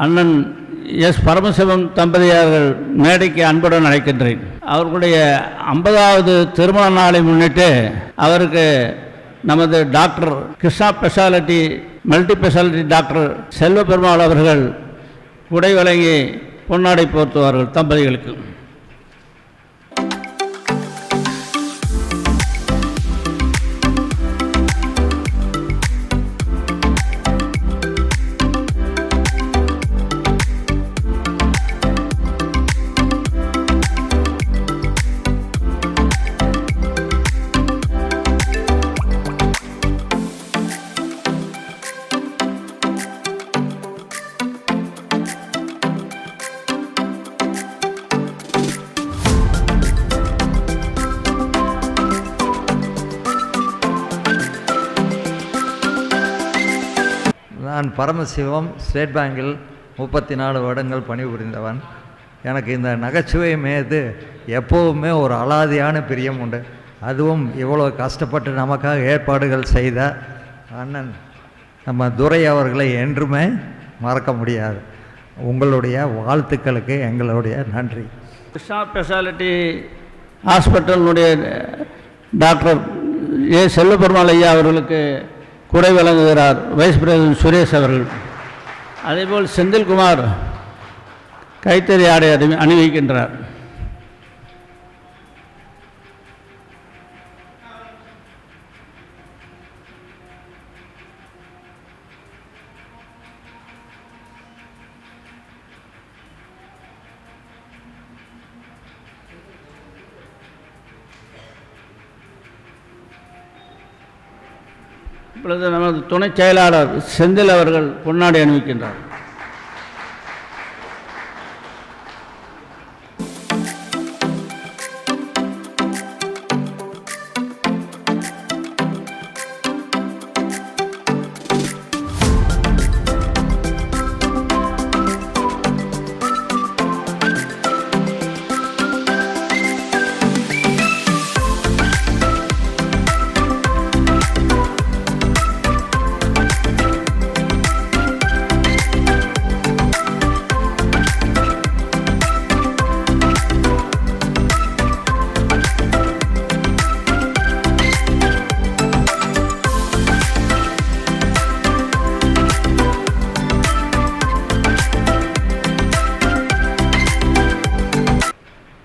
அண்ணன் எஸ் பரமசிவம் தம்பதியார்கள் மேடைக்கு அன்புடன் அழைக்கின்றேன். அவர்களுடைய 50வது திருமண நாளை முன்னிட்டு அவருக்கு நமது doctor Krishna speciality multi speciality doctor செல்வ பெருமாள் அவர்கள் உடை வழங்கி பொன்னாடை போர்த்துவார்கள் தம்பதிகளுக்கு. நான் பரமசிவம் ஸ்டேட் பேங்கில் 34 வருடங்கள் பணிபுரிந்தவன். எனக்கு இந்த நகைச்சுவை மீது எப்போவுமே ஒரு அலாதியான பிரியம் உண்டு. அதுவும் இவ்வளோ கஷ்டப்பட்டு நமக்காக ஏற்பாடுகள் செய்த அண்ணன் நம்ம துரை அவர்களை என்றுமே மறக்க முடியாது. உங்களுடைய வாழ்த்துக்களுக்கு எங்களுடைய நன்றி. கிருஷ்ணா ஸ்பெஷாலிட்டி ஹாஸ்பிட்டலுடைய டாக்டர் ஏ செல்வபெருமாள் ஐயா அவர்களுக்கு குடை வழங்குகிறார் வைஸ் பிரசிடென்ட் சுரேஷ் அவர்கள். அதேபோல் செந்தில்குமார் கைத்தறி ஆடை அணிவிக்கின்றார். இப்பொழுது நமது துணை செயலாளர் செந்தில் அவர்கள் பொன்னாடை அணிவிக்கின்றார்.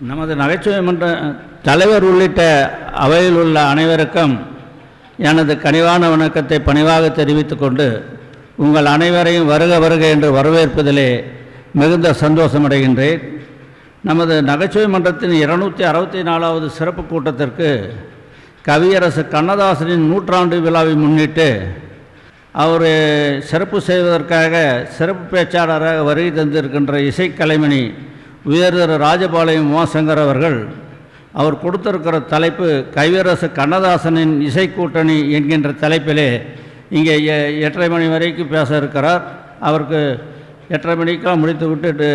நமது நகைச்சுவை மன்ற தலைவர் உள்ளிட்ட அவையில் உள்ள அனைவருக்கும் எனது கனிவான வணக்கத்தை பணிவாக தெரிவித்துக் கொண்டு உங்கள் அனைவரையும் வருக வருக என்று வரவேற்பதிலே மிகுந்த சந்தோஷமடைகின்றேன். நமது நகைச்சுவை மன்றத்தின் 264வது சிறப்பு கூட்டத்திற்கு கவியரசு கண்ணதாசனின் 100ஆண்டு விழாவை முன்னிட்டு அவர் சிறப்பு செய்வதற்காக சிறப்பு பேச்சாளராக வருகை தந்திருக்கின்ற இசைக்கலைமணி உயர்திரு ராஜபாளையம் உமாசங்கர் அவர்கள் அவர் கொடுத்திருக்கிற தலைப்பு கவியரசு கண்ணதாசனின் இசைக்கூட்டணி என்கின்ற தலைப்பிலே இங்கே 8:30 மணி வரைக்கும் பேச இருக்கிறார். அவருக்கு 8:30 மணிக்கெல்லாம் முடித்து விட்டு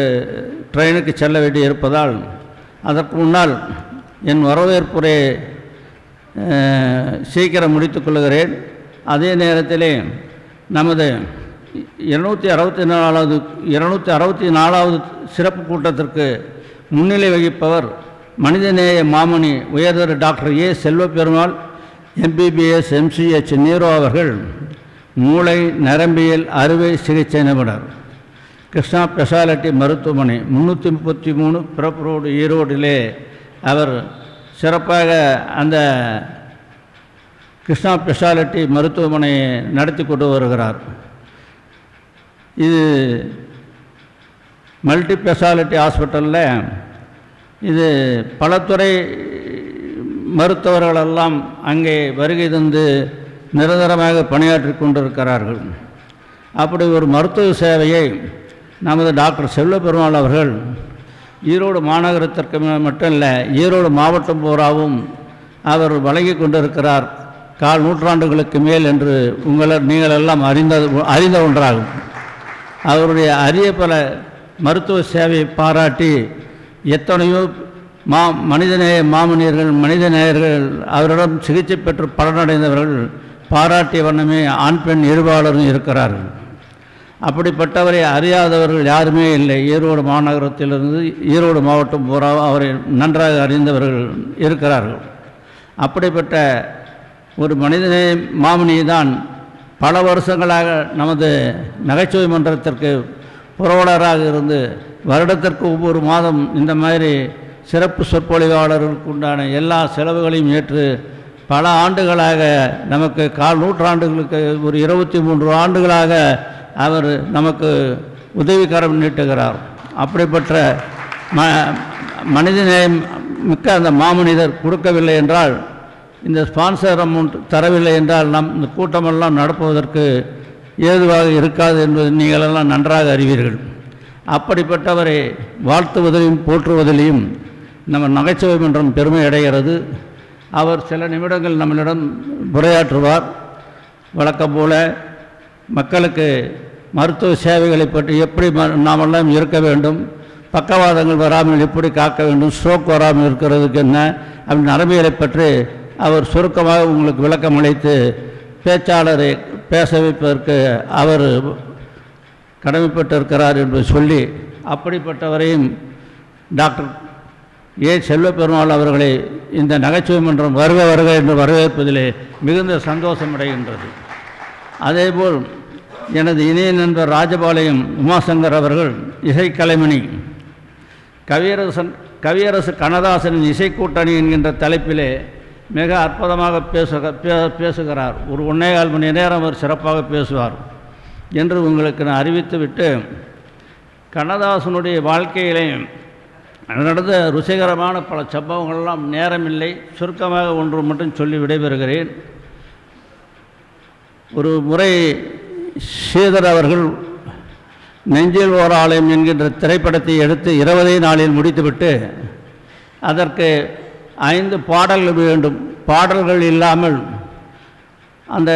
ட்ரெயினுக்கு செல்ல வேண்டி இருப்பதால் அதற்கு முன்னால் என் வரவேற்புரை சீக்கிரம் முடித்து கொள்கிறேன். அதே நேரத்திலே நமது 264வது சிறப்பு கூட்டத்திற்கு முன்னிலை வகிப்பவர் மனிதநேய மாமணி உயர்திரு doctor A Selvaperumal MBBS MCH neuro அவர்கள் மூளை நரம்பியல் அறுவை சிகிச்சை நிபுணர், கிருஷ்ணா ஸ்பெஷாலிட்டி மருத்துவமனை 333 பிறப்பு ரோடு ஈரோடிலே அவர் சிறப்பாக அந்த கிருஷ்ணா ஸ்பெஷாலிட்டி மருத்துவமனையை நடத்தி கொண்டு வருகிறார். இது மல்டி ஸ்பெஷாலிட்டி ஹாஸ்பிட்டலில் இது பலத்துறை மருத்துவர்களெல்லாம் அங்கே வருகை தந்து நிரந்தரமாக பணியாற்றி கொண்டிருக்கிறார்கள். அப்படி ஒரு மருத்துவ சேவையை நமது டாக்டர் செல்வபெருமாள் அவர்கள் ஈரோடு மாநகரத்திற்கு மட்டும் இல்லை, ஈரோடு மாவட்டம் பூராவும் அவர் வழங்கி கொண்டிருக்கிறார். 4 நூற்றாண்டுகளுக்கு மேல் என்று நீங்கள் எல்லாம் அறிந்த ஒன்றாகும். அவருடைய அரிய பல மருத்துவ சேவையை பாராட்டி எத்தனையோ மனிதநேய மாமனியர்கள் மனிதநேயர்கள் அவரிடம் சிகிச்சை பெற்று பலனடைந்தவர்கள் பாராட்டிய வண்ணமே ஆண் பெண் இருபாலரும் இருக்கிறார்கள். அப்படிப்பட்டவரை அறியாதவர்கள் யாருமே இல்லை. ஈரோடு மாநகரத்திலிருந்து ஈரோடு மாவட்டம் பூரா அவரை நன்றாக அறிந்தவர்கள் இருக்கிறார்கள். அப்படிப்பட்ட ஒரு மனிதனே மாமணி தான் பல வருஷங்களாக நமது நகைச்சுவை மன்றத்திற்கு புரவலராக இருந்து வருடத்திற்கு ஒவ்வொரு மாதம் இந்த மாதிரி சிறப்பு சொற்பொழிவாளர்களுக்கு உண்டான எல்லா செலவுகளையும் ஏற்று பல ஆண்டுகளாக நமக்கு கால் நூற்றாண்டுகளுக்கு ஒரு 23 ஆண்டுகளாக அவர் நமக்கு உதவிக்கரம் நீட்டுகிறார். அப்படிப்பட்ட மனிதநேயம் மிக்க அந்த மாமனிதர் கொடுக்கவில்லை என்றால், இந்த ஸ்பான்சர் அமௌண்ட் தரவில்லை என்றால் இந்த கூட்டமெல்லாம் நடப்பதற்கு ஏதுவாக இருக்காது என்பது நீங்களெல்லாம் நன்றாக அறிவீர்கள். அப்படிப்பட்டவரை வாழ்த்துவதிலும் போற்றுவதிலையும் நம்ம நகைச்சுவை மன்றம் பெருமை அடைகிறது. அவர் சில நிமிடங்கள் நம்மளிடம் உரையாற்றுவார். வழக்கம் போல மக்களுக்கு மருத்துவ சேவைகளை பற்றி எப்படி நாமெல்லாம் இருக்க வேண்டும், பக்கவாதங்கள் வராமல் எப்படி காக்க வேண்டும், ஸ்ட்ரோக் வராமல் இருக்கிறதுக்கு என்ன அப்படி நரம்பியலை பற்றி அவர் சுருக்கமாக உங்களுக்கு விளக்கம் அளித்து பேச்சாளரை பேச வைப்பதற்கு அவர் கடமைப்பட்டிருக்கிறார் என்று சொல்லி, அப்படிப்பட்டவரையும் டாக்டர் ஏ. செல்வப்பெருமாள் அவர்களை இந்த நகைச்சுவை மன்றம் வருக வருக என்று வரவேற்பதிலே மிகுந்த சந்தோஷம் அடைகின்றது. அதேபோல் எனது இணைய நண்பர் ராஜபாளையம் உமாசங்கர் அவர்கள் இசைக்கலைமணி கவியரசு கண்ணதாசனின் இசைக்கூட்டணி என்கின்ற தலைப்பிலே மிக அற்புதமாக பேசுகிறார். ஒரு 1.25 மணி நேரம் அவர் சிறப்பாக பேசுவார் என்று உங்களுக்கு நான் அறிவித்துவிட்டு, கண்ணதாசனுடைய வாழ்க்கையிலே நடந்த ருசிகரமான பல சம்பவங்கள்லாம் நேரமில்லை, சுருக்கமாக ஒன்று மட்டும் சொல்லி விடைபெறுகிறேன். ஒரு முறை ஸ்ரீதர் அவர்கள் நெஞ்சில் ஓர் ஆலயம் என்கின்ற திரைப்படத்தை எடுத்து 20 நாளில் முடித்துவிட்டு, அதற்கு 5 பாடல்கள் வேண்டும். பாடல்கள் இல்லாமல் அந்த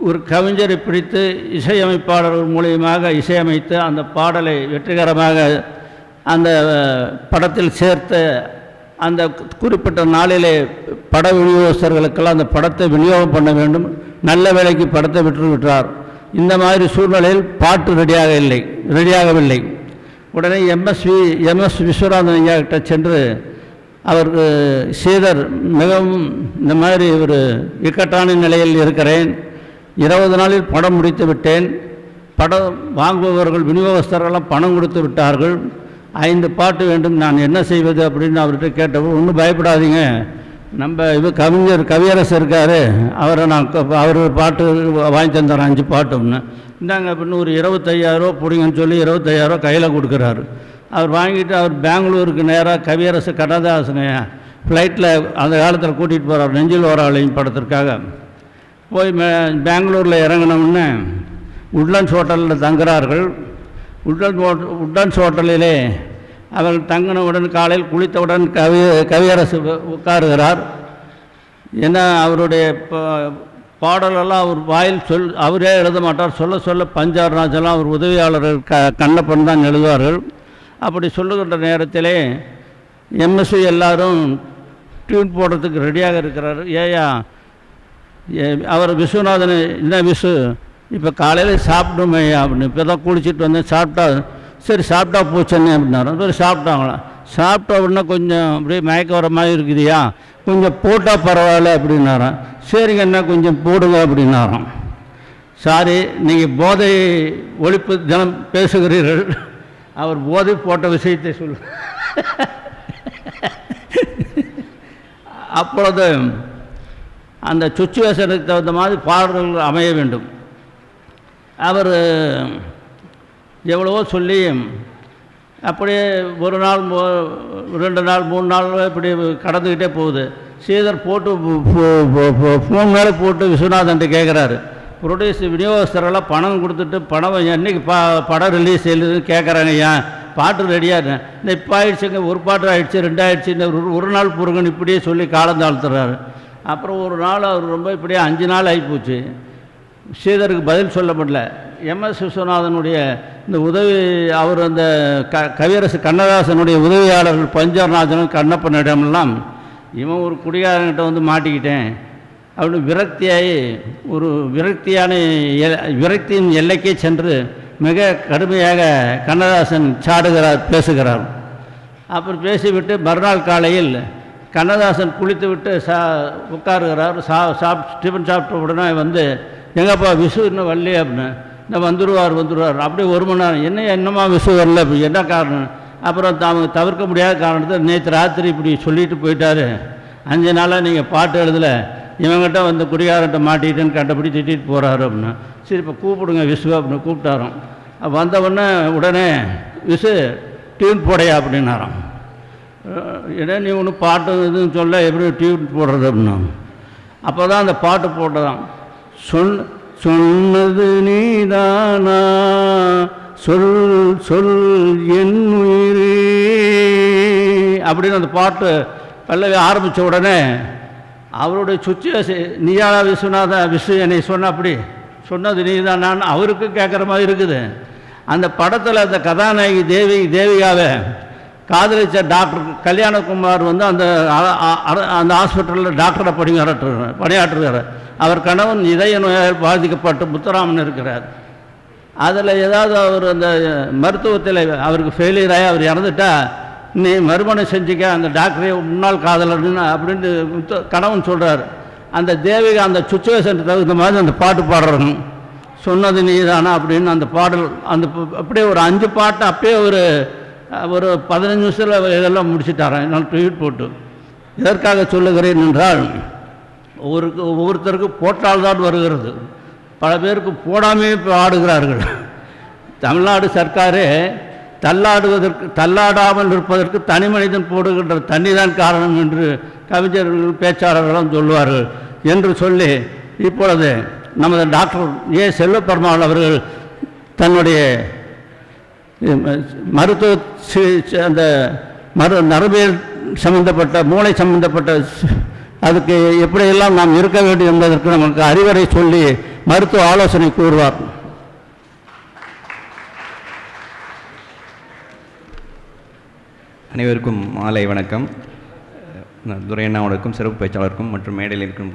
ஒரு கவிஞரை பிடித்து இசையமைப்பாளர்கள் மூலியமாக இசையமைத்து அந்த பாடலை வெற்றிகரமாக அந்த படத்தில் சேர்த்து அந்த குறிப்பிட்ட நாளிலே பட விநியோகஸ்தர்களுக்கெல்லாம் அந்த படத்தை விநியோகம் பண்ண வேண்டும். நல்ல வேலைக்கு படத்தை விட்டுவிட்டார். இந்த மாதிரி சூழ்நிலையில் பாட்டு ரெடியாகவில்லை. உடனே எம்எஸ் விஸ்வநாதன் ஐயா கிட்ட சென்று அவருக்கு ஸ்ரீதர் மிகவும் இந்த மாதிரி ஒரு இக்கட்டான நிலையில் இருக்கிறேன், 20 நாளில் படம் முடித்து விட்டேன், படம் வாங்குபவர்கள் விநியோகஸ்தர்களெல்லாம் பணம் கொடுத்து விட்டார்கள், 5 பாட்டு வேண்டும், நான் என்ன செய்வது அப்படின்னு அவர்கிட்ட கேட்டபோது, ஒன்றும் பயப்படாதீங்க, நம்ம கவியரசு இருக்கார், அவர் பாட்டு வாங்கி தந்தார் 5 பாட்டுன்னு இந்தாங்க அப்படின்னு ஒரு 25,000 பிடிங்கன்னு சொல்லி 25,000 கையில் கொடுக்குறாரு. அவர் வாங்கிட்டு அவர் பெங்களூருக்கு நேராக கவியரசு கண்ணதாசனை ஃப்ளைட்டில் அந்த காலத்தில் கூட்டிகிட்டு போகிறார் நெஞ்சில் ஓராளையும் படத்திற்காக. போய் பெங்களூரில் இறங்கினோம்னு உட்லண்ட்ஸ் ஹோட்டலில் தங்குகிறார்கள். உட்லண்ட்ஸ் ஹோட்டலிலே அவர்கள் தங்கினவுடன் காலையில் குளித்தவுடன் கவியரசு உட்காருகிறார். ஏன்னா அவருடைய பாடலெல்லாம் அவர் வாயில் அவரே எழுத மாட்டார், சொல்ல பஞ்சாரராஜெல்லாம் அவர் உதவியாளர்கள் கண்ணப்பன் தான் எழுதுவார்கள். அப்படி சொல்லுகின்ற நேரத்திலே எம்எஸ்வி எல்லாரும் டியூன் போடுறதுக்கு ரெடியாக இருக்கிறார். ஏயா அவர் விஸ்வநாதன், என்ன விசு இப்போ காலையில் சாப்பிடுமையா அப்படின்னு, இப்போ தான் குளிச்சுட்டு வந்தேன், சாப்பிட்டா சரி சாப்பிட்டா போச்சேன்னு அப்படின்னாரு. சரி சாப்பிட்டாங்களாம். சாப்பிட்ட உடனே கொஞ்சம் அப்படியே மயக்க வர மாதிரி இருக்குதுயா, கொஞ்சம் போட்டால் பரவாயில்ல அப்படின்னாராம். சரிங்க என்ன கொஞ்சம் போடுங்க அப்படின்னாராம். சாரி, நீங்கள் போதை ஒழிப்பு தினம் பேசுகிறீர்கள், அவர் போதை போட்ட விஷயத்தை சொல்லு. அப்பொழுது அந்த சுச்சுவேஷனுக்கு தகுந்த மாதிரி பாடல்கள் அமைய வேண்டும். அவர் எவ்வளவோ சொல்லி அப்படியே ஒரு நாள் 2 நாள் 3 நாள் இப்படி கடந்துக்கிட்டே போகுது. ஸ்ரீதர் போட்டு ஃபோன் மேலே போட்டு விஸ்வநாதன்ட்டு கேட்குறாரு, ப்ரொடியூசர் விநியோகஸ்தரெல்லாம் பணம் கொடுத்துட்டு பணம் என்றைக்கு படம் ரிலீஸ் செய்யுதுன்னு கேட்குறாங்க, ஏன் பாட்டு ரெடியாக இந்த இப்போ ஆயிடுச்சுங்க, ஒரு பாட்டு ஆகிடுச்சு 2 ஆகிடுச்சு, இந்த ஒரு நாள் பொறுங்கன்னு இப்படியே சொல்லி காலம் தாழ்த்துறாரு. அப்புறம் ஒரு நாள் அவர் ரொம்ப இப்படியே 5 நாள் ஆகிப்போச்சு. ஸ்ரீதருக்கு பதில் சொல்ல முடியல. எம்எஸ் விஸ்வநாதனுடைய இந்த உதவி, அவர் அந்த கவியரசு கண்ணதாசனுடைய உதவியாளர்கள் பஞ்சாரநாதனும் கண்ணப்பனிடமெல்லாம், இவன் ஒரு குடிகாரங்கிட்ட வந்து மாட்டிக்கிட்டேன், அப்படி விரக்தியாகி ஒரு விரக்தியின் எல்லைக்கே சென்று மிக கடுமையாக கண்ணதாசன் பேசுகிறார். அப்புறம் பேசிவிட்டு மறுநாள் காலையில் கண்ணதாசன் குளித்து விட்டு உட்காருகிறார். டிஃபன் சாப்பிட்ட உடனே வந்து எங்கப்பா விசு இன்னும் வரலையே அப்படின்னு, இன்னும் வந்துடுவார் அப்படியே 1 மணி நேரம் என்னம்மா விசு வரல, என்ன காரணம்? அப்புறம் தவிர்க்க முடியாத காரணத்தை நேற்று ராத்திரி இப்படி சொல்லிட்டு போயிட்டாரு, 5 நாளாக நீங்கள் பாட்டு எழுதலை, இவங்ககிட்ட வந்து குடிகாரன்ட்ட மாட்டிக்கிட்டுன்னு கண்டபடி திட்டிட்டு போகிறாரு அப்படின்னா. சரி இப்போ கூப்பிடுங்க விசு அப்படின்னு கூப்பிட்டாரோம். வந்தவுடனே உடனே விசு டியூன் போடையா அப்படின்னாராம். ஏன்னா நீ ஒன்றும் பாட்டு இதுன்னு சொல்ல எப்படி டியூன் போடுறது அப்படின்னா. அப்போ தான் அந்த பாட்டு போட்டதான் சொன்னது நீதானா சொல் சொல் என் உயிரே அப்படின்னு அந்த பாட்டு பல்லவி ஆரம்பித்த உடனே அவருடைய நீயாளா விசு என்னை சொன்ன அப்படி சொன்னது நீதானான்னு அவருக்கு கேட்குற மாதிரி இருக்குது. அந்த படத்தில் அந்த கதாநாயகி தேவிகாவை காதலிச்ச டாக்டர் கல்யாணகுமார் வந்து அந்த ஹாஸ்பிட்டலில் டாக்டரை பணியாற்றுகிறார். அவர் கணவன் இதய நோயால் பாதிக்கப்பட்டு முத்துராமன் இருக்கிறார். அதில் ஏதாவது அவர் அந்த மருத்துவத்தில் அவருக்கு ஃபெயிலியர் அவர் இறந்துட்டா நீ மறுமணம் செஞ்சுக்க அந்த டாக்டரே முன்னாள் காதலர்னு அப்படின்ட்டு கணவன் சொல்கிறார். அந்த தேவிகா அந்த சுச்சுவேஷனுக்கு தகுந்த மாதிரி அந்த பாட்டு பாடுறாங்க, சொன்னது நீதானா அப்படின்னு. அந்த பாடல் அப்படியே ஒரு 5 பாட்டு அப்படியே ஒரு 15 நிமிஷத்தில் இதெல்லாம் முடிச்சுட்டாரேன். நான் ட்வீட் போட்டு எதற்காக சொல்லுகிறேன் என்றால், ஒவ்வொருத்தருக்கு போட்டால்தான் வருகிறது, பல பேருக்கு போடாமே ஆடுகிறார்கள். தமிழ்நாடு சர்க்காரே தள்ளாடாமல் இருப்பதற்கு தனி மனிதன் போடுகின்ற தண்ணி தான் காரணம் என்று கவிஞர்கள் பேச்சாளர்களும் சொல்லுவார்கள் என்று சொல்லி, இப்பொழுது நமது டாக்டர் செல்வபெருமாள் அவர்கள் தன்னுடைய அந்த நரம்பியல் சம்பந்தப்பட்ட மூளை சம்பந்தப்பட்ட அதுக்கு எப்படியெல்லாம் நாம் இருக்க வேண்டும் என்பதற்கு நமக்கு அறிவுரை சொல்லி மருத்துவ ஆலோசனை கூறுவார். அனைவருக்கும் மாலை வணக்கம். துரையண்ணாவுக்கும் சிறப்பு பேச்சாளருக்கும் மற்றும் மேடையில் இருக்கும்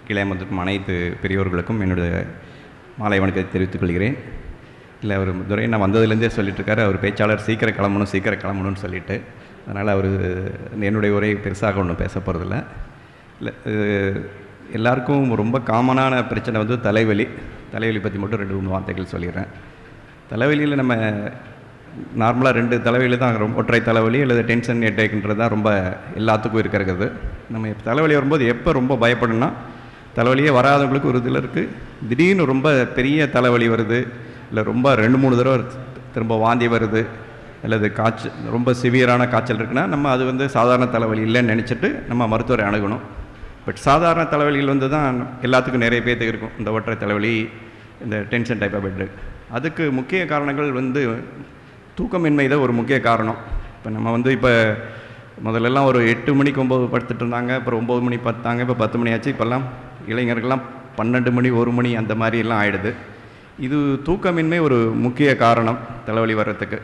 கீழே அமர்ந்திருக்கும் அனைத்து பெரியோர்களுக்கும் என்னுடைய மாலை வணக்கத்தை தெரிவித்துக் கொள்கிறேன். இல்லை, அவர் துரையண்ணா வந்ததுலேருந்தே சொல்லிட்டுருக்காரு, அவர் பேச்சாளர் சீக்கிரம் கிளம்பணும்னு சொல்லிட்டு, அதனால் அவர் என்னுடைய உரை பெருசாக ஒன்றும் பேச போகிறதில்ல. இல்லை, எல்லாருக்கும் ரொம்ப காமனான பிரச்சனை வந்து தலைவலி பற்றி மட்டும் 2-3 வார்த்தைகள் சொல்லிடுறேன். தலைவலியில் நம்ம நார்மலாக 2 தலைவலி தான், ஒற்றை தலைவலி அல்லது டென்ஷன் அட்டாக்ன்றது தான் ரொம்ப எல்லாத்துக்கும் இருக்கிறது. நம்ம தலைவலி வரும்போது எப்போ ரொம்ப பயப்படணும்னா, தலைவலியே வராதவங்களுக்கு ஒரு சிலருக்கு திடீர்னு ரொம்ப பெரிய தலைவலி வருது, இல்லை ரொம்ப 2-3 தடவை திரும்ப வாந்தி வருது, அல்லது காய்ச்சல் ரொம்ப சிவியரான காய்ச்சல் இருக்குன்னா நம்ம அது வந்து சாதாரண தலைவலி இல்லைன்னு நினச்சிட்டு நம்ம மருத்துவரை அணுகணும். பட் சாதாரண தலைவலிகள் வந்து தான் எல்லாத்துக்கும் நிறைய பேர்த்துக்கு இருக்கும். இந்த ஒற்றை தலைவலி, இந்த டென்ஷன் டைப் ஆஃப் பெட், அதுக்கு முக்கிய காரணங்கள் வந்து தூக்கமின்மை தான் ஒரு முக்கிய காரணம். இப்போ நம்ம வந்து இப்போ முதல்லலாம் ஒரு 8 மணிக்கு 9 படுத்துட்டு இருந்தாங்க, அப்புறம் 9 மணி படுத்தாங்க, இப்போ 10 மணி ஆச்சு. இப்போல்லாம் இளைஞர்கள்லாம் 12 மணி 1 மணி அந்த மாதிரிலாம் ஆகிடுது. இது தூக்கமின்மை ஒரு முக்கிய காரணம் தலைவலி வர்றதுக்கு,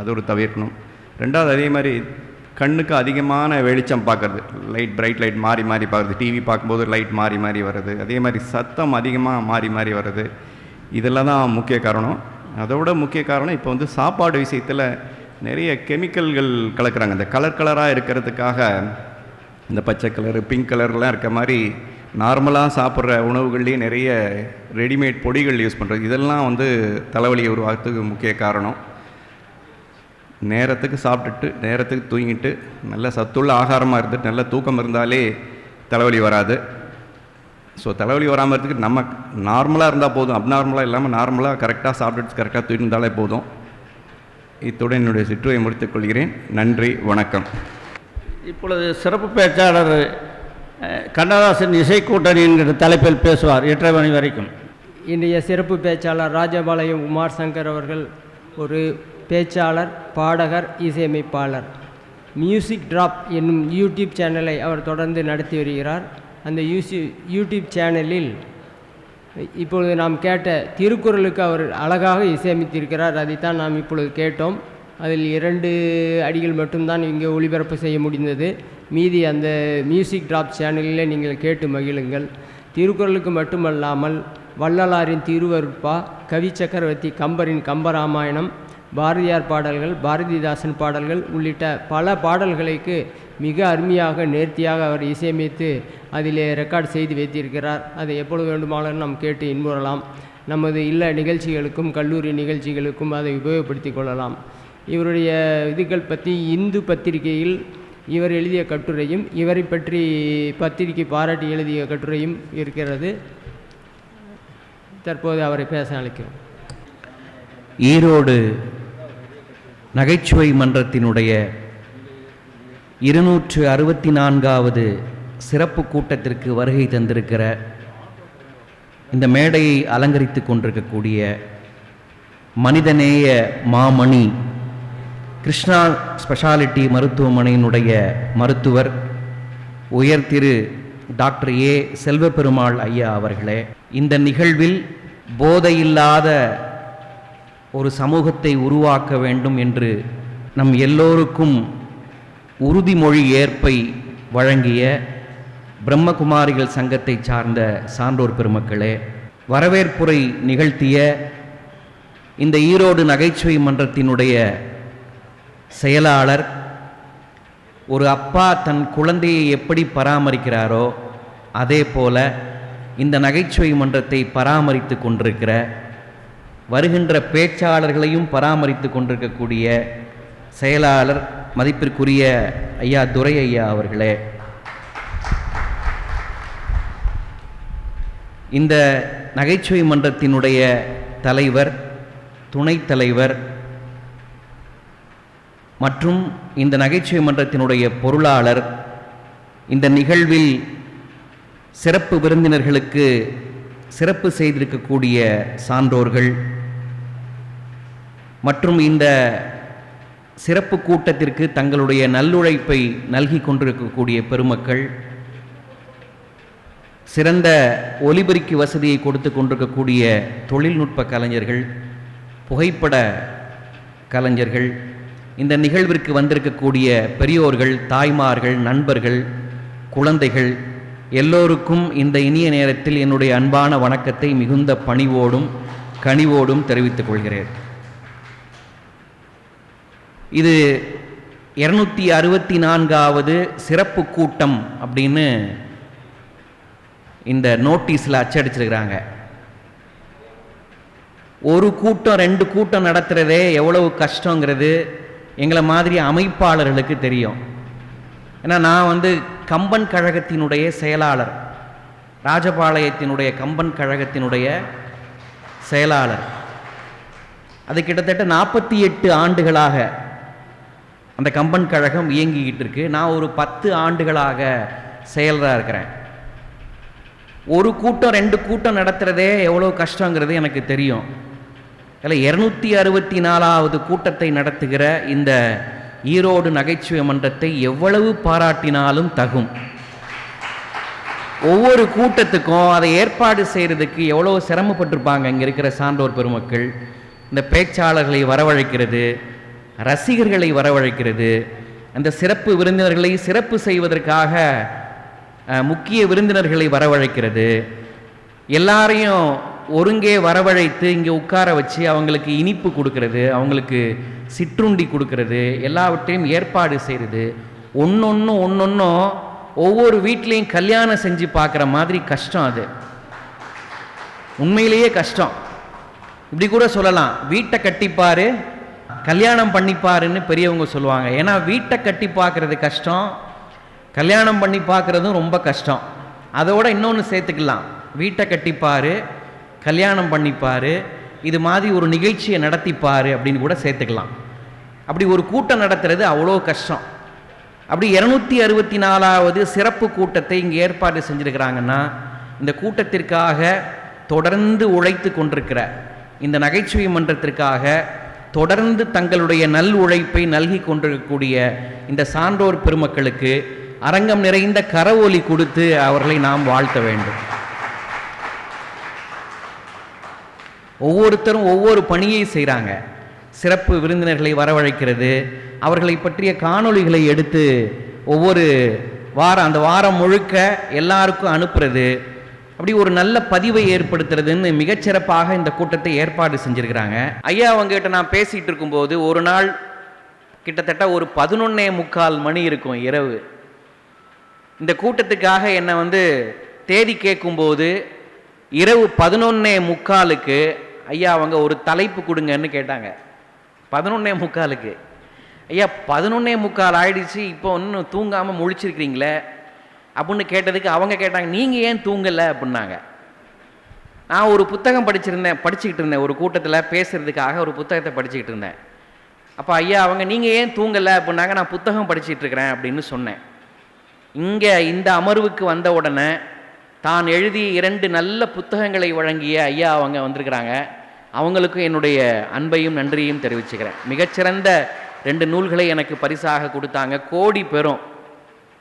அது ஒரு தவிர்க்கணும். 2வது, அதே மாதிரி கண்ணுக்கு அதிகமான வெளிச்சம் பார்க்குறது, பிரைட் லைட் மாறி பார்க்குறது, டிவி பார்க்கும்போது லைட் மாறி வருது, அதே மாதிரி சத்தம் அதிகமாக மாறி வருது, இதெல்லாம் தான் முக்கிய காரணம். அதோட முக்கிய காரணம் இப்போ வந்து சாப்பாடு விஷயத்தில் நிறைய கெமிக்கல்கள் கலக்கிறாங்க. இந்த கலராக இருக்கிறதுக்காக இந்த பச்சை கலரு பிங்க் கலர்லாம் இருக்க மாதிரி நார்மலாக சாப்பிட்ற உணவுகள்லேயே நிறைய ரெடிமேட் பொடிகள் யூஸ் பண்ணுறது, இதெல்லாம் வந்து தலைவலியை உருவாகிறதுக்கு முக்கிய காரணம். நேரத்துக்கு சாப்பிட்டுட்டு நேரத்துக்கு தூங்கிட்டு நல்ல சத்துள்ள ஆகாரமாக இருந்துட்டு நல்ல தூக்கம் இருந்தாலே தலைவலி வராது. ஸோ தலைவலி வராமல் இருக்கிறதுக்கு நம்ம நார்மலாக இருந்தால் போதும், அப்நார்மலாக இல்லாமல் நார்மலாக கரெக்டாக சாப்பிட்டுட்டு கரெக்டாக தூக்கிட்டு இருந்தாலே போதும். இத்துடன் என்னுடைய சிற்றுரை முடித்துக் கொள்கிறேன். நன்றி, வணக்கம். இப்பொழுது சிறப்பு பேச்சாளர் கண்ணதாசன் இசைக்கூட்டணி என்கிற தலைப்பில் பேசுவார் 8:30 மணி வரைக்கும். இன்றைய சிறப்பு பேச்சாளர் ராஜபாளையம் உமார் சங்கர் அவர்கள் ஒரு பேச்சாளர், பாடகர், இசையமைப்பாளர். மியூசிக் டிராப் என்னும் யூடியூப் சேனலை அவர் தொடர்ந்து நடத்தி வருகிறார். அந்த யூடியூப் சேனலில் இப்பொழுது நாம் கேட்ட திருக்குறளுக்கு அவர் அழகாக இசையமைத்திருக்கிறார். அதைத்தான் நாம் இப்பொழுது கேட்டோம். அதில் 2 அடிகள் மட்டும்தான் இங்கே ஒளிபரப்பு செய்ய முடிந்தது. மீதி அந்த மியூசிக் டிராப் சேனலில் நீங்கள் கேட்டு மகிழுங்கள். திருக்குறளுக்கு மட்டுமல்லாமல் வள்ளலாரின் திருவருட்பா, கவி சக்கரவர்த்தி கம்பரின் கம்பராமாயணம், பாரதியார் பாடல்கள், பாரதிதாசன் பாடல்கள் உள்ளிட்ட பல பாடல்களுக்கு மிக அருமையாக நேர்த்தியாக அவர் இசையமைத்து அதிலே ரெக்கார்ட் செய்து வைத்திருக்கிறார். அதை எப்பொழுது வேண்டுமானாலும் நாம் கேட்டு இன்புறலாம். நமது இல்ல நிகழ்ச்சிகளுக்கும் கல்லூரி நிகழ்ச்சிகளுக்கும் அதை உபயோகப்படுத்தி கொள்ளலாம். இவருடைய இதுகள் பற்றி இந்து பத்திரிகையில் இவர் எழுதிய கட்டுரையும், இவரை பற்றி பத்திரிகை பாராட்டி எழுதிய கட்டுரையும் இருக்கிறது. தற்போது அவரை பேச அழைக்கிறோம். ஈரோடு நகைச்சுவை மன்றத்தினுடைய 264வது சிறப்பு கூட்டத்திற்கு வருகை தந்திருக்கிற, இந்த மேடையை அலங்கரித்து கொண்டிருக்கக்கூடிய மனிதநேய மாமணி, கிருஷ்ணா ஸ்பெஷாலிட்டி மருத்துவமனையினுடைய மருத்துவர் உயர் திரு டாக்டர் ஏ செல்வபெருமாள் ஐயா அவர்களே, இந்த நிகழ்வில் போதையில்லாத ஒரு சமூகத்தை உருவாக்க வேண்டும் என்று நம் எல்லோருக்கும் உறுதிமொழி ஏற்பை வழங்கிய பிரம்மகுமாரிகள் சங்கத்தை சார்ந்த சான்றோர் பெருமக்களே, வரவேற்புரை நிகழ்த்திய இந்த ஈரோடு நகைச்சுவை மன்றத்தினுடைய செயலாளர், ஒரு அப்பா தன் குழந்தையை எப்படி பராமரிக்கிறாரோ அதே போல இந்த நகைச்சுவை மன்றத்தை பராமரித்து கொண்டிருக்கிற, வருகின்ற பேச்சாளர்களையும் பராமரித்து கொண்டிருக்கக்கூடிய செயலாளர் மதிப்பிற்குரிய ஐயா துரை ஐயா அவர்களே, இந்த நகைச்சுவை மன்றத்தினுடைய தலைவர், துணைத் தலைவர் மற்றும் இந்த நகைச்சுவை மன்றத்தினுடைய பொருளாளர், இந்த நிகழ்வில் சிறப்பு விருந்தினர்களுக்கு சிறப்பு செய்திருக்கக்கூடிய சான்றோர்கள் மற்றும் இந்த சிறப்பு கூட்டத்திற்கு தங்களுடைய நல்லுழைப்பை நல்கி கொண்டிருக்கக்கூடிய பெருமக்கள், சிறந்த ஒலிபெருக்கி வசதியை கொடுத்து கொண்டிருக்கக்கூடிய தொழில்நுட்ப கலைஞர்கள், புகைப்பட கலைஞர்கள், இந்த நிகழ்விற்கு வந்திருக்கக்கூடிய பெரியோர்கள், தாய்மார்கள், நண்பர்கள், குழந்தைகள் எல்லோருக்கும் இந்த இனிய நேரத்தில் என்னுடைய அன்பான வணக்கத்தை மிகுந்த பணிவோடும் கனிவோடும் தெரிவித்துக் கொள்கிறேன். இது 264வது சிறப்பு கூட்டம் அப்படின்னு இந்த நோட்டீஸில் அச்சடிச்சிருக்கிறாங்க. ஒரு கூட்டம் 2 கூட்டம் நடத்துகிறதே எவ்வளவு கஷ்டங்கிறது எங்களை மாதிரி அமைப்பாளர்களுக்கு தெரியும். ஏன்னா நான் கம்பன் கழகத்தினுடைய செயலாளர், ராஜபாளையத்தினுடைய கம்பன் கழகத்தினுடைய செயலாளர். அது கிட்டத்தட்ட 48 ஆண்டுகளாக அந்த கம்பன் கழகம் இயங்கிக்கிட்டு இருக்கு. நான் ஒரு 10 ஆண்டுகளாக செயலராக இருக்கிறேன். ஒரு கூட்டம் 2 கூட்டம் நடத்துகிறதே எவ்வளோ கஷ்டங்கிறது எனக்கு தெரியும். அதில் 264வது கூட்டத்தை நடத்துகிற இந்த ஈரோடு நகைச்சுவை மன்றத்தை எவ்வளவு பாராட்டினாலும் தகும். ஒவ்வொரு கூட்டத்துக்கும் அதை ஏற்பாடு செய்கிறதுக்கு எவ்வளோ சிரமப்பட்டிருப்பாங்க இங்கே இருக்கிற சான்றோர் பெருமக்கள். இந்த பேச்சாளர்களை வரவழைக்கிறது, ரசிகர்களை வரவழைக்கிறது, அந்த சிறப்பு விருந்தினர்களை சிறப்பு செய்வதற்காக முக்கிய விருந்தினர்களை வரவழைக்கிறது, எல்லாரையும் ஒருங்கே வரவழைத்து இங்கே உட்கார வச்சு அவங்களுக்கு இனிப்பு கொடுக்கறது, அவங்களுக்கு சிற்றுண்டி கொடுக்கறது, எல்லாவற்றையும் ஏற்பாடு செய்கிறது. ஒன்னொன்னும் ஒவ்வொரு வீட்லேயும் கல்யாணம் செஞ்சு பார்க்குற மாதிரி கஷ்டம். அது உண்மையிலேயே கஷ்டம். இப்படி கூட சொல்லலாம், வீட்டை கட்டிப்பாரு கல்யாணம் பண்ணிப்பாருன்னு பெரியவங்க சொல்லுவாங்க. ஏன்னா வீட்டை கட்டி பார்க்கறது கஷ்டம், கல்யாணம் பண்ணி பார்க்குறதும் ரொம்ப கஷ்டம். அதோட இன்னொன்று சேர்த்துக்கலாம், வீட்டை கட்டிப்பாரு கல்யாணம் பண்ணிப்பாரு, இது மாதிரி ஒரு நிகழ்ச்சியை நடத்திப்பாரு அப்படின்னு கூட சேர்த்துக்கலாம். அப்படி ஒரு கூட்டம் நடத்துறது அவ்வளோ கஷ்டம். அப்படி 264வது சிறப்பு கூட்டத்தை இங்கே ஏற்பாடு செஞ்சுருக்கிறாங்கன்னா, இந்த கூட்டத்திற்காக தொடர்ந்து உழைத்து கொண்டிருக்கிற, இந்த நகைச்சுவை மன்றத்திற்காக தொடர்ந்து தங்களுடைய நல் உழைப்பை நல்கி கொண்டிருக்கக்கூடிய இந்த சான்றோர் பெருமக்களுக்கு அரங்கம் நிறைந்த கரவொலி கொடுத்து அவர்களை நாம் வாழ்த்த வேண்டும். ஒவ்வொருத்தரும் ஒவ்வொரு பணியை செய்கிறாங்க. சிறப்பு விருந்தினர்களை வரவழைக்கிறது, அவர்களை பற்றிய காணொளிகளை எடுத்து ஒவ்வொரு வாரம் அந்த வாரம் முழுக்க எல்லாருக்கும் அனுப்புறது, அப்படி ஒரு நல்ல பதிவை ஏற்படுத்துறதுன்னு மிகச்சிறப்பாக இந்த கூட்டத்தை ஏற்பாடு செஞ்சிருக்கிறாங்க. ஐயா அவங்ககிட்ட நான் பேசிகிட்டு இருக்கும்போது ஒரு நாள் கிட்டத்தட்ட ஒரு 11:45 மணி இருக்கும் இரவு. இந்த கூட்டத்துக்காக என்னை தேதி கேட்கும்போது இரவு 11:45க்கு ஐயா அவங்க ஒரு தலைப்பு கொடுங்கன்னு கேட்டாங்க. 11:45க்கு. ஐயா 11:45 ஆயிடுச்சு, இப்போ இன்னும் தூங்காமல் முழிச்சிருக்கிறீங்களே அப்படின்னு கேட்டதுக்கு அவங்க கேட்டாங்க, நீங்கள் ஏன் தூங்கலை அப்படின்னாங்க. நான் ஒரு புத்தகம் படிச்சுக்கிட்டு இருந்தேன், ஒரு கூட்டத்தில் பேசுகிறதுக்காக ஒரு புத்தகத்தை படிச்சுக்கிட்டு இருந்தேன். அப்போ ஐயா அவங்க நீங்கள் ஏன் தூங்கலை அப்படின்னாங்க. நான் புத்தகம் படிச்சுட்டு இருக்கிறேன் அப்படின்னு சொன்னேன். இங்கே இந்த அமர்வுக்கு வந்த உடனே தான் எழுதிய 2 நல்ல புத்தகங்களை வழங்கிய ஐயா அவங்க வந்திருக்கிறாங்க. அவங்களுக்கும் என்னுடைய அன்பையும் நன்றியையும் தெரிவிச்சுக்கிறேன். மிகச்சிறந்த 2 நூல்களை எனக்கு பரிசாக கொடுத்தாங்க. கோடி பெறும்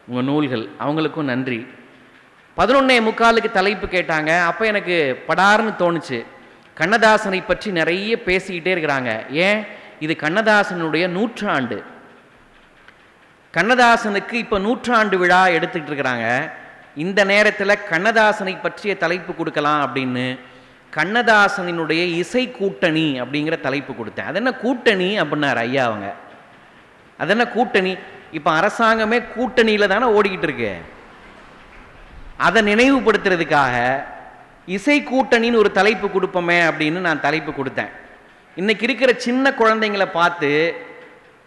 உங்கள் நூல்கள். அவங்களுக்கும் நன்றி. 11:45க்கு தலைப்பு கேட்டாங்க. அப்போ எனக்கு படார்னு தோணுச்சு, கண்ணதாசனை பற்றி நிறைய பேசிக்கிட்டே இருக்கிறாங்க. ஏன், இது கண்ணதாசனுடைய 100 ஆண்டு. கண்ணதாசனுக்கு இப்போ 100 ஆண்டு விழா எடுத்துக்கிட்டு இருக்கிறாங்க. இந்த நேரத்தில் கண்ணதாசனை பற்றிய தலைப்பு கொடுக்கலாம் அப்படின்னு கண்ணதாசனினுடைய இசை கூட்டணி அப்படிங்கிற தலைப்பு கொடுத்தேன். அது என்ன கூட்டணி அப்படின்னாரு ஐயா அவங்க. அது என்ன கூட்டணி? இப்போ அரசாங்கமே கூட்டணியில் தானே ஓடிக்கிட்டு இருக்கு. அதை நினைவுபடுத்துறதுக்காக இசை கூட்டணின்னு ஒரு தலைப்பு கொடுப்போமே அப்படின்னு நான் தலைப்பு கொடுத்தேன். இன்னைக்கு இருக்கிற சின்ன குழந்தைங்களை பார்த்து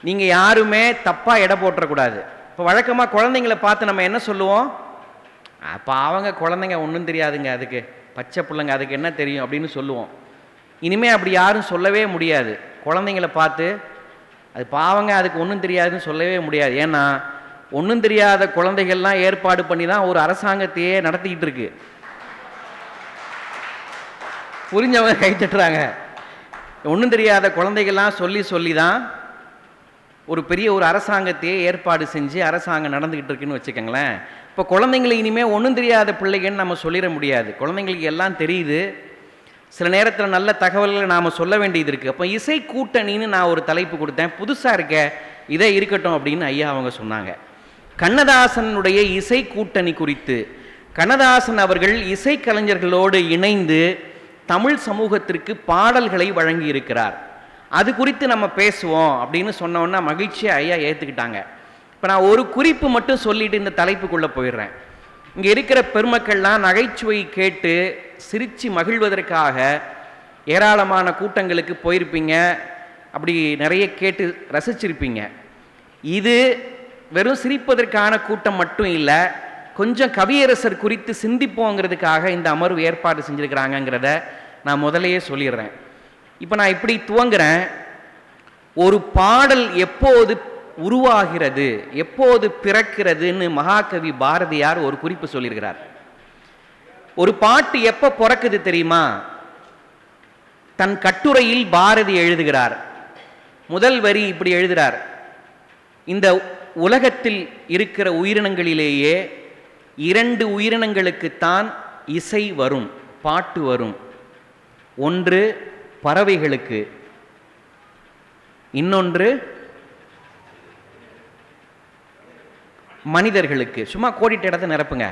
நீங்கள் யாருமே தப்பாக எடை போட்டுறக்கூடாது. இப்போ வழக்கமாக குழந்தைங்களை பார்த்து நம்ம என்ன சொல்லுவோம், அப்போ அவங்க குழந்தைங்க ஒன்றும் தெரியாதுங்க, அதுக்கு பச்சை பிள்ளைங்க, அதுக்கு என்ன தெரியும் அப்படின்னு சொல்லுவோம். இனிமேல் அப்படி யாரும் சொல்லவே முடியாது. குழந்தைங்களை பார்த்து அது பாவங்க, அதுக்கு ஒன்றும் தெரியாதுன்னு சொல்லவே முடியாது. ஏன்னா ஒன்றும் தெரியாத குழந்தைகள்லாம் ஏற்பாடு பண்ணி தான் ஒரு அரசாங்கத்தையே நடத்திக்கிட்டு இருக்கு. புரிஞ்சவங்க கை தட்டுறாங்க. ஒன்றும் தெரியாத குழந்தைகள்லாம் சொல்லி தான் ஒரு பெரிய ஒரு அரசாங்கத்தையே ஏற்பாடு செஞ்சு அரசாங்கம் நடந்துக்கிட்டு இருக்குன்னு வச்சுக்கோங்களேன். இப்போ குழந்தைங்களை இனிமேல் ஒன்றும் தெரியாத பிள்ளைகள்னு நம்ம சொல்லிட முடியாது. குழந்தைங்களுக்கு எல்லாம் தெரியுது. சில நேரத்தில் நல்ல தகவல்களை நாம் சொல்ல வேண்டியது இருக்குது. அப்போ இசை கூட்டணின்னு நான் ஒரு தலைப்பு கொடுத்தேன். புதுசாக இருக்க, இதே இருக்கட்டும் அப்படின்னு ஐயா அவங்க சொன்னாங்க. கண்ணதாசனுடைய இசை கூட்டணி குறித்து கண்ணதாசன் அவர்கள் இசைக்கலைஞர்களோடு இணைந்து தமிழ் சமூகத்திற்கு பாடல்களை வழங்கி இருக்கிறார். அது குறித்து நம்ம பேசுவோம் அப்படின்னு சொன்னோன்னா மகிழ்ச்சியாக ஐயா ஏற்றுக்கிட்டாங்க. இப்போ நான் ஒரு குறிப்பு மட்டும் சொல்லிட்டு இந்த தலைப்புக்குள்ளே போயிடுறேன். இங்கே இருக்கிற பெருமக்கள்லாம் நகைச்சுவை கேட்டு சிரித்து மகிழ்வதற்காக ஏராளமான கூட்டங்களுக்கு போயிருப்பீங்க. அப்படி நிறைய கேட்டு ரசிச்சிருப்பீங்க. இது வெறும் சிரிப்பதற்கான கூட்டம் மட்டும் இல்லை, கொஞ்சம் கவியரசர் குறித்து சிந்திப்போங்கிறதுக்காக இந்த அமர்வு ஏற்பாடு செஞ்சுருக்கிறாங்கங்கிறத நான் முதலையே சொல்லிடுறேன். இப்போ நான் இப்படி துவங்குறேன். ஒரு பாடல் எப்போது உருவாகிறது, எப்போது பிறக்கிறதுன்னு மகாகவி பாரதியார் ஒரு குறிப்பு சொல்லியிருக்கிறார். ஒரு பாட்டு எப்போ பிறக்குது தெரியுமா? தன் கட்டுரையில் பாரதி எழுதுகிறார். முதல் வரி இப்படி எழுதுகிறார், இந்த உலகத்தில் இருக்கிற உயிரினங்களிலேயே 2 உயிரினங்களுக்குத்தான் இசை வரும், பாட்டு வரும். ஒன்று பறவைகளுக்கு, இன்னொன்று மனிதர்களுக்கு. சும்மா கோடிட்ட இடத்தை நிரப்புங்க.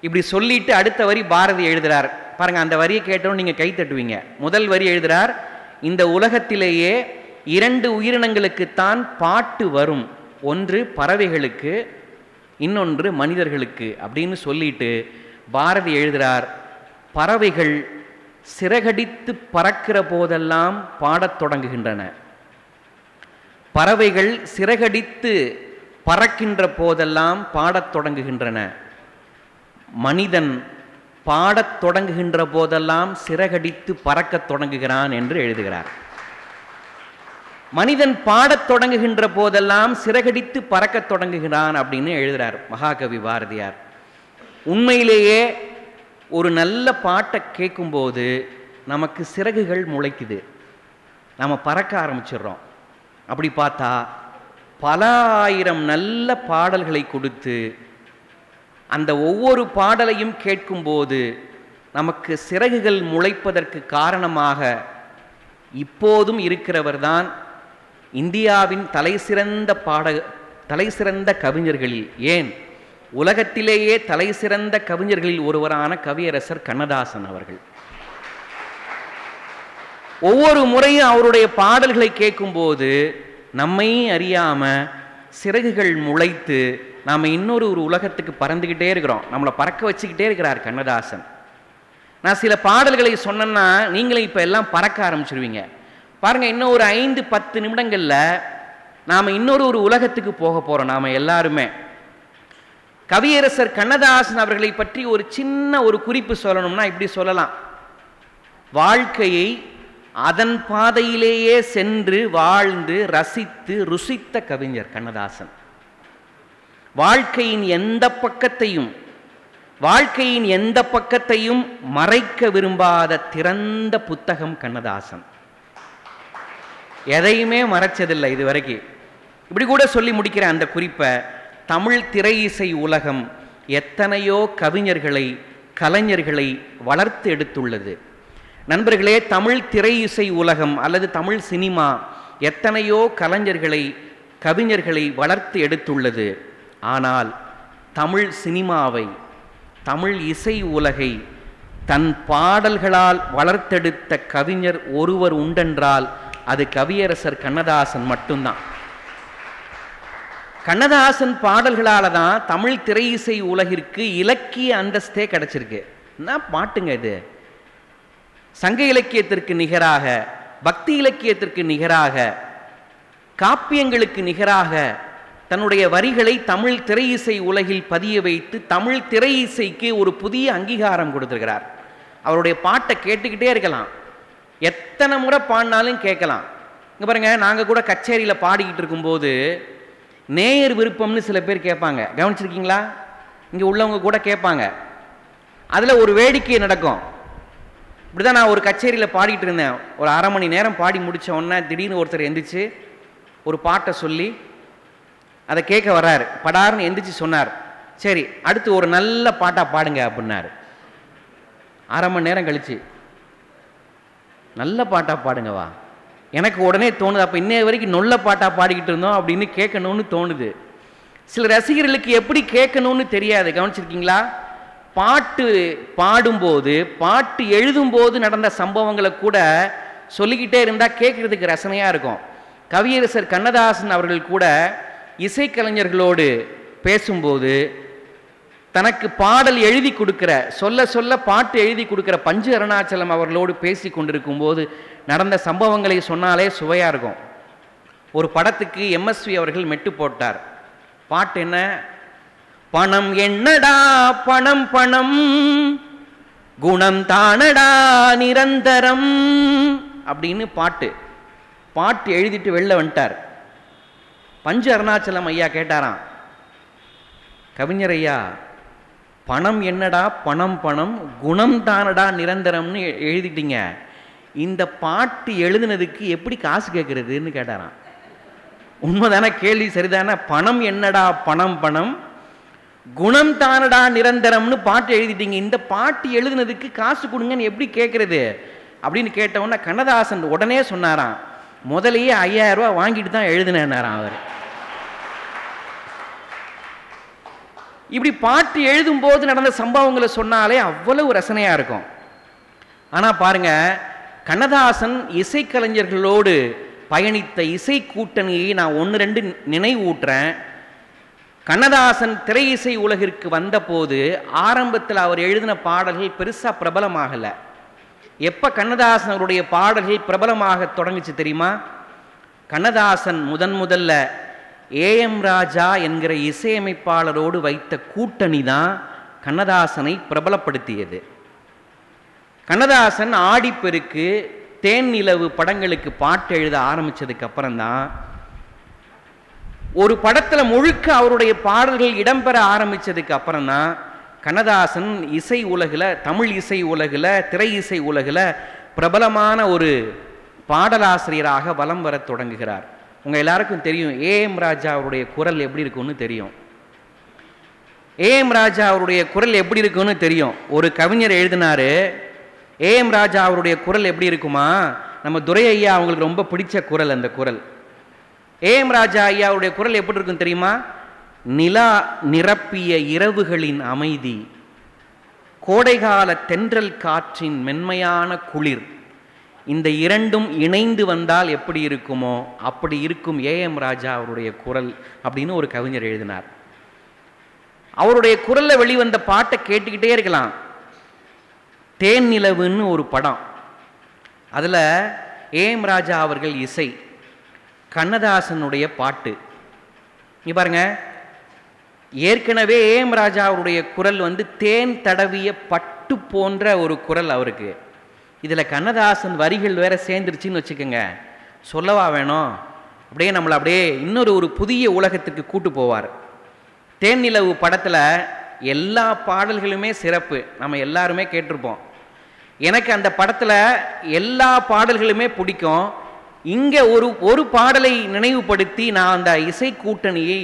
இப்படி சொல்லிட்டு அடுத்த வரி பாரதி எழுதுறார் பாருங்க. அந்த வரியை கேட்டோம் நீங்க கை தட்டுவீங்க. முதல் வரி எழுதுறார், இந்த உலகத்திலேயே 2 உயிரினங்களுக்குத்தான் பாட்டு வரும், ஒன்று பறவைகளுக்கு, இன்னொன்று மனிதர்களுக்கு அப்படின்னு சொல்லிட்டு பாரதி எழுதுறார், பறவைகள் சிறகடித்து பறக்கிற போதெல்லாம் பாடத் தொடங்குகின்றன. பறவைகள் சிறகடித்து பறக்கின்ற போதெல்லாம் பாடத் தொடங்குகின்றன. மனிதன் பாடத் தொடங்குகின்ற போதெல்லாம் சிறகடித்து பறக்கத் தொடங்குகிறான் என்று எழுதுகிறார். மனிதன் பாடத் தொடங்குகின்ற போதெல்லாம் சிறகடித்து பறக்கத் தொடங்குகிறான் அப்படின்னு எழுதுகிறார் மகாகவி பாரதியார். உண்மையிலேயே ஒரு நல்ல பாட்டை கேட்கும்போது நமக்கு சிறகுகள் முளைக்குது, நம்ம பறக்க ஆரம்பிச்சிடுறோம். அப்படி பார்த்தா பல ஆயிரம் நல்ல பாடல்களை கொடுத்து அந்த ஒவ்வொரு பாடலையும் கேட்கும்போது நமக்கு சிறகுகள் முளைப்பதற்கு காரணமாக இப்போதும் இருக்கிறவர் தான் இந்தியாவின் தலைசிறந்த கவிஞர்களில், ஏன் உலகத்திலேயே தலை சிறந்த கவிஞர்களில் ஒருவரான கவியரசர் கண்ணதாசன் அவர்கள். ஒவ்வொரு முறையும் அவருடைய பாடல்களை கேட்கும்போது நம்மை அறியாம சிறகுகள் முளைத்து நாம் இன்னொரு உலகத்துக்கு பறந்துக்கிட்டே இருக்கிறோம். நம்மளை பறக்க வச்சுக்கிட்டே இருக்கிறார் கண்ணதாசன். நான் சில பாடல்களை சொன்னேன்னா நீங்களே இப்போ எல்லாம் பறக்க ஆரம்பிச்சிருவீங்க. பாருங்கள், இன்னும் ஒரு 5-10 நிமிடங்களில் நாம் இன்னொரு உலகத்துக்கு போக போகிறோம். நாம் எல்லாருமே கவியரசர் கண்ணதாசன் அவர்களை பற்றி ஒரு சின்ன ஒரு குறிப்பு சொல்லணும்னா இப்படி சொல்லலாம். வாழ்க்கையை அதன் பாதையிலேயே சென்று வாழ்ந்து ரசித்து ருசித்த கவிஞர் கண்ணதாசன். வாழ்க்கையின் எந்த பக்கத்தையும் மறைக்க விரும்பாத திறந்த புத்தகம் கண்ணதாசன். எதையுமே மறைச்சதில்லை இதுவரைக்கும். இப்படி கூட சொல்லி முடிக்கிற அந்த குறிப்பை, தமிழ் திரை இசை உலகம் எத்தனையோ கவிஞர்களை கலைஞர்களை வளர்த்து எடுத்துள்ளது. நண்பர்களே, தமிழ் திரை இசை உலகம் அல்லது தமிழ் சினிமா எத்தனையோ கலைஞர்களை கவிஞர்களை வளர்த்து எடுத்துள்ளது. ஆனால் தமிழ் சினிமாவை, தமிழ் இசை உலகை தன் பாடல்களால் வளர்த்தெடுத்த கவிஞர் ஒருவர் உண்டென்றால் அது கவியரசர் கண்ணதாசன் மட்டும்தான். கண்ணதாசன் பாடல்களால் தான் தமிழ் திரை இசை உலகிற்கு இலக்கிய அந்தஸ்தே கிடைச்சிருக்கு. என்ன பாட்டுங்க இது! சங்க இலக்கியத்திற்கு நிகராக, பக்தி இலக்கியத்திற்கு நிகராக, காப்பியங்களுக்கு நிகராக தன்னுடைய வரிகளை தமிழ் திரை இசை உலகில் பதிய வைத்து தமிழ் திரை இசைக்கு ஒரு புதிய அங்கீகாரம் கொடுத்திருக்கிறார். அவருடைய பாட்டை கேட்டுக்கிட்டே இருக்கலாம், எத்தனை முறை பாடினாலும் கேட்கலாம். இங்கே பாருங்க, நாங்கள் கூட கச்சேரியில் பாடிக்கிட்டு இருக்கும்போது நேயர் விருப்பம்னு சில பேர் கேட்பாங்க. கவனிச்சிருக்கீங்களா? இங்கே உள்ளவங்க கூட கேட்பாங்க. அதில் ஒரு வேடிக்கை நடக்கும். இப்படிதான் நான் ஒரு கச்சேரியில் பாடிட்டு இருந்தேன். ஒரு அரை மணி நேரம் பாடி முடித்த உடனே திடீர்னு ஒருத்தர் எந்திரிச்சு ஒரு பாட்டை சொல்லி அதை கேட்க வர்றாரு. படார்னு எந்திரிச்சு சொன்னார், சரி அடுத்து ஒரு நல்ல பாட்டாக பாடுங்க அப்படின்னாரு. அரை மணி நேரம் கழிச்சு நல்ல பாட்டாக பாடுங்கவா. எனக்கு உடனே தோணுது, அப்போ இன்னைய வரைக்கும் நல்ல பாட்டாக பாடிக்கிட்டு இருந்தோம் அப்படின்னு கேட்கணும்னு தோணுது. சில ரசிகர்களுக்கு எப்படி கேட்கணும்னு தெரியாது. கவனிச்சிருக்கீங்களா? பாட்டு பாடும்போது, பாட்டு எழுதும்போது நடந்த சம்பவங்களை கூட சொல்லிக்கிட்டே இருந்தால் கேட்குறதுக்கு ரசனையாக இருக்கும். கவியரசர் கண்ணதாசன் அவர்கள் கூட இசைக்கலைஞர்களோடு பேசும்போது தனக்கு பாடல் எழுதி கொடுக்கிற, சொல்ல பாட்டு எழுதி கொடுக்கிற பஞ்சு அருணாச்சலம் அவர்களோடு பேசி கொண்டிருக்கும் போது நடந்த சம்பவங்களை சொன்னாலே சுவையாக இருக்கும். ஒரு படத்துக்கு MSV அவர்கள் மெட்டு போட்டார். பாட்டு என்ன? பணம் என்னடா பணம் பணம், குணம் தானடா நிரந்தரம் அப்படின்னு பாட்டு எழுதிட்டு வெளில வந்துட்டார். பஞ்சு அருணாச்சலம் ஐயா கேட்டாராம், கவிஞர் ஐயா, பணம் என்னடா பணம் பணம், குணம் தானடா நிரந்தரம்னு எழுதிட்டீங்க, இந்த பாட்டு எழுதுனதுக்கு எப்படி காசு கேட்கறதுன்னு கேட்டாராம். உண்மைதானே? கேள்வி சரிதானே? பணம் என்னடா பணம் பணம், குணம் தானடா நிரந்தரம்னு பாட்டு எழுதிட்டீங்க, இந்த பாட்டு எழுதுனதுக்கு காசு கொடுங்கன்னு எப்படி கேட்கறது அப்படின்னு கேட்டவுடனே கண்ணதாசன் உடனே சொன்னாராம், முதலையே 5000 ரூபா வாங்கிட்டு தான் எழுதினாராம் அவர். இப்படி பாட்டு எழுதும் போது நடந்த சம்பவங்களை சொன்னாலே அவ்வளவு ரசனையா இருக்கும். ஆனா பாருங்க, கண்ணதாசன் இசைக்கலைஞர்களோடு பயணித்த இசை கூட்டணியை நான் 1-2 நினைவூட்டுறேன். கண்ணதாசன் திரை இசை உலகிற்கு வந்தபோது ஆரம்பத்தில் அவர் எழுதின பாடல்கள் பெருசா பிரபலமாகலை. எப்ப கண்ணதாசன் அவருடைய பாடல்கள் பிரபலமாக தொடங்குச்சு தெரியுமா? கண்ணதாசன் முதல்ல AM ராஜா என்கிற இசையமைப்பாளரோடு வைத்த கூட்டணி தான் கண்ணதாசனை பிரபலப்படுத்தியது. கண்ணதாசன் ஆடிப்பெருக்கு, தேன் நிலவு படங்களுக்கு பாட்டு எழுத ஆரம்பிச்சதுக்கு அப்புறம்தான், ஒரு படத்துல முழுக்க அவருடைய பாடல்கள் இடம்பெற ஆரம்பிச்சதுக்கு அப்புறம்தான் கண்ணதாசன் இசை உலகில், தமிழ் இசை உலகில், திரை இசை உலகில் பிரபலமான ஒரு பாடலாசிரியராக வலம் வர தொடங்குகிறார். உங்க எல்லாருக்கும் தெரியும் AM ராஜா அவருடைய குரல் எப்படி இருக்குன்னு தெரியும். AM ராஜா அவருடைய குரல் எப்படி இருக்குன்னு தெரியும். ஒரு கவிஞர் எழுதினாரு, AM ராஜா அவருடைய குரல் எப்படி இருக்குமா, நம்ம துரை ஐயா அவங்களுக்கு ரொம்ப பிடிச்ச குரல் அந்த குரல். AM ராஜா ஐயாவுடைய குரல் எப்படி இருக்குன்னு தெரியுமா? நிலா நிரப்பிய இரவுகளின் அமைதி, கோடைகால தென்றல் காற்றின் மென்மையான குளிர், இந்த இரண்டும் இணைந்து வந்தால் எப்படி இருக்குமோ அப்படி இருக்கும் ஏஎம் ராஜா அவருடைய குரல் அப்படின்னு ஒரு கவிஞர் எழுதினார். அவருடைய குரல்ல வெளிவந்த பாட்டை கேட்டுக்கிட்டே இருக்கலாம். தேன் நிலவுன்னு ஒரு படம், அதில் ஏஎம் ராஜா அவர்கள் இசை, கண்ணதாசனுடைய பாட்டு. நீ பாருங்க, ஏற்கனவே ஏஎம் ராஜா அவருடைய குரல் தேன் தடவிய பட்டு போன்ற ஒரு குரல் அவருக்கு. இதில் கண்ணதாசன் வரிகள் வேற சேர்ந்துருச்சுன்னு வச்சுக்கோங்க, சொல்லவா வேணும்? அப்படியே நம்மளை அப்படியே இன்னொரு புதிய உலகத்துக்கு கூட்டு போவார். தேன் நிலவு படத்தில் எல்லா பாடல்களுமே சிறப்பு, நம்ம எல்லாருமே கேட்டிருப்போம். எனக்கு அந்த படத்தில் எல்லா பாடல்களுமே பிடிக்கும். இங்கே ஒரு பாடலை நினைவுபடுத்தி நான் அந்த இசை கூட்டணியை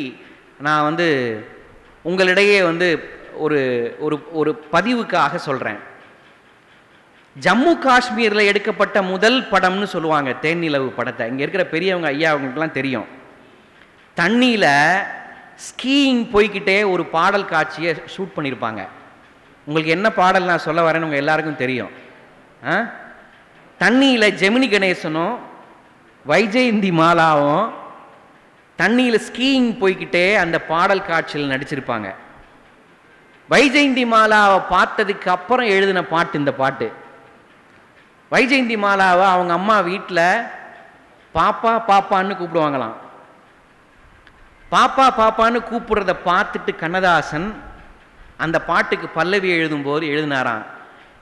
நான் உங்களிடையே ஒரு ஒரு பதிவுக்காக சொல்கிறேன். ஜம்மு காஷ்மீரில் எடுக்கப்பட்ட முதல் படம்னு சொல்லுவாங்க தேன் நிலவு படத்தை. இங்கே இருக்கிற பெரியவங்க ஐயா அவங்களுக்குலாம் தெரியும். தண்ணியில் ஸ்கீயிங் போய்கிட்டே ஒரு பாடல் காட்சியை ஷூட் பண்ணியிருப்பாங்க. உங்களுக்கு என்ன பாடல் நான் சொல்ல வரேன்னு உங்கள் எல்லாருக்கும் தெரியும். தண்ணியில் ஜெமினி கணேசனும் வைஜெயந்தி மாலாவும் தண்ணியில் ஸ்கீயிங் போய்கிட்டே அந்த பாடல் காட்சியில் நடிச்சிருப்பாங்க. வைஜெயந்தி மாலாவை பார்த்ததுக்கு அப்புறம் எழுதின பாட்டு இந்த பாட்டு. வைஜெயந்தி மாலாவை அவங்க அம்மா வீட்டில் பாப்பா பாப்பான்னு கூப்பிடுவாங்களாம். பாப்பா பாப்பான்னு கூப்பிடுறத பார்த்துட்டு கண்ணதாசன் அந்த பாட்டுக்கு பல்லவி எழுதும்போது எழுதினாராம்.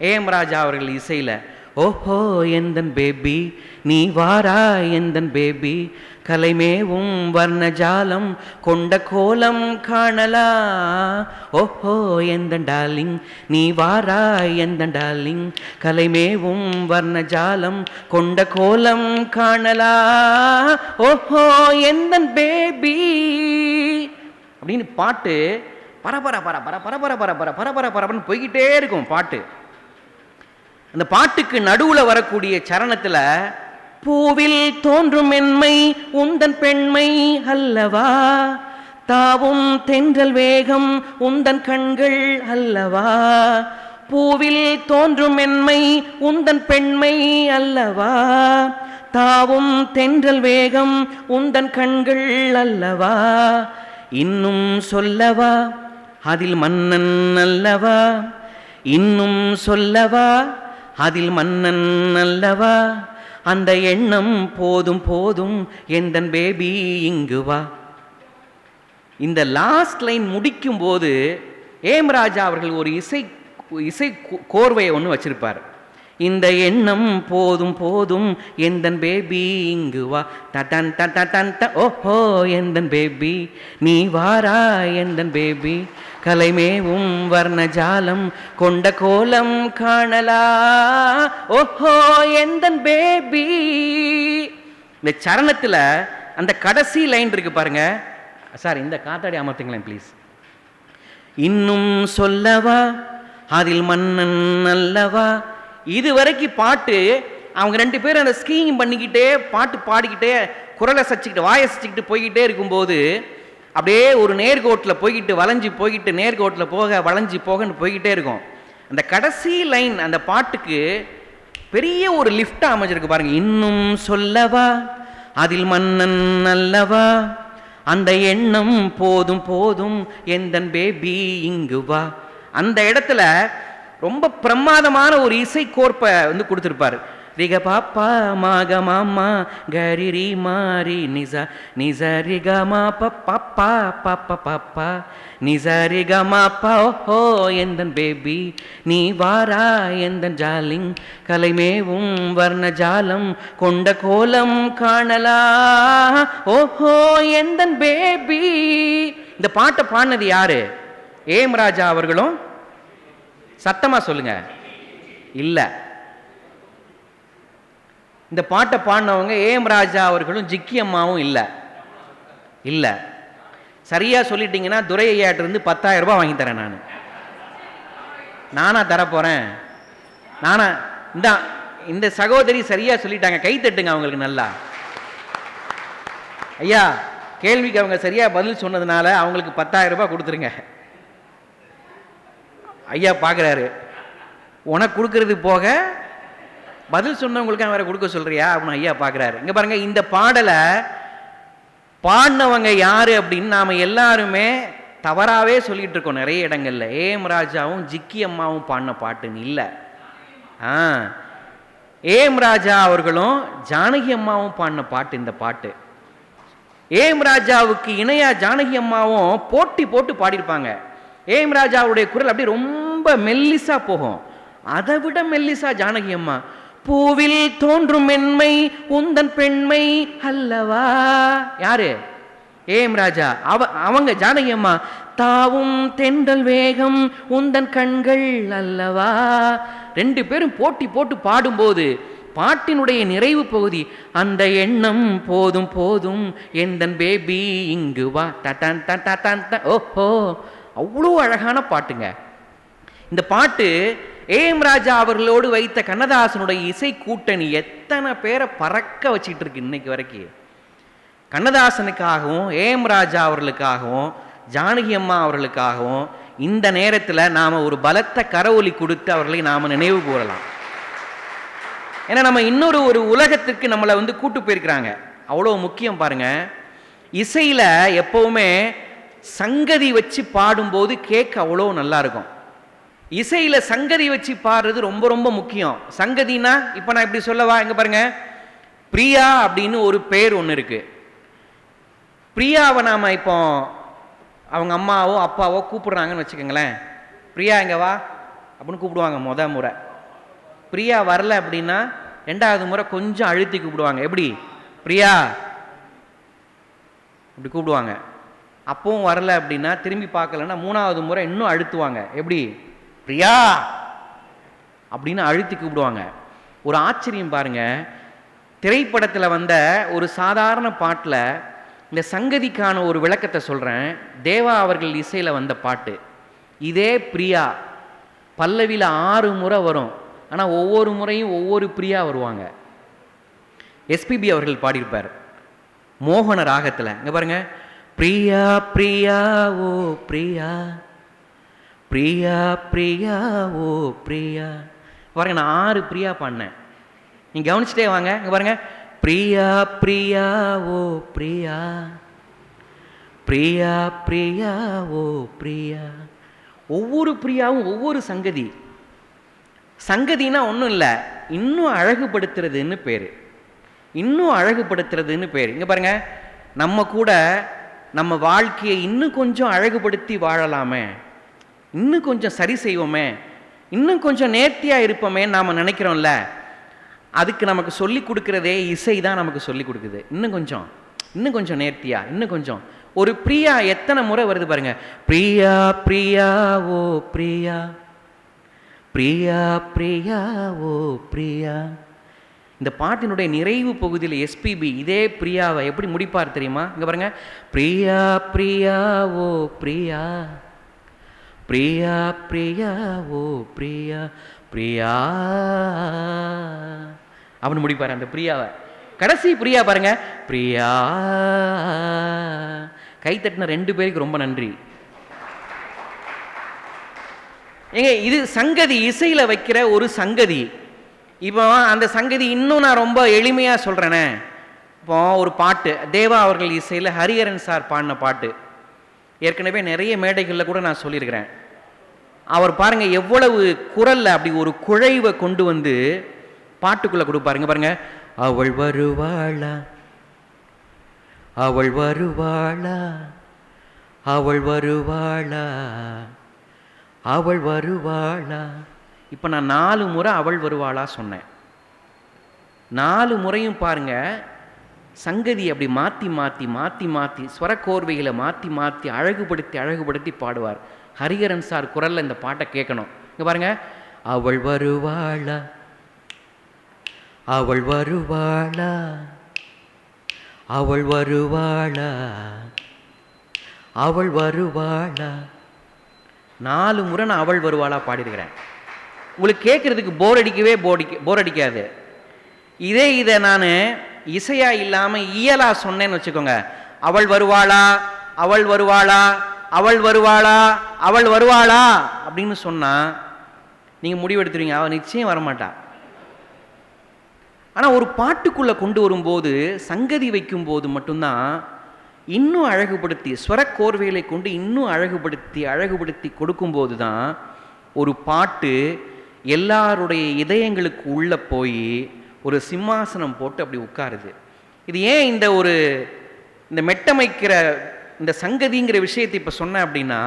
ஏஎம் ராஜா அவர்கள் இசையில், ஓஹோ எந்தன் பேபி நீ வாரா எந்தன் பேபி, கலைமேவும் வர்ணஜாலம் கொண்ட கோலம் காணலா, ஓஹோ எந்தன் டார்லிங் நீ வாரா எந்தன் டார்லிங், கலைமேவும் வர்ணஜாலம் கொண்ட கோலம் காணலா, ஓஹோ எந்தன் பேபி அப்படின்னு பாட்டு பரபர பரபர பரபர பரபர பரபர பரபரன்னு போய்கிட்டே இருக்கும் பாட்டு. அந்த பாட்டுக்கு நடுவில் வரக்கூடிய சரணத்தில், பூவில் தோன்றும் மென்மை உந்தன் பெண்மை அல்லவா, தாவும் தென்றல் வேகம் உந்தன் கண்கள் அல்லவா, பூவில் தோன்றும் மென்மை உந்தன் பெண்மை அல்லவா, தாவும் தென்றல் வேகம் உந்தன் கண்கள் அல்லவா, இன்னும் சொல்லவா அதில் மன்னன் அல்லவா, இன்னும் சொல்லவா அதில் மன்னன் அல்லவா, அந்த எண்ணம் போதும் போதும் எந்தன் பேபி இங்கு வா. இந்த லாஸ்ட் லைன் முடிக்கும் போது ஏஎம் ராஜா அவர்கள் ஒரு இசை கோர்வையை ஒன்று வச்சிருப்பார். இந்த எண்ணம் போதும் போதும் எந்தன் பேபி இங்கு வா, தடன் தடன் த ஓஹோ எந்தன் பேபி நீ வாரா எந்தன் பேபி, கலைமேவும் வர்ணஜாலம் கொண்ட கோலம் காணலா, ஓஹோ எந்தன் பேபி. இந்த சரணத்தில் அந்த கடைசி லைன் இருக்கு பாருங்க சார், இந்த காத்தாடி அமர்த்துங்களேன் ப்ளீஸ். இன்னும் சொல்லவா அதில் மன்னன் அல்லவா. இது வரைக்கும் பாட்டு அவங்க ரெண்டு பேரும் அந்த ஸ்கீயிங் பண்ணிக்கிட்டே பாட்டு பாடிக்கிட்டே குரலை சச்சிக்கிட்டு வாயை சச்சிக்கிட்டு போய்கிட்டே இருக்கும்போது அப்படியே ஒரு நேர்கோட்டில் போய்கிட்டு வளைஞ்சி போய்கிட்டு நேர்கோட்டில் போக வளைஞ்சி போகன்னு போய்கிட்டே இருக்கும். அந்த கடைசி லைன் அந்த பாட்டுக்கு பெரிய ஒரு லிஃப்டாக அமைஞ்சிருக்கு பாருங்க. இன்னும் சொல்லவா அதில் மன்னன் அல்லவா, அந்த எண்ணம் போதும் போதும் எந்தன் பேபி இங்கு வா. அந்த இடத்துல ரொம்ப பிரமாதமான ஒரு இசை கோர்ப்பை கொடுத்துருப்பாரு. ரிக பாப்பா மாக மாமா கரி ரி மாரி நிசா நிச ரிக மா பாப்பா பாப்பா பாப்பா நிச ரிக மாப்பா, ஓஹோ எந்தன் பேபி நீ வாரா எந்தன் ஜாலிங், கலைமேவும் வர்ணஜாலம் கொண்ட கோலம் காணலா, ஓஹோ எந்தன் பேபி. இந்த பாட்டை பாடினது யாரு? ஏஎம் ராஜா அவர்களும். சத்தமா சொல்லுங்க. இல்ல, இந்த பாட்டை பாடினவங்க ஏஎம் ராஜா அவர்களும் ஜிக்கி அம்மாவும் இல்லை. இல்லை, சரியா சொல்லிட்டீங்கன்னா துரை ஐயாட்ட இருந்து 10,000 ரூபாய் வாங்கி தரேன். நானா தரப்போறேன்? நானா? இந்த சகோதரி சரியா சொல்லிட்டாங்க, கை தட்டுங்க அவங்களுக்கு நல்லா. ஐயா கேள்விக்கு அவங்க சரியா பதில் சொன்னதுனால அவங்களுக்கு 10,000 ரூபாய் கொடுத்துருங்க. ஐயா பார்க்குறாரு, உனக்கு கொடுக்கறது போக பதில் சொன்னவங்களுக்கு அவரை கொடுக்க சொல்றியா அப்படின்னு ஐயா பார்க்குறாரு. இங்கே பாருங்க, இந்த பாடலை பாடினவங்க யாரு அப்படின்னு நாம எல்லாருமே தவறாவே சொல்லிட்டு இருக்கோம் நிறைய இடங்கள்ல. ஏஎம் ராஜாவும் ஜிக்கி அம்மாவும் பாடின பாட்டுன்னு இல்லை. ஏஎம் ராஜா அவர்களும் ஜானகி அம்மாவும் பாடின பாட்டு இந்த பாட்டு. ஏஎம் ராஜாவுக்கு இணையா ஜானகி அம்மாவும் போட்டி போட்டு பாடியிருப்பாங்க. ஏஎம் ராஜாவுடைய குரல் அப்படி ரொம்ப மெல்லிசா போகும், அதை விட மெல்லிசா ஜானகி அம்மா. பூவில் தோன்றும் மென்மை உந்தன் பெண்மை அல்லவா, யாரு? ஏஎம் ராஜா. அவங்க ஜானகி அம்மா. தாவும் தென்றல் வேகம் உந்தன் கண்கள் அல்லவா. ரெண்டு பேரும் போட்டி போட்டு பாடும்போது பாட்டினுடைய நிறைவு பகுதி, அந்த எண்ணம் போதும் போதும் எந்தன் பேபி இங்கு வா தட்டான் தட்டான். ஓஹோ, அவ்வளோ அழகான பாட்டுங்க இந்த பாட்டு. ஏஎம் ராஜா அவர்களோடு வைத்த கண்ணதாசனுடைய இசை கூட்டணி எத்தனை பேரை பறக்க வச்சிட்டு இருக்கு இன்னைக்கு வரைக்கும். கண்ணதாசனுக்காகவும் ஏஎம் ராஜா அவர்களுக்காகவும் ஜானகி அம்மா அவர்களுக்காகவும் இந்த நேரத்தில் நாம் ஒரு பலத்த கரவொலி கொடுத்து அவர்களை நாம் நினைவு கூறலாம். ஏன்னா நம்ம இன்னொரு உலகத்திற்கு நம்மளை கூட்டு போயிருக்கிறாங்க, அவ்வளோ முக்கியம் பாருங்க. இசையில் எப்பவுமே சங்கதி வச்சு பாடும்போது கேட்க அவ்வளோ நல்லா இருக்கும். இசையில் சங்கதி வச்சு பாடுறது ரொம்ப ரொம்ப முக்கியம். சங்கதினா இப்போ நான் இப்படி சொல்லவா, இங்கே பாருங்க, பிரியா அப்படின்னு ஒரு பேர் ஒன்று இருக்கு. பிரியாவை நாம் இப்போ அவங்க அம்மாவோ அப்பாவோ கூப்பிடுறாங்கன்னு வச்சுக்கோங்களேன், பிரியா இங்கே வா அப்படின்னு கூப்பிடுவாங்க முறை. பிரியா வரல அப்படின்னா 2வது முறை கொஞ்சம் அழுத்தி கூப்பிடுவாங்க. எப்படி? பிரியா இப்படி கூப்பிடுவாங்க. அப்பவும் வரல அப்படின்னா திரும்பி பார்க்கலன்னா 3வது முறை இன்னும் அழுத்துவாங்க. எப்படி? பிரியா அப்படின்னு அழுத்தி கூப்பிடுவாங்க. ஒரு ஆச்சரியம் பாருங்க, திரைப்படத்தில் வந்த ஒரு சாதாரண பாட்டில் இந்த சங்கதிக்கான ஒரு விளக்கத்தை சொல்கிறேன். தேவா அவர்கள் இசையில் வந்த பாட்டு இதே. பிரியா பல்லவியில் 6 முறை வரும், ஆனால் ஒவ்வொரு முறையும் ஒவ்வொரு பிரியா வருவாங்க. எஸ்பிபி அவர்கள் பாடியிருப்பார் மோகன ராகத்தில். இங்கே பாருங்க, பிரியா பிரியா ஓ பிரியா பிரியா பிரியா ஓ பிரியா. பாருங்க, நான் 6 பிரியா பாடினேன், நீங்க கவனிச்சுட்டே வாங்க. இங்க பாருங்க, பிரியா பிரியா ஓ பிரியா பிரியா பிரியா ஓ பிரியா. ஒவ்வொரு பிரியாவும் ஒவ்வொரு சங்கதி. சங்கதினா ஒன்றும் இல்லை, இன்னும் அழகுபடுத்துறதுன்னு பேர். இன்னும் அழகுபடுத்துறதுன்னு பேர். இங்க பாருங்க, நம்ம கூட நம்ம வாழ்க்கையை இன்னும் கொஞ்சம் அழகுபடுத்தி வாழலாமே, இன்னும் கொஞ்சம் சரி செய்வோமே, இன்னும் கொஞ்சம் நேர்த்தியாக இருப்போமே நாம் நினைக்கிறோம்ல, அதுக்கு நமக்கு சொல்லி கொடுக்குறதே இசை தான். நமக்கு சொல்லி கொடுக்குது இன்னும் கொஞ்சம் நேர்த்தியா, இன்னும் கொஞ்சம். ஒரு பிரியா எத்தனை முறை வருது பாருங்க, பிரியா பிரியா ஓ பிரியா பிரியா பிரியா ஓ பிரியா. இந்த பாட்டினுடைய நிறைவு பகுதியில் எஸ்பிபி இதே பிரியாவை எப்படி முடிப்பார் தெரியுமா? இங்க பாருங்க, பிரியா பிரியா ஓ பிரியா பிரியா பிரியா ஓ பிரியா பிரியா அப்படின்னு முடிப்பார் அந்த பிரியாவை. கடைசி பிரியா பாருங்க, பிரியா. கை தட்டின 2 பேருக்கு ரொம்ப நன்றி. ஏங்க, இது சங்கதி, இசையில வைக்கிற ஒரு சங்கதி. இப்போ அந்த சங்கதி இன்னும் நான் ரொம்ப எளிமையா சொல்றேனே. இப்போ ஒரு பாட்டு தேவா அவர்கள் இசையில் ஹரிஹரன் சார் பாடின பாட்டு ஏற்கனவே நிறைய மேடைகளில் கூட நான் சொல்லியிருக்கிறேன். அவர் பாருங்க எவ்வளவு குரல்ல அப்படி ஒரு குழைவை கொண்டு வந்து பாட்டுக்குள்ள கொடுப்பாருங்க. பாருங்க, அவள் வருவாளா அவள் வருவாளா அவள் வருவாளா அவள் வருவாளா. இப்போ நான் 4 முறை அவள் வருவாளா சொன்னேன். 4 முறையும் பாருங்க சங்கதி அப்படி மாற்றி மாற்றி மாற்றி மாற்றி ஸ்வரக்கோர்வைகளை மாற்றி மாற்றி அழகுபடுத்தி அழகுபடுத்தி பாடுவார். ஹரிஹரன் சார் குரல்ல இந்த பாட்டை கேட்கணும். இங்க பாருங்க, அவள் வருவாளா அவள் வருவாளா அவள் வருவாளா அவள் வருவாளா. 4 முறை நான் அவள் வருவாளா பாடிருக்கிறேன். உங்களுக்கு கேட்கறதுக்கு போர் அடிக்காது. இதை நான் இசையா இல்லாமல் இயலா சொன்னேன்னு வச்சுக்கோங்க, அவள் வருவாளா, அவள் வருவாளா, அவள் வருவாளா, அவள் வருவாளா அப்படின்னு சொன்னா நீங்க முடிவெடுத்துருவீங்க, அவள் நிச்சயம் வரமாட்டா. ஆனா ஒரு பாட்டுக்குள்ள கொண்டு வரும்போது, சங்கதி வைக்கும் போது மட்டும்தான் இன்னும் அழகுபடுத்தி, ஸ்வரக்கோர்வைகளை கொண்டு இன்னும் அழகுபடுத்தி கொடுக்கும்போது தான் ஒரு பாட்டு எல்லாருடைய இதயங்களுக்கு உள்ள போய் ஒரு சிம்மாசனம் போட்டு அப்படி உட்காருது. இது ஏன் இந்த மெட்டமைக்கிற இந்த சங்கதிங்கிற விஷயத்தை இப்போ சொன்னேன் அப்படின்னா,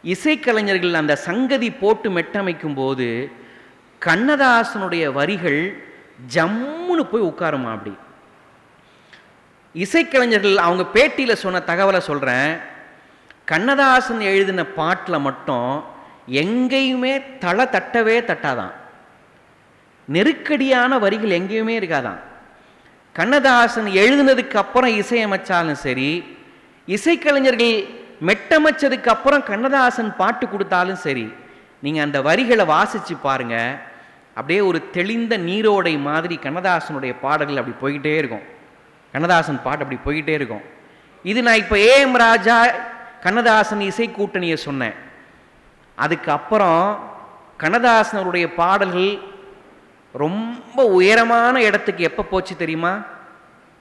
இசைக்கலைஞர்கள் அந்த சங்கதி போட்டு மெட்டமைக்கும் போது கண்ணதாசனுடைய வரிகள் ஜம்முன்னு போய் உட்காருமா. அப்படி இசைக்கலைஞர்கள் அவங்க பேட்டியில் சொன்ன தகவலை சொல்கிறேன். கண்ணதாசன் எழுதின பாட்டில் மட்டும் எங்கேயுமே தலை தட்டவே தட்டாதான், நெருக்கடியான வரிகள் எங்கேயுமே இருக்காதான். கண்ணதாசன் எழுதினதுக்கு அப்புறம் இசையமைச்சாலும் சரி, இசைக்கலைஞர்கள் மெட்டமைச்சதுக்கு அப்புறம் கண்ணதாசன் பாட்டு கொடுத்தாலும் சரி, நீங்கள் அந்த வரிகளை வாசித்து பாருங்க, அப்படியே ஒரு தெளிந்த நீரோடை மாதிரி கண்ணதாசனுடைய பாடல்கள் அப்படி போய்கிட்டே இருக்கும். கண்ணதாசன் பாட்டு அப்படி போய்கிட்டே இருக்கும். இது நான் இப்போ ஏஎம் ராஜா கண்ணதாசன் இசை கூட்டணியை சொன்னேன். அதுக்கப்புறம் கண்ணதாசனுடைய பாடல்கள் ரொம்ப உயரமான இடத்துக்கு எப்போ போச்சு தெரியுமா?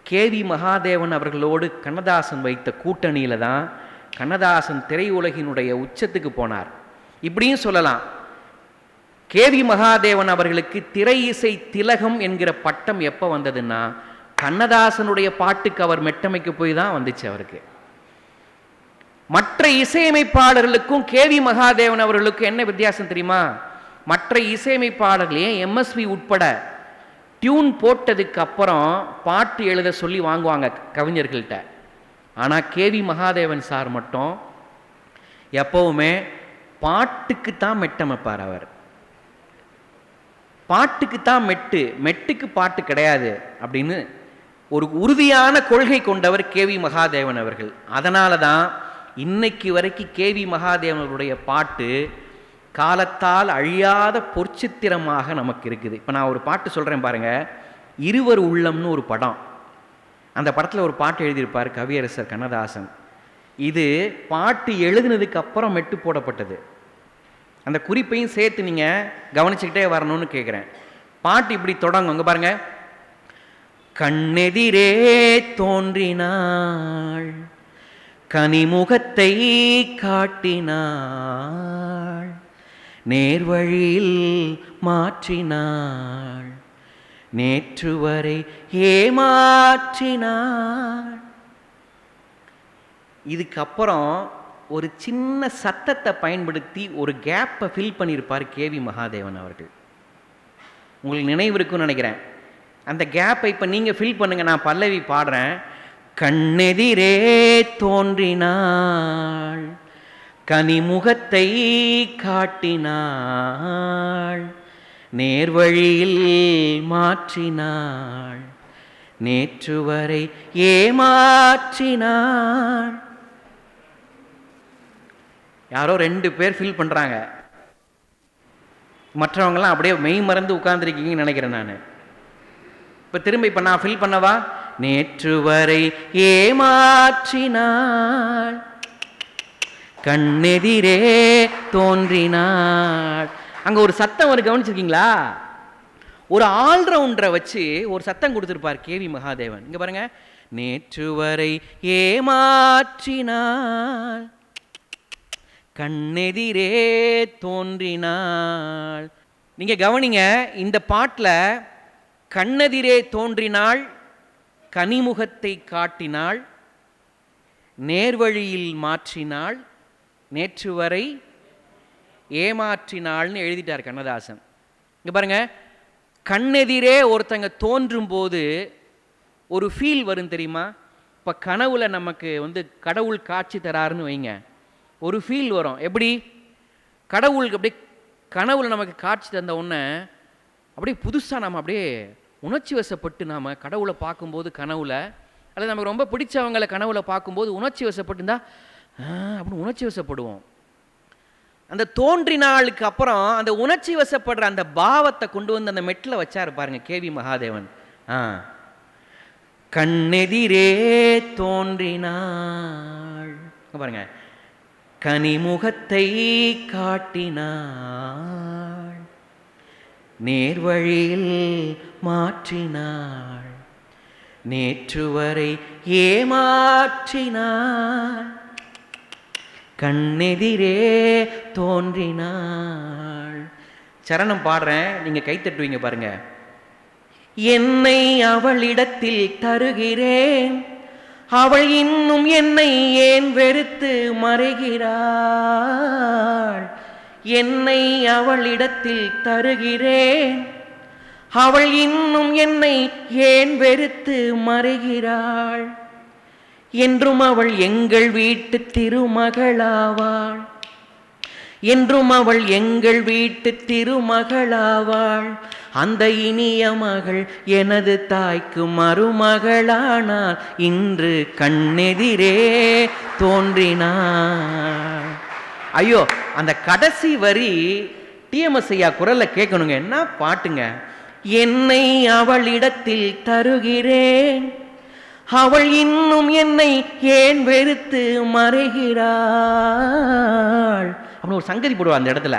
கேவி மகாதேவன் அவர்களோடு கண்ணதாசன் வைத்த கூட்டணியில் தான் கண்ணதாசன் திரையுலகினுடைய உச்சத்துக்கு போனார். இப்படியும் சொல்லலாம், கேவி மகாதேவன் அவர்களுக்கு திரை இசை திலகம் என்கிற பட்டம் எப்போ வந்ததுன்னா கண்ணதாசனுடைய பாட்டுக்கு அவர் மெட்டமைக்க போய் தான் வந்துச்சு அவருக்கு. மற்ற இசையமைப்பாளர்களுக்கும் கேவி மகாதேவன் அவர்களுக்கும் என்ன வித்தியாசம் தெரியுமா? மற்ற இசையமைப்பாளர்களே எம்எஸ்வி உட்பட டியூன் போட்டதுக்கு அப்புறம் பாட்டு எழுத சொல்லி வாங்குவாங்க கவிஞர்கள்ட்ட. ஆனால் கேவி மகாதேவன் சார் மட்டும் எப்பவுமே பாட்டுக்கு தான் மெட்டமைப்பார். அவர் பாட்டுக்கு தான் மெட்டுக்கு பாட்டு கிடையாது அப்படின்னு ஒரு உறுதியான கொள்கை கொண்டவர் கேவி மகாதேவன் அவர்கள். அதனால தான் இன்னைக்கு வரைக்கும் கேவி மகாதேவன் அவருடைய பாட்டு காலத்தால் அழியாத பொற்சித்திரமாக நமக்கு இருக்குது. இப்போ நான் ஒரு பாட்டு சொல்கிறேன் பாருங்க, இருவர் உள்ளம்னு ஒரு படம். அந்த படத்தில் ஒரு பாட்டு எழுதியிருப்பார் கவியரசர் கண்ணதாசன். இது பாட்டு எழுதினதுக்கு அப்புறம் மெட்டு போடப்பட்டது. அந்த குறிப்பையும் சேர்த்து நீங்கள் கவனிச்சுக்கிட்டே வரணும்னு கேட்குறேன். பாட்டு இப்படி தொடங்கும், அங்கே பாருங்க. கண்ணெதிரே தோன்றினாள், கனிமுகத்தை காட்டினாள், நேர்வழியில் மாற்றினாள், நேற்று வரை ஏமாற்றினாள். இதுக்கப்புறம் ஒரு சின்ன சத்தத்தை பயன்படுத்தி ஒரு கேப்பை ஃபில் பண்ணியிருப்பார் கேவி மகாதேவன் அவர்கள். உங்களுக்கு நினைவு இருக்குன்னு நினைக்கிறேன். அந்த கேப்பை இப்போ நீங்கள் ஃபில் பண்ணுங்க, நான் பல்லவி பாடுறேன். கண்ணெதிரே தோன்றினாள், கனிமுகத்தை காட்டினாள், நேர்வழியில் மாற்றினாள், நேற்று வரை ஏமாற்றினாள். யாரோ 2 பேர் ஃபில் பண்ணுறாங்க, மற்றவங்களாம் அப்படியே மெய் மறந்து உட்கார்ந்துருக்கீங்கன்னு நினைக்கிறேன் நான். இப்போ நான் ஃபில் பண்ணவா? நேற்று வரை ஏமாற்றினாள், கண்ணெதிரே தோன்றினாள். அங்கே ஒரு சத்தம் ஒரு கவனிச்சிருக்கீங்களா? ஒரு ஆல்ரவுண்டரை வச்சு ஒரு சத்தம் கொடுத்துருப்பார் கேவி மகாதேவன். இங்கே பாருங்க, நேற்று வரை ஏமாற்றினாள், கண்ணெதிரே தோன்றினாள். நீங்கள் கவனிங்க, இந்த பாட்டில் கண்ணெதிரே தோன்றினாள், கனிமுகத்தை காட்டினாள், நேர்வழியில் மாற்றினாள், நேற்று வரை ஏமாற்றினாள்னு எழுதிட்டார் கண்ணதாசன். இங்கே பாருங்க, கண்ணெதிரே ஒருத்தங்க தோன்றும் போது ஒரு ஃபீல் வரும் தெரியுமா? இப்போ கனவுல நமக்கு கடவுள் காட்சி தராருன்னு வைங்க, ஒரு ஃபீல் வரும். எப்படி? கடவுளுக்கு அப்படியே கனவுல நமக்கு காட்சி தந்த உடனே அப்படியே புதுசாக நாம் அப்படியே உணர்ச்சி வசப்பட்டு நாம் கடவுளை பார்க்கும்போது கனவுல, அல்லது நமக்கு ரொம்ப பிடிச்சவங்களை கனவுல பார்க்கும்போது உணர்ச்சி வசப்பட்டுருந்தா அப்படின்னு உணர்ச்சி வசப்படுவோம். அந்த தோன்றினாளுக்கு அப்புறம் அந்த உணர்ச்சி வசப்படுற அந்த பாவத்தை கொண்டு வந்து அந்த மெட்டில் வச்சாரு பாருங்க கேவி மகாதேவன். கண்ணெதிரே தோன்றினாள். பாருங்க, கனிமுகத்தை காட்டினாள், நேர்வழியில் மாற்றினாள், நேற்று வரை ஏமாற்றினாள், கண்ணெதிரே தோன்றினாள். சரணம் பாடுறேன், நீங்க கைத்தட்டுவீங்க பாருங்க. என்னை அவளிடத்தில் தருகிறேன், அவள் இன்னும் என்னை ஏன் வெறுத்து மறைகிறாள். என்னை அவளிடத்தில் தருகிறேன், அவள் இன்னும் என்னை ஏன் வெறுத்து மறைகிறாள். என்றும் அவள் எங்கள் வீட்டு திருமகளாவாள், என்றும் அவள் எங்கள் வீட்டு திருமகளாவாள். அந்த இனிய மகள் எனது தாய்க்கு மருமகளானாள், இன்று கண்ணெதிரே தோன்றினாள். ஐயோ, அந்த கடைசி வரி டிஎம்எஸ் ஐயா குரல்ல கேட்கணுங்க. என்ன பாட்டுங்க. என்னை அவளிடத்தில் தருகிறேன், அவள் இன்னும் என்னை ஏன் வெறுத்து மறைகிறாள் அப்படின்னு ஒரு சங்கதி போடுவா அந்த இடத்துல.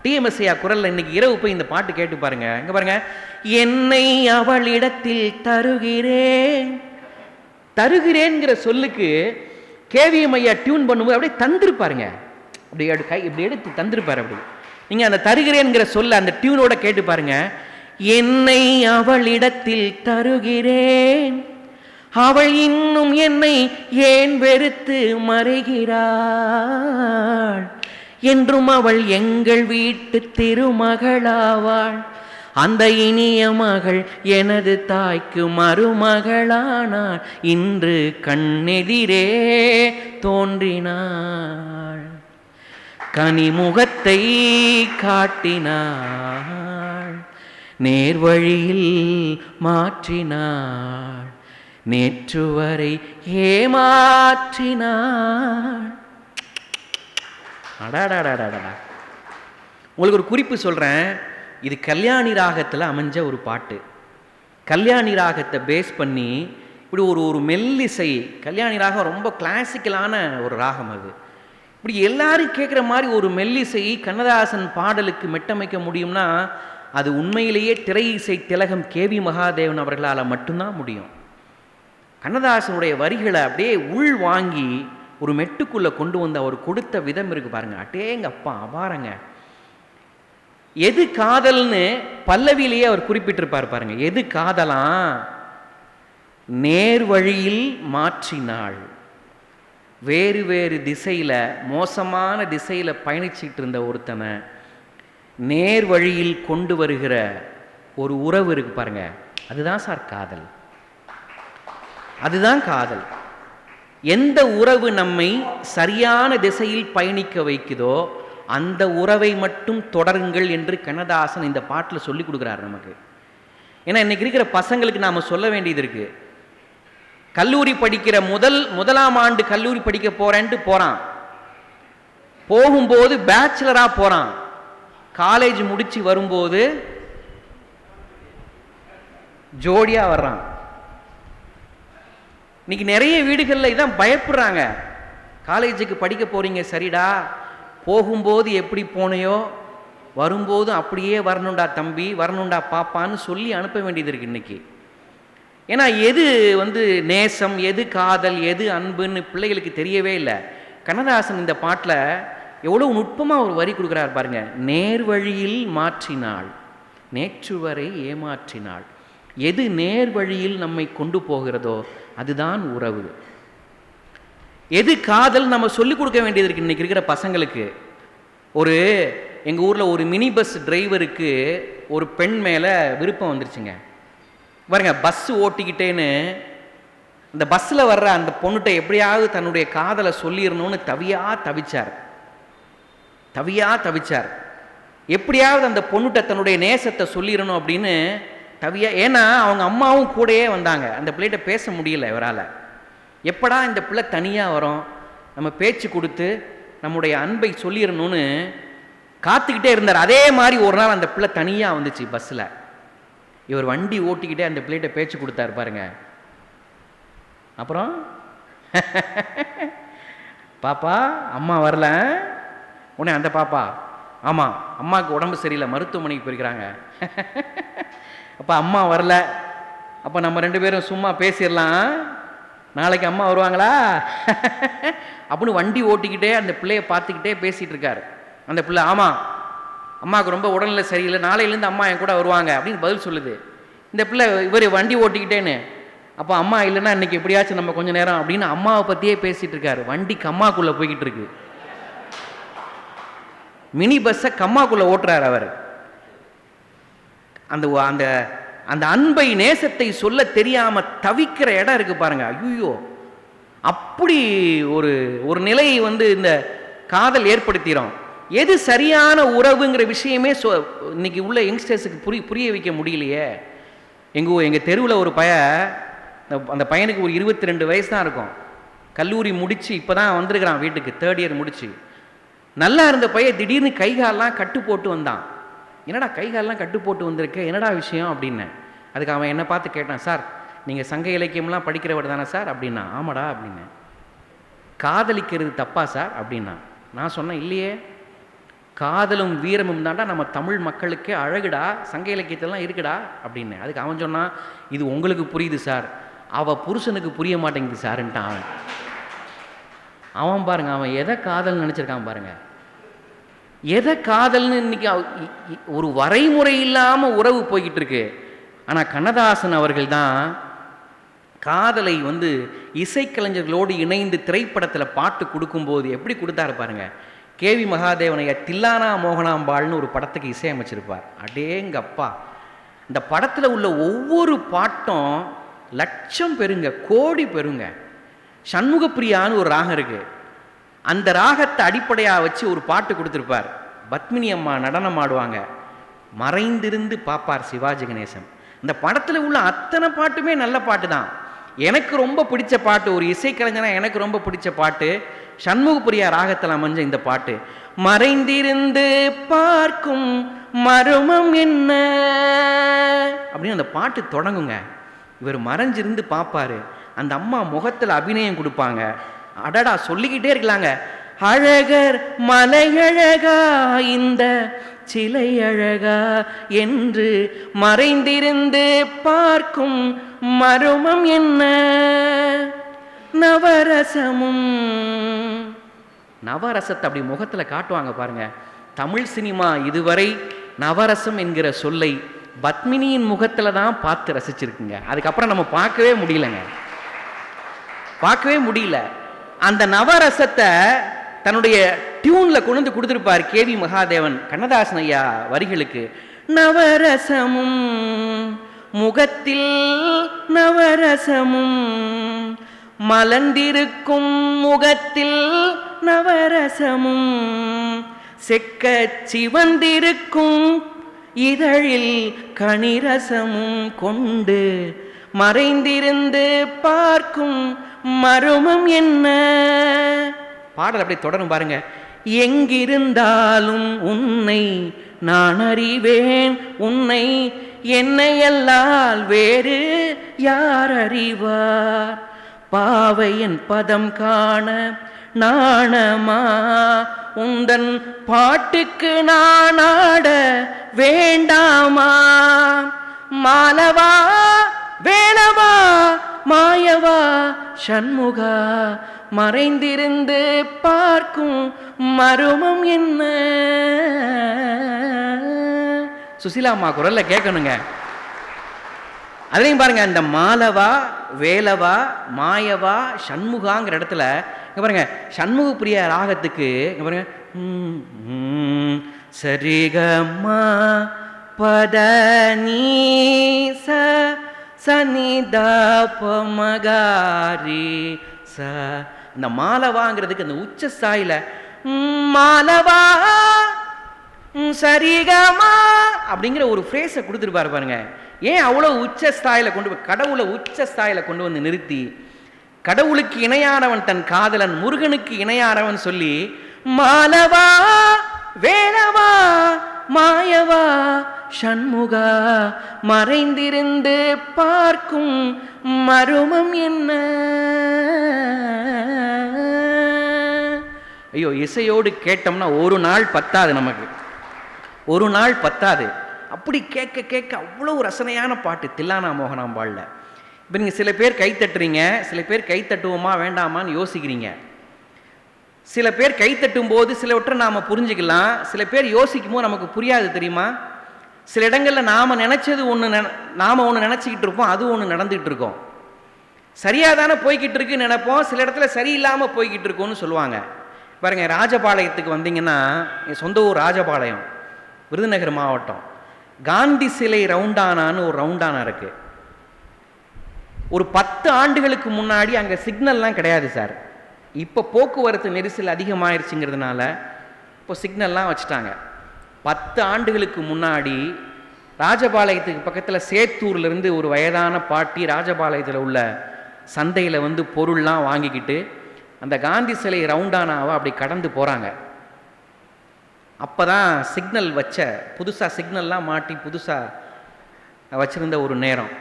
டிஎம்எஸ் ஐயா குரல்ல இன்னைக்கு இரவு போய் இந்த பாட்டு கேட்டு பாருங்க. இங்க பாருங்க, என்னை அவளிடத்தில் தருகிறேன். தருகிறேன்ங்கிற சொல்லுக்கு கேவிஎம் ஐயா டியூன் பண்ணும்போது அப்படியே தந்திருப்பாருங்க. அப்படி கை இப்படி எடுத்து தந்திருப்பாரு. அப்படி நீங்க அந்த தருகிறேன்கிற சொல்ல அந்த டியூனோட கேட்டு பாருங்க. என்னை அவளிடத்தில் தருகிறேன், அவள் இன்னும் என்னை ஏன் வெறுத்து மறைகிறாள். என்றும் அவள் எங்கள் வீட்டு திருமகளாவாள். அந்த இனிய மகள் எனது தாய்க்கு மருமகளானாள், இன்று கண்ணெதிரே தோன்றினாள். கனிமுகத்தை காட்டினாள், நேர்வழியில் மாற்றினாள், நேற்று வரை ஏமாற்றினாள். அடாடாடாடாடா. உங்களுக்கு ஒரு குறிப்பு சொல்கிறேன். இது கல்யாணி ராகத்தில் அமைஞ்ச ஒரு பாட்டு. கல்யாணி ராகத்தை பேஸ் பண்ணி இப்படி ஒரு மெல்லிசை. கல்யாணி ராகம் ரொம்ப கிளாசிக்கலான ஒரு ராகம். அது இப்படி எல்லாரும் கேட்குற மாதிரி ஒரு மெல்லிசை கண்ணதாசன் பாடலுக்கு மெட்டமைக்க முடியும்னா அது உண்மையிலேயே திரை இசை திலகம் கேவி மகாதேவன் அவர்களால் மட்டும்தான் முடியும். கண்ணதாசனுடைய வரிகளை அப்படியே உள் வாங்கி ஒரு மெட்டுக்குள்ளே கொண்டு வந்து அவர் கொடுத்த விதம் இருக்கு பாருங்க. அட்டேங்க அப்பா, அபாரங்க. எது காதல்னு பல்லவியிலேயே அவர் குறிப்பிட்டிருப்பார் பாருங்க. எது காதலாம்? நேர் வழியில் மாற்றினாள். வேறு வேறு திசையில், மோசமான திசையில் பயணிச்சிட்டு இருந்த ஒருத்தனை நேர் வழியில் கொண்டு வருகிற ஒரு உறவு இருக்கு பாருங்க. அதுதான் சார் காதல். அதுதான் காதல். எந்த உறவு நம்மை சரியான திசையில் பயணிக்க வைக்குதோ அந்த உறவை மட்டும் தொடருங்கள் என்று கண்ணதாசன் இந்த பாட்டில் சொல்லி கொடுக்குறார் நமக்கு. ஏன்னா இன்னைக்கு இருக்கிற பசங்களுக்கு நாம் சொல்ல வேண்டியது இருக்கு. கல்லூரி படிக்கிற முதலாம் ஆண்டு கல்லூரி படிக்க போறேன்ட்டு போறான். போகும்போது பேச்சுலரா போறான். காலேஜ் முடிச்சு வரும்போது ஜோடியா வர்றான். இன்னைக்கு நிறைய வீடுகளில் இதான் பயப்படுறாங்க. காலேஜுக்கு படிக்க போறீங்க சரிடா, போகும்போது எப்படி போனையோ வரும்போது அப்படியே வரணுண்டா தம்பி, வரணுண்டா பாப்பான்னு சொல்லி அனுப்ப வேண்டியது இருக்கு இன்னைக்கு. ஏன்னா எது நேசம், எது காதல், எது அன்புன்னு பிள்ளைகளுக்கு தெரியவே இல்லை. கண்ணதாசன் இந்த பாட்டில் எவ்வளோ நுட்பமாக ஒரு வரி கொடுக்குறார் பாருங்க. நேர்வழியில் மாற்றினாள், நேற்று வரை ஏமாற்றினாள். எது நேர் வழியில் நம்மை கொண்டு போகிறதோ அதுதான் உறவு. எது காதல் நம்ம சொல்லிக் கொடுக்க வேண்டியது இருக்கு இன்னைக்கு இருக்கிற பசங்களுக்கு. எங்கள் ஊரில் ஒரு மினி பஸ் டிரைவருக்கு ஒரு பெண் மேலே விருப்பம் வந்துருச்சுங்க. பாருங்க, பஸ் ஓட்டிக்கிட்டேன்னு இந்த பஸ்ஸில் வர்ற அந்த பொண்ணுகிட்ட எப்படியாவது தன்னுடைய காதலை சொல்லிடணும்னு தவிச்சார். எப்படியாவது அந்த பொண்ணுகிட்ட தன்னுடைய நேசத்தை சொல்லிடணும் அப்படின்னு ஏன்னா அவங்க அம்மாவும் கூடயே வந்தாங்க. அந்த பிள்ளைகிட்ட பேச முடியல இவரால். எப்படா இந்த பிள்ளை தனியாக வரும், நம்ம பேச்சு கொடுத்து நம்முடைய அன்பை சொல்லிடணும்னு காத்துக்கிட்டே இருந்தார். அதே மாதிரி ஒரு நாள் அந்த பிள்ளை தனியாக வந்துச்சு பஸ்ஸில். இவர் வண்டி ஓட்டிக்கிட்டே அந்த பிள்ளைகிட்ட பேச்சு கொடுத்தாரு பாருங்க. அப்புறம் பாப்பா அம்மா வரல. உடனே அந்த பாப்பா, ஆமாம் அம்மாவுக்கு உடம்பு சரியில்லை, மருத்துவமனைக்கு போயிருக்கிறாங்க. அப்போ அம்மா வரல. அப்போ நம்ம 2 பேரும் சும்மா பேசிடலாம், நாளைக்கு அம்மா வருவாங்களா அப்படின்னு வண்டி ஓட்டிக்கிட்டே அந்த பிள்ளைய பார்த்துக்கிட்டே பேசிகிட்டு இருக்காரு. அந்த பிள்ளை, ஆமாம் அம்மாவுக்கு ரொம்ப உடல்நிலை சரியில்லை, நாளையிலேருந்து அம்மா என் கூட வருவாங்க அப்படின்னு பதில் சொல்லுது. இந்த பிள்ளை இவர் வண்டி ஓட்டிக்கிட்டேன்னு, அப்போ அம்மா இல்லைன்னா இன்னைக்கு எப்படியாச்சும் நம்ம கொஞ்சம் நேரம் அப்படின்னு அம்மாவை பற்றியே பேசிகிட்டு இருக்காரு. வண்டி கம்மாக்குள்ளே போய்கிட்டு இருக்கு. மினி பஸ்ஸை கம்மாக்குள்ளே ஓட்டுறாரு அவர். அந்த அந்த அந்த அன்பை நேசத்தை சொல்ல தெரியாம தவிக்கிற இடம் இருக்கு பாருங்க. ஐயோ, அப்படி ஒரு ஒரு நிலையை இந்த காதல் ஏற்படுத்திடும். எது சரியான உறவுங்கிற விஷயமே இன்னைக்கு உள்ள யங்ஸ்டர்ஸுக்கு புரிய வைக்க முடியலையே. எங்க தெருவில் ஒரு அந்த பையனுக்கு ஒரு 22 வயசு தான் இருக்கும். கல்லூரி முடிச்சு இப்பதான் வந்திருக்கிறான் வீட்டுக்கு, 3rd இயர் முடிச்சு. நல்லா இருந்த பையன் திடீர்னு கைகாலெலாம் கட்டு போட்டு வந்தான். என்னடா கைகாலெலாம் கட்டு போட்டு வந்திருக்க, என்னடா விஷயம் அப்படின்னு. அதுக்கு அவன் என்ன பார்த்து கேட்டான், சார் நீங்கள் சங்க இலக்கியம்லாம் படிக்கிறவர் தானே சார் அப்படின்னா. ஆமாடா அப்படின்னு. காதலிக்கிறது தப்பா சார் அப்படின்னா. நான் சொன்னேன், இல்லையே, காதலும் வீரமும் தாண்டா நம்ம தமிழ் மக்களுக்கே அழகுடா, சங்க இலக்கியத்திலாம் இருக்குடா அப்படின்னு. அதுக்கு அவன் சொன்னான், இது உங்களுக்கு புரியுது சார், அவள் புருஷனுக்கு புரிய மாட்டேங்குது சார்ன்ட்டான் அவன் பாருங்க, அவன் எதை காதல் நினச்சிருக்கான் பாருங்க. எதை காதல்னு இன்னைக்கு ஒரு வரைமுறை இல்லாமல் உறவு போய்கிட்டு இருக்கு. ஆனால் கண்ணதாசன் அவர்கள் தான் காதலை இசைக்கலைஞர்களோடு இணைந்து திரைப்படத்தில் பாட்டு கொடுக்கும்போது எப்படி கொடுத்தாரு பாருங்க. கேவி மகாதேவனைய தில்லானா மோகனாம்பாள்னு ஒரு படத்துக்கு இசையமைச்சிருப்பார். அடேங்கப்பா, இந்த படத்தில் உள்ள ஒவ்வொரு பாட்டும் லட்சம் பெருங்க, கோடி பெருங்க. சண்முகப்பிரியான்னு ஒரு ராகம் இருக்கு, அந்த ராகத்தை அடிப்படையாக வச்சு ஒரு பாட்டு கொடுத்துருப்பார். பத்மினி அம்மா நடனம் ஆடுவாங்க, மறைந்திருந்து பாப்பார் சிவாஜி கணேசன். இந்த படத்தில் உள்ள அத்தனை பாட்டுமே நல்ல பாட்டு தான். எனக்கு ரொம்ப பிடிச்ச பாட்டு, ஒரு இசைக்கலைஞனா எனக்கு ரொம்ப பிடிச்ச பாட்டு சண்முகப்பிரியா ராகத்தில் அமைஞ்ச இந்த பாட்டு. மறைந்திருந்து பார்க்கும் மர்மம் என்ன அப்படின்னு அந்த பாட்டு தொடங்குங்க. இவர் மறைஞ்சிருந்து பார்ப்பாரு, அந்த அம்மா முகத்தில் அபிநயம் கொடுப்பாங்க. அடடா, சொல்லிக்கிட்டே இருக்கலாங்க. அழகர் மலையழகா இந்த சிலை அழகா என்று மறைந்திருந்து பார்க்கும் மர்மம் என்ன, நவரசமும். நவரசத்தை அப்படி முகத்தில் காட்டுவாங்க பாருங்க. தமிழ் சினிமா இதுவரை நவரசம் என்கிற சொல்லை பத்மினியின் முகத்தில் தான் பார்த்து ரசிச்சிருக்குங்க. அதுக்கப்புறம் நம்ம பார்க்கவே முடியலங்க, பார்க்கவே முடியல. அந்த நவரசத்தை தன்னுடைய டியூன்ல கொண்டு கொடுத்துருப்பார் கேவி மகாதேவன் கண்ணதாசன் ஐயா வரிகளுக்கு. நவரசமும் முகத்தில் நவரசமும் மலர்ந்திருக்கும் முகத்தில் நவரசமும் செக்க சிவந்திருக்கும் இதழில் கனிரசமும் கொண்டு மறைந்திருந்து பார்க்கும் மர்மம் என்ன. பாடல் அப்படி தொடரும் பாருங்க. எங்கிருந்தாலும் உன்னை நான் அறிவேன், உன்னை என்னையல்லால் வேறு யார் அறிவார், பாவையின் பதம் காண நாணமா, உந்தன் பாட்டுக்கு நான் ஆட வேண்டாமா, மாலவா வேலவா மாயவா சண்முகா மறைந்திருந்து பார்க்கும் மர்மம் என்ன. சுசீலா அம்மா குரல்ல கேட்கணுங்க. அதையும் பாருங்க, இந்த மாலவா வேலவா மாயவா சண்முகாங்கிற இடத்துல இங்க பாருங்க, சண்முக பிரிய ராகத்துக்கு இங்க பாருங்க, சரிகமா பத நீச சனிதா பமகாரி ச. இந்த மாலவாங்கிறதுக்கு அந்த உச்ச ஸ்தாயில மாலவா சரிகமா அப்படிங்கிற ஒரு ஃப்ரேஸை கொடுத்துருப்பாரு பாருங்க. ஏன் அவ்வளோ உச்ச ஸ்தாயில கொண்டு கடவுளை உச்ச ஸ்தாயில கொண்டு வந்து நிறுத்தி, கடவுளுக்கு இணையானவன் தன் காதலன் முருகனுக்கு இணையானவன் சொல்லி மாலவா வேலவா மாயவா ஷண்முகா, மறைந்திருந்து பார்க்கும் மருமம் என்ன? ஐயோ, இசையோடு கேட்டோம்னா ஒரு நாள் பத்தாது, நமக்கு ஒரு நாள் பத்தாது. அப்படி கேட்க கேட்க அவ்வளோ ரசனையான பாட்டு தில்லானா மோகனாம்பாள்ல. இப்போ நீங்கள் சில பேர் கை தட்டுறீங்க, சில பேர் கை தட்டுவோமா வேண்டாமான்னு யோசிக்கிறீங்க. சில பேர் கை தட்டும் போது சிலவற்றை நாம் புரிஞ்சுக்கலாம், சில பேர் யோசிக்கும் போது நமக்கு புரியாது தெரியுமா? சில இடங்களில் நாம் நினச்சது ஒன்று, நாம் ஒன்று நினச்சிக்கிட்டு இருப்போம், அது ஒன்று நடந்துகிட்டு இருக்கோம். சரியாக தானே போய்கிட்டு இருக்குன்னு நினைப்போம், சில இடத்துல சரியில்லாமல் போய்கிட்டு இருக்கோன்னு சொல்லுவாங்க. பாருங்க, ராஜபாளையத்துக்கு வந்தீங்கன்னா, என் சொந்த ஊர் ராஜபாளையம், விருதுநகர் மாவட்டம். காந்தி சிலை ரவுண்டானான்னு ஒரு ரவுண்டானா இருக்கு. ஒரு 10 ஆண்டுகளுக்கு முன்னாடி அங்கே சிக்னல்லாம் கிடையாது சார். இப்போ போக்குவரத்து நெரிசல் அதிகமாயிருச்சுங்கிறதுனால இப்போ சிக்னல்லாம் வச்சுட்டாங்க. 10 ஆண்டுகளுக்கு முன்னாடி ராஜபாளையத்துக்கு பக்கத்தில் சேத்தூர்லேருந்து ஒரு வயதான பாட்டி ராஜபாளையத்தில் உள்ள சந்தையில் வந்து பொருள்லாம் வாங்கிக்கிட்டு அந்த காந்தி சிலை ரவுண்டானாவை அப்படி கடந்து போகிறாங்க. அப்போ தான் சிக்னல் வச்ச புதுசாக சிக்னல்லாம் மாட்டி புதுசாக வச்சுருந்த ஒரு நேரம்.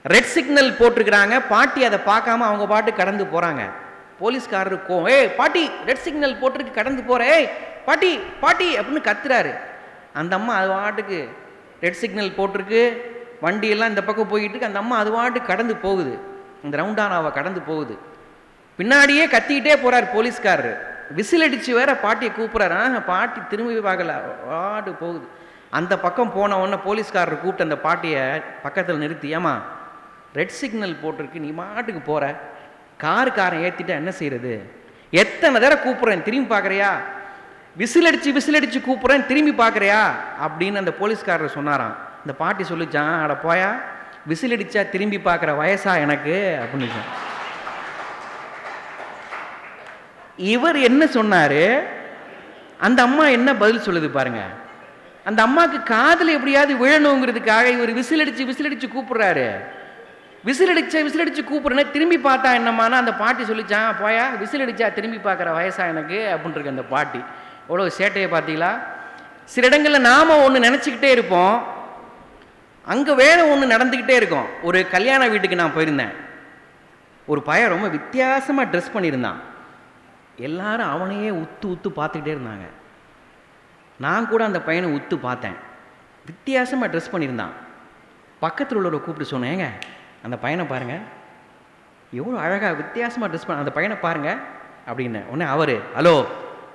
ரெட் சிக்னல் போட்டிருக்கிறாங்க, பாட்டி அதை பார்க்காம அவங்க பாட்டு கடந்து போகிறாங்க. போலீஸ்காரருக்கும், ஏய் பாட்டி ரெட் சிக்னல் போட்டிருக்கு கடந்து போகிற, ஏய் பாட்டி பாட்டி அப்படின்னு கத்துறாரு. அந்த அம்மா அது பாட்டுக்கு ரெட் சிக்னல் போட்டிருக்கு, வண்டியெல்லாம் இந்த பக்கம் போய்கிட்டு இருக்கு, அந்த அம்மா அது பாட்டுக்கு கடந்து போகுது, இந்த ரவுண்டானாவை கடந்து போகுது. பின்னாடியே கத்திக்கிட்டே போகிறார் போலீஸ்காரரு, விசில் அடித்து வேற பாட்டியை கூப்பிட்றாரு. பாட்டி திரும்பி பார்க்கல, வாடு போகுது. அந்த பக்கம் போன உடனே போலீஸ்காரர் கூப்பிட்டு அந்த பாட்டியை பக்கத்தில் நிறுத்தி, ஏமா ரெட் சிக்னல் போட்டிருக்கு, நீ மாட்டுக்கு போகிற, காருக்காரன் ஏற்றிட்டா என்ன செய்கிறது? எத்தனை தடவை கூப்பிட்றேன், திரும்பி பார்க்குறியா? விசில் அடித்து கூப்பிட்றேன், திரும்பி பார்க்குறியா அப்படின்னு அந்த போலீஸ்காரர் சொன்னாராம். இந்த பாட்டி சொல்லிச்சான், அட போயா, விசில் அடித்தா திரும்பி பார்க்குற வயசா எனக்கு அப்படின்னு. இவர் என்ன சொன்னாரு, அந்த அம்மா என்ன பதில் சொல்லுது பாருங்க. அந்த அம்மாவுக்கு காதில் எப்படியாவது விழணுங்கிறதுக்காக இவர் விசில் அடிச்சு கூப்பிடுறாரு. விசில் அடிச்சு கூப்பிடுறேன்னு திரும்பி பார்த்தா என்னம்மானா அந்த பாட்டி சொல்லிச்சான், போயா விசில் அடிச்சா திரும்பி பார்க்குற வயசா எனக்கு அப்படின்னு இருக்கு அந்த பாட்டி. எவ்வளோ சேட்டையை பார்த்தீங்களா? சில இடங்களில் நாம் ஒன்று நினச்சிக்கிட்டே இருப்போம், அங்கே வேற ஒன்று நடந்துக்கிட்டே இருக்கும். ஒரு கல்யாண வீட்டுக்கு நான் போயிருந்தேன். ஒரு பையன் ரொம்ப வித்தியாசமாக ட்ரெஸ் பண்ணியிருந்தான். எல்லாரும் அவனையே உத்து பார்த்துக்கிட்டே இருந்தாங்க. நான் கூட அந்த பையனை உத்து பார்த்தேன். வித்தியாசமாக ட்ரெஸ் பண்ணியிருந்தான். பக்கத்தில் உள்ளவரை கூப்பிட்டு சொன்னேங்க, அந்த பையனை பாருங்கள், எவ்வளோ அழகாக வித்தியாசமாக ட்ரெஸ் பண்ண, அந்த பையனை பாருங்கள் அப்படின்னு. உடனே அவர், ஹலோ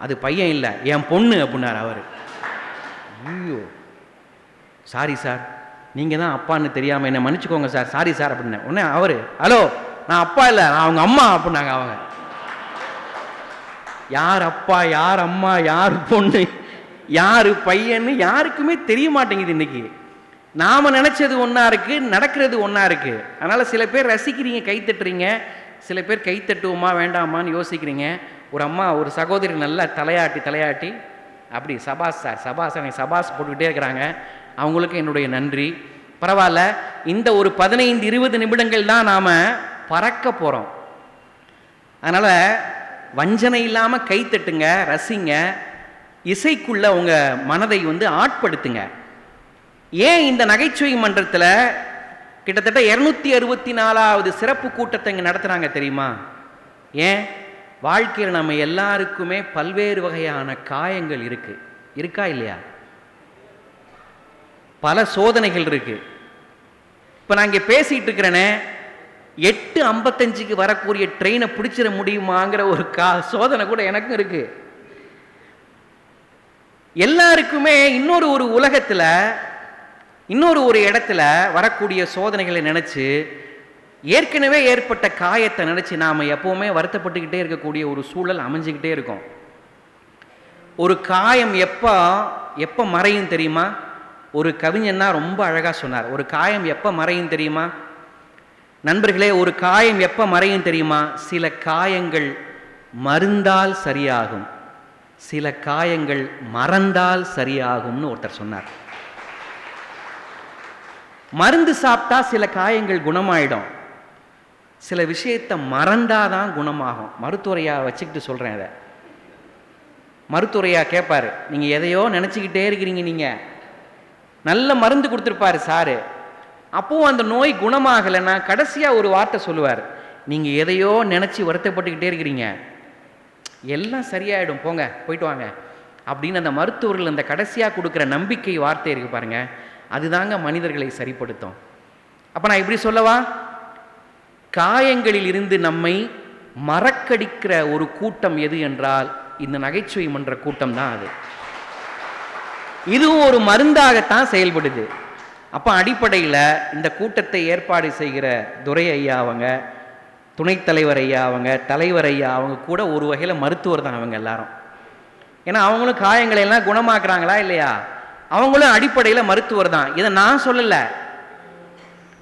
அது பையன் இல்லை, என் பொண்ணு அப்படின்னார் அவர். ஐயோ சாரி சார், நீங்கள் தான் அப்பான்னு தெரியாமல் என்னை மன்னிச்சுக்கோங்க சார், சாரி சார் அப்படின்னேன். உடனே அவர், ஹலோ நான் அப்பா இல்லை, நான் அவங்க அம்மா அப்படின்னாங்க. அவங்க யார் அப்பா, யார் அம்மா, யார் பொண்ணு, யார் பையன்னு யாருக்குமே தெரிய மாட்டேங்குது. இன்னைக்கு நாம் நினச்சது ஒன்றா இருக்குது, நடக்கிறது ஒன்றா இருக்குது. அதனால் சில பேர் ரசிக்கிறீங்க, கை தட்டுறீங்க, சில பேர் கை தட்டுவோமா வேண்டாமான்னு யோசிக்கிறீங்க. ஒரு அம்மா ஒரு சகோதரி நல்லா தலையாட்டி அப்படி சபாஸ் சார் சபாஸ் எனக்கு சபாஸ் போட்டுக்கிட்டே இருக்கிறாங்க. அவங்களுக்கு என்னுடைய நன்றி. பரவாயில்ல, இந்த ஒரு 15-20 நிமிடங்கள் தான் நாம் பறக்க போகிறோம். அதனால் வஞ்சனை இல்லாமல் கை தட்டுங்க, ரசிங்க, இசைக்குள்ள உங்கள் மனதை ஆட்படுத்துங்க. ஏன் இந்த நகைச்சுவை மன்றத்தில் கிட்டத்தட்ட 264வது சிறப்பு கூட்டத்தை இங்கே நடத்துகிறாங்க தெரியுமா? ஏன்? வாழ்க்கையில் நம்ம எல்லாருக்குமே பல்வேறு வகையான காயங்கள் இருக்கா இல்லையா? பல சோதனைகள் இருக்கு. இப்போ நான் இங்கே பேசிட்டு இருக்கிறேனே, 8:55க்கு வரக்கூடிய ட்ரெயினை பிடிச்சிட முடியுமாங்கிற ஒரு சோதனை கூட எனக்கும் இருக்கு. எல்லாருக்குமே இன்னொரு உலகத்தில் இன்னொரு இடத்துல வரக்கூடிய சோதனைகளை நினைச்சு, ஏற்கனவே ஏற்பட்ட காயத்தை நினைச்சு நாம எப்பவுமே வருத்தப்பட்டுக்கிட்டே இருக்கக்கூடிய ஒரு சூழல் அமைஞ்சுக்கிட்டே இருக்கும். ஒரு காயம் எப்ப மறையும் தெரியுமா? ஒரு கவிஞன்னா ரொம்ப அழகா சொன்னார். ஒரு காயம் எப்ப மறையும் தெரியுமா நண்பர்களே? ஒரு காயம் எப்ப மறையும் தெரியுமா? சில காயங்கள் மருந்தால் சரியாகும், சில காயங்கள் மறந்தால் சரியாகும்னு ஒருத்தர் சொன்னார். மருந்து சாப்பிட்டா சில காயங்கள் குணமாயிடும், சில விஷயத்தை மறந்தாதான் குணமாகும். மருத்துவரையா வச்சுக்கிட்டு சொல்றேன். அதை மருத்துவரையா கேட்பாரு, நீங்க எதையோ நினைச்சுக்கிட்டே இருக்கிறீங்க, நீங்க நல்ல மருந்து கொடுத்துருப்பாரு சாரு. அப்போவும் அந்த நோய் குணமாகலைன்னா கடைசியாக ஒரு வார்த்தை சொல்லுவார், நீங்கள் எதையோ நினச்சி வருத்தப்பட்டுக்கிட்டே இருக்கிறீங்க, எல்லாம் சரியாயிடும், போங்க போயிட்டு வாங்க அப்படின்னு அந்த மருத்துவர்கள் அந்த கடைசியாக கொடுக்குற நம்பிக்கை வார்த்தை இருக்கு பாருங்க, அதுதாங்க மனிதர்களை சரிப்படுத்தும். அப்போ நான் இப்படி சொல்லவா, காயங்களில் இருந்து நம்மை மறக்கடிக்கிற ஒரு கூட்டம் எது என்றால் இந்த நகைச்சுவை மன்ற கூட்டம் தான். அது இதுவும் ஒரு மருந்தாகத்தான் செயல்படுது. அப்போ அடிப்படையில் இந்த கூட்டத்தை ஏற்பாடு செய்கிற துரை ஐயா அவங்க, துணைத் தலைவர் ஐயா அவங்க, தலைவர் ஐயா அவங்க கூட ஒரு வகையில் மருத்துவர் தான் அவங்க எல்லாரும். ஏன்னா அவங்களும் காயங்களை எல்லாம் குணமாக்குறாங்களா இல்லையா, அவங்களும் அடிப்படையில் மருத்துவர் தான். இதை நான் சொல்லலை,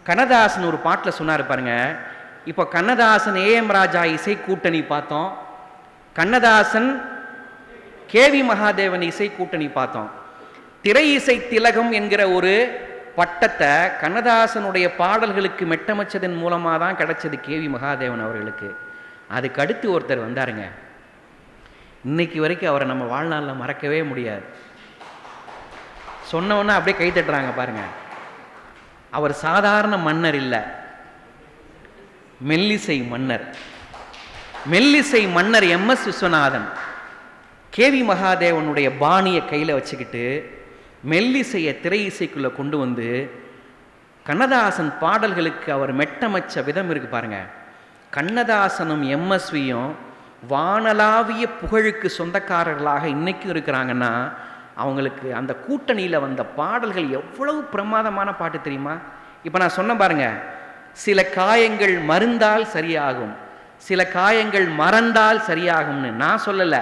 கண்ணதாசன் ஒரு பாட்டில் சொன்னார் பாருங்க. இப்போ கண்ணதாசன் ஏஎம் ராஜா இசை கூட்டணி பார்த்தோம், கண்ணதாசன் கேவி மகாதேவன் இசை கூட்டணி பார்த்தோம். திரை இசை திலகம் என்கிற ஒரு பட்டத்தை கண்ணதாசனுடைய பாடல்களுக்கு மெட்டமைச்சதன் மூலமாக தான் கிடைச்சது கேவி மகாதேவன் அவர்களுக்கு. அதுக்கு அடுத்து ஒருத்தர் வந்தாருங்க, இன்னைக்கு வரைக்கும் அவரை நம்ம வாழ்நாளில் மறக்கவே முடியாது. சொன்னவொன்னே அப்படியே கை தட்டுறாங்க பாருங்க. அவர் சாதாரண மன்னர் இல்லை, மெல்லிசை மன்னர். மெல்லிசை மன்னர் எம்.எஸ். விஸ்வநாதன் கேவி மகாதேவனுடைய பாணியை கையில் வச்சுக்கிட்டு மெல்லிசையை திரை இசைக்குள்ளே கொண்டு வந்து கண்ணதாசன் பாடல்களுக்கு அவர் மெட்டமைச்ச விதம் இருக்கு பாருங்க. கண்ணதாசனும் எம்எஸ்வியும் வானளாவிய புகழுக்கு சொந்தக்காரர்களாக இன்னைக்கும் இருக்கிறாங்கன்னா அவங்களுக்கு அந்த கூட்டணியில் வந்த பாடல்கள் எவ்வளவு பிரமாதமான பாட்டு தெரியுமா. இப்போ நான் சொன்ன பாருங்க, சில காயங்கள் மருந்தால் சரியாகும், சில காயங்கள் மறந்தால் சரியாகும்னு நான் சொல்லலை,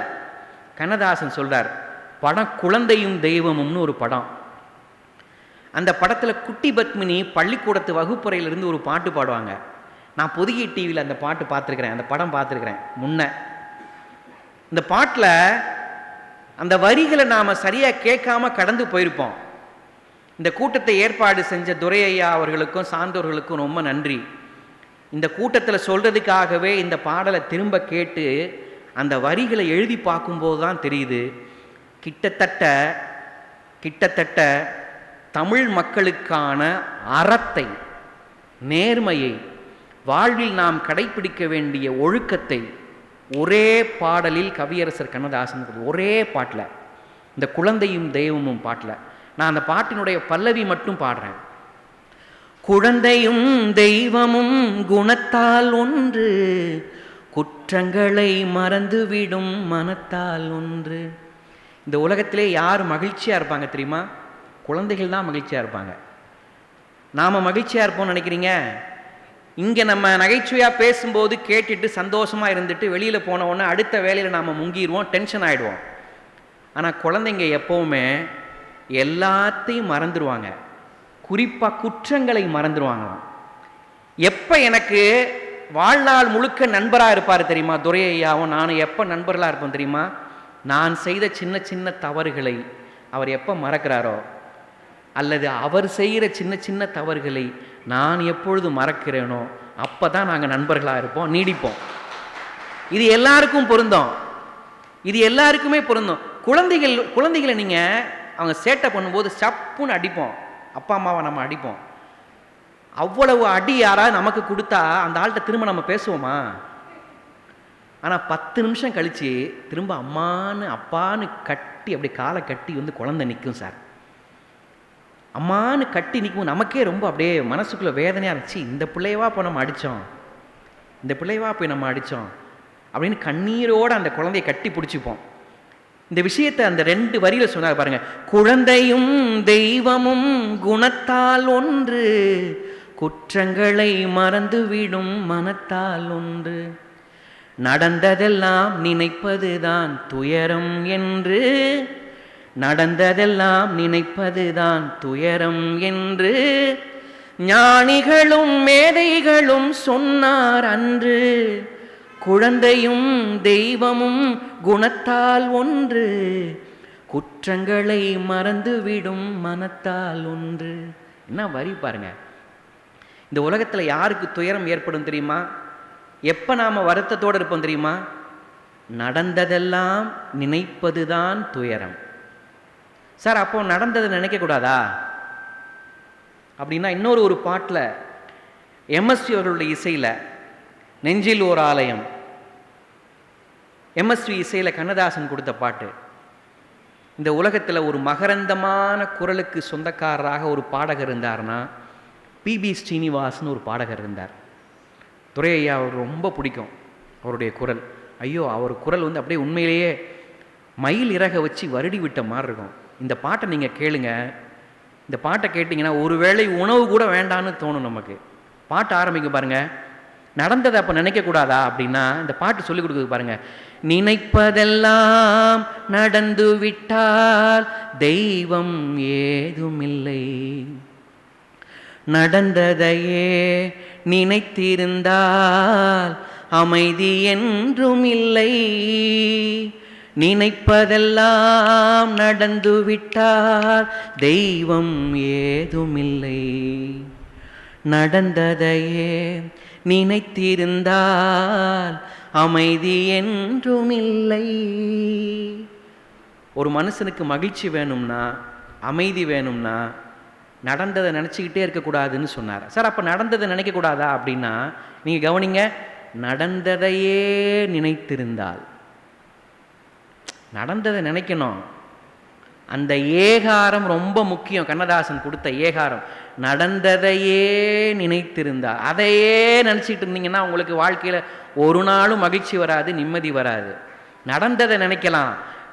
கண்ணதாசன் சொல்றார். படம் குழந்தையும் தெய்வமும்னு ஒரு படம். அந்த படத்தில் குட்டி பத்மினி பள்ளிக்கூடத்து வகுப்பறையிலிருந்து ஒரு பாட்டு பாடுவாங்க. நான் பொதிகை டிவியில் அந்த பாட்டு பார்த்துருக்கிறேன், அந்த படம் பார்த்துருக்கிறேன் முன்ன. இந்த பாட்டில் அந்த வரிகளை நாம் சரியாக கேட்காம கடந்து போயிருப்போம். இந்த கூட்டத்தை ஏற்பாடு செஞ்ச துரை ஐயா அவர்களுக்கும் சார்ந்தவர்களுக்கும் ரொம்ப நன்றி. இந்த கூட்டத்தில் சொல்கிறதுக்காகவே இந்த பாடலை திரும்ப கேட்டு அந்த வரிகளை எழுதி பார்க்கும்போது தான் தெரியுது, கிட்டத்தட்ட தமிழ் மக்களுக்கான அறத்தை, நேர்மையை, வாழ்வில் நாம் கடைபிடிக்க வேண்டிய ஒழுக்கத்தை ஒரே பாடலில் கவியரசர் கண்ணதாசன் ஒரே பாட்டில், இந்த குழந்தையும் தெய்வமும் பாட்டில். நான் அந்த பாட்டினுடைய பல்லவி மட்டும் பாடுறேன். குழந்தையும் தெய்வமும் குணத்தால் ஒன்று, குற்றங்களை மறந்துவிடும் மனத்தால் ஒன்று. இந்த உலகத்திலே யார் மகிழ்ச்சியாக இருப்பாங்க தெரியுமா? குழந்தைகள் தான் மகிழ்ச்சியாக இருப்பாங்க. நாம் மகிழ்ச்சியாக இருப்போம்னு நினைக்கிறீங்க? இங்கே நம்ம நகைச்சுவையாக பேசும்போது கேட்டுட்டு சந்தோஷமாக இருந்துட்டு வெளியில் போன உடனே அடுத்த வேலையில் நாம் முங்கிடுவோம், டென்ஷன் ஆகிடுவோம். ஆனால் குழந்தைங்க எப்போவுமே எல்லாத்தையும் மறந்துடுவாங்க, குறிப்பாக குற்றங்களை மறந்துடுவாங்க. எப்போ எனக்கு வாழ்நாள் முழுக்க நண்பராக இருப்பார் தெரியுமா துரை ஐயாவும் நானும் எப்போ நண்பர்களாக இருப்போம் தெரியுமா? நான் செய்த சின்ன சின்ன தவறுகளை அவர் எப்போ மறக்கிறாரோ, அல்லது அவர் செய்கிற சின்ன சின்ன தவறுகளை நான் எப்பொழுது மறக்கிறேனோ அப்போ தான் நாங்கள் நண்பர்களாக இருப்போம், நீடிப்போம். இது எல்லாருக்கும் பொருந்தும், இது எல்லாருக்குமே பொருந்தும். குழந்தைகளை நீங்கள் அவங்க சேட்டை பண்ணும்போது சப்புன்னு அடிப்போம், அப்பா அம்மாவை நம்ம அடிப்போம். அவ்வளவு அடி யாராவது நமக்கு கொடுத்தா அந்த ஆள்கிட்ட திரும்ப நம்ம பேசுவோமா? ஆனால் 10 நிமிஷம் கழித்து திரும்ப அம்மானு அப்பான்னு கட்டி அப்படி காலை கட்டி வந்து குழந்தை நிற்கும் சார். அம்மானு கட்டி நிற்கும், நமக்கே ரொம்ப அப்படியே மனசுக்குள்ளே வேதனையாக இருந்துச்சு. இந்த பிள்ளையவா போய் நம்ம அடித்தோம், இந்த பிள்ளையவா போய் நம்ம அடித்தோம் அப்படின்னு கண்ணீரோடு அந்த குழந்தையை கட்டி பிடிச்சிப்போம். இந்த விஷயத்தை அந்த 2 வரியில் சொன்னாங்க பாருங்க. குழந்தையும் தெய்வமும் குணத்தால் ஒன்று, குற்றங்களை மறந்துவிடும் மனத்தால் ஒன்று, நடந்ததெல்லாம் நினைப்பதுதான் துயரம் என்று, நடந்ததெல்லாம் நினைப்பதுதான் துயரம் என்று ஞானிகளும் மேதைகளும் சொன்னார் அன்று, குழந்தையும் தெய்வமும் குணத்தால் ஒன்று, குற்றங்களை மறந்துவிடும் மனத்தால் ஒன்று. என்ன வரி பாருங்க. இந்த உலகத்தில் யாருக்கு துயரம் ஏற்படும் தெரியுமா? எப்போ நாம் வருத்தத்தோடு இருப்போம் தெரியுமா? நடந்ததெல்லாம் நினைப்பதுதான் துயரம். சார் அப்போ நடந்ததை நினைக்கக்கூடாதா? அப்படின்னா இன்னொரு ஒரு பாட்டில் எம்எஸ்வி அவர்களுடைய இசையில் நெஞ்சில் ஓர் ஆலயம், எம்எஸ்வி இசையில் கண்ணதாசன் கொடுத்த பாட்டு. இந்த உலகத்தில் ஒரு மகரந்தமான குரலுக்கு சொந்தக்காரராக ஒரு பாடகர் இருந்தார்னா பிபி ஸ்ரீனிவாசன் ஒரு பாடகர் இருந்தார். துரை ஐயா அவர் ரொம்ப பிடிக்கும் அவருடைய குரல். ஐயோ, அவர் குரல் வந்து அப்படியே உண்மையிலேயே மயில் இறக வச்சு வருடி விட்ட மாதிரி இருக்கும். இந்த பாட்டை நீங்கள் கேளுங்க. இந்த பாட்டை கேட்டிங்கன்னா ஒருவேளை உணவு கூட வேண்டான்னு தோணும் நமக்கு. பாட்டு ஆரம்பிக்க பாருங்க. நடந்ததை அப்போ நினைக்கக்கூடாதா அப்படின்னா இந்த பாட்டு சொல்லிக் கொடுக்குது பாருங்க. நினைப்பதெல்லாம் நடந்து விட்டால் தெய்வம் ஏதுமில்லை, நடந்ததையே நினைத்திருந்தால் அமைதி என்றும் இல்லை. நினைப்பதெல்லாம் நடந்து விட்டால் தெய்வம் ஏதுமில்லை, நடந்ததையே நினைத்திருந்தால் அமைதி என்றும் இல்லை. ஒரு மனுஷனுக்கு மகிழ்ச்சி வேணும்னா, அமைதி வேணும்னா நடந்ததை நினச்சிக்கிட்டே இருக்கக்கூடாதுன்னு சொன்னார். சார் அப்போ நடந்ததை நினைக்கக்கூடாதா அப்படின்னா நீங்கள் கவனிங்க. நடந்ததையே நினைத்திருந்தால், நடந்ததை நினைக்கணும். அந்த ஏகாரம் ரொம்ப முக்கியம். கண்ணதாசன் கொடுத்த ஏகாரம் நடந்ததையே நினைத்திருந்தால். அதையே நினச்சிட்டு இருந்தீங்கன்னா உங்களுக்கு வாழ்க்கையில் ஒரு நாளும் மகிழ்ச்சி வராது, நிம்மதி வராது. நடந்ததை நினைக்கலாம்,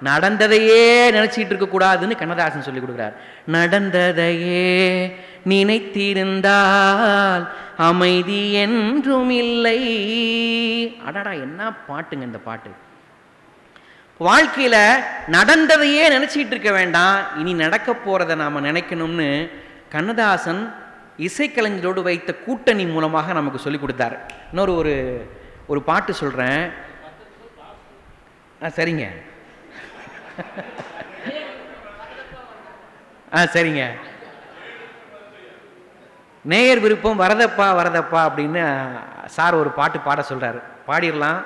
நடந்ததையே நினச்சிட்டு இருக்கக்கூடாதுன்னு கண்ணதாசன் சொல்லி கொடுக்குறார். நடந்ததையே நினைத்திருந்தால் அமைதி என்றும் இல்லை. அடடா, என்ன பாட்டுங்க இந்த பாட்டு! வாழ்க்கையில் நடந்ததையே நினச்சிட்டு இருக்க வேண்டாம், இனி நடக்க போகிறத நாம் நினைக்கணும்னு கண்ணதாசன் இசைக்கலைஞரோடு வைத்த கூட்டணி மூலமாக நமக்கு சொல்லி கொடுத்தார். இன்னொரு ஒரு பாட்டு சொல்கிறேன். சரிங்க சரிங்க. நேயர் விருப்பம் வரதப்பா வரதப்பா அப்படின்னு சார் ஒரு பாட்டு பாட சொல்கிறார். பாடிடலாம்,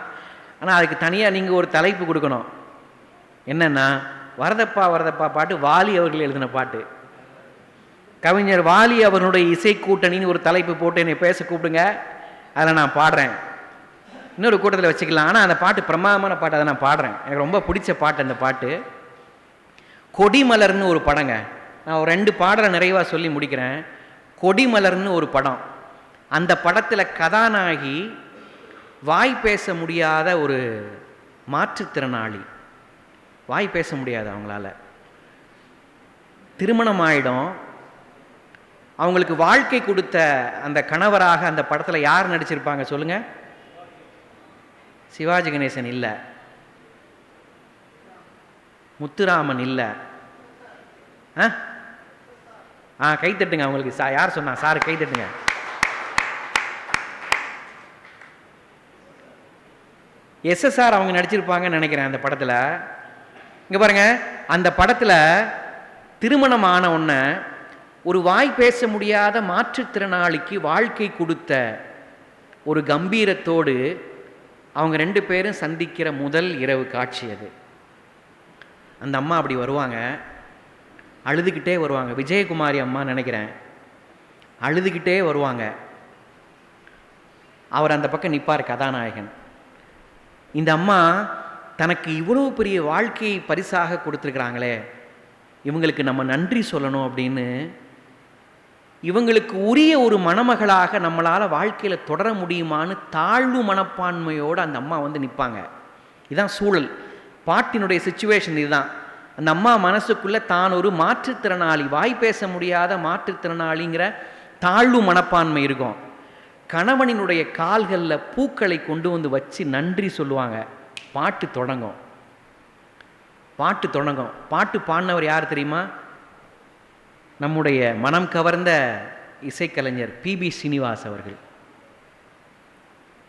ஆனால் அதுக்கு தனியாக நீங்கள் ஒரு தலைப்பு கொடுக்கணும். என்னென்னா, வரதப்பா வரதப்பா பாட்டு வாலி அவர்கள் எழுதின பாட்டு. கவிஞர் வாலி அவர்களுடைய இசை கூட்டணின்னு ஒரு தலைப்பு போட்டு என்னை பேச கூப்பிடுங்க, அதில் நான் பாடுறேன். இன்னொரு கூட்டத்தில் வச்சுக்கலாம். ஆனால் அந்த பாட்டு பிரமாதமான பாட்டு, அதை நான் பாடுறேன். எனக்கு ரொம்ப பிடிச்ச பாட்டு அந்த பாட்டு. கொடிமலர்னு ஒரு படங்க. நான் ஒரு 2 பாடலை நிறைவாக சொல்லி முடிக்கிறேன். கொடிமலர்னு ஒரு படம். அந்த படத்தில் கதாநாயகி வாய் பேச முடியாத ஒரு மாற்றுத்திறனாளி. வாய் பேச முடியாது அவங்களால. திருமணம் ஆயிடும். அவங்களுக்கு வாழ்க்கை கொடுத்த அந்த கணவராக அந்த படத்தில் யார் நடிச்சிருப்பாங்க சொல்லுங்க? சிவாஜி கணேசன் இல்லை, முத்துராமன் இல்லை. கை தட்டுங்க அவங்களுக்கு. யார் சொன்னா? சார் கை தட்டுங்க. SSR அவங்க நடிச்சிருப்பாங்கன்னு நினைக்கிறேன் அந்த படத்தில். இங்கே பாருங்க, அந்த படத்தில் திருமணம் ஆன உடனே ஒரு வாய் பேச முடியாத மாற்றுத்திறனாளிக்கு வாழ்க்கை கொடுத்த ஒரு கம்பீரத்தோடு அவங்க 2 பேரும் சந்திக்கிற முதல் இரவு காட்சி அது. அந்த அம்மா அப்படி வருவாங்க, அழுதுகிட்டே வருவாங்க. விஜயகுமாரி அம்மா நினைக்கிறேன். அழுதுகிட்டே வருவாங்க. அவர் அந்த பக்கம் நிற்பார் கதாநாயகன். இந்த அம்மா தனக்கு இவ்வளவு பெரிய வாழ்க்கையை பரிசாக கொடுத்துருக்குறாங்களே, இவங்களுக்கு நம்ம நன்றி சொல்லணும் அப்படின்னு இவங்களுக்கு உரிய ஒரு மணமகளாக நம்மளால் வாழ்க்கையில் தொடர முடியுமான்னு தாழ்வு மனப்பான்மையோடு அந்த அம்மா வந்து நிற்பாங்க. இதுதான் சூழல். பாட்டினுடைய சிச்சுவேஷன் இதுதான். அந்த அம்மா மனசுக்குள்ளே தான் ஒரு மாற்றுத்திறனாளி, வாய் பேச முடியாத மாற்றுத்திறனாளிங்கிற தாழ்வு மனப்பான்மை இருக்கும். கணவனினுடைய கால்களில் பூக்களை கொண்டு வந்து வச்சு நன்றி சொல்லுவாங்க. பாட்டு தொடங்கும். பாட்டு பாடினவர் யார் தெரியுமா? நம்முடைய மனம் கவர்ந்த இசைக்கலைஞர் பிபி ஸ்ரீனிவாஸ் அவர்கள்.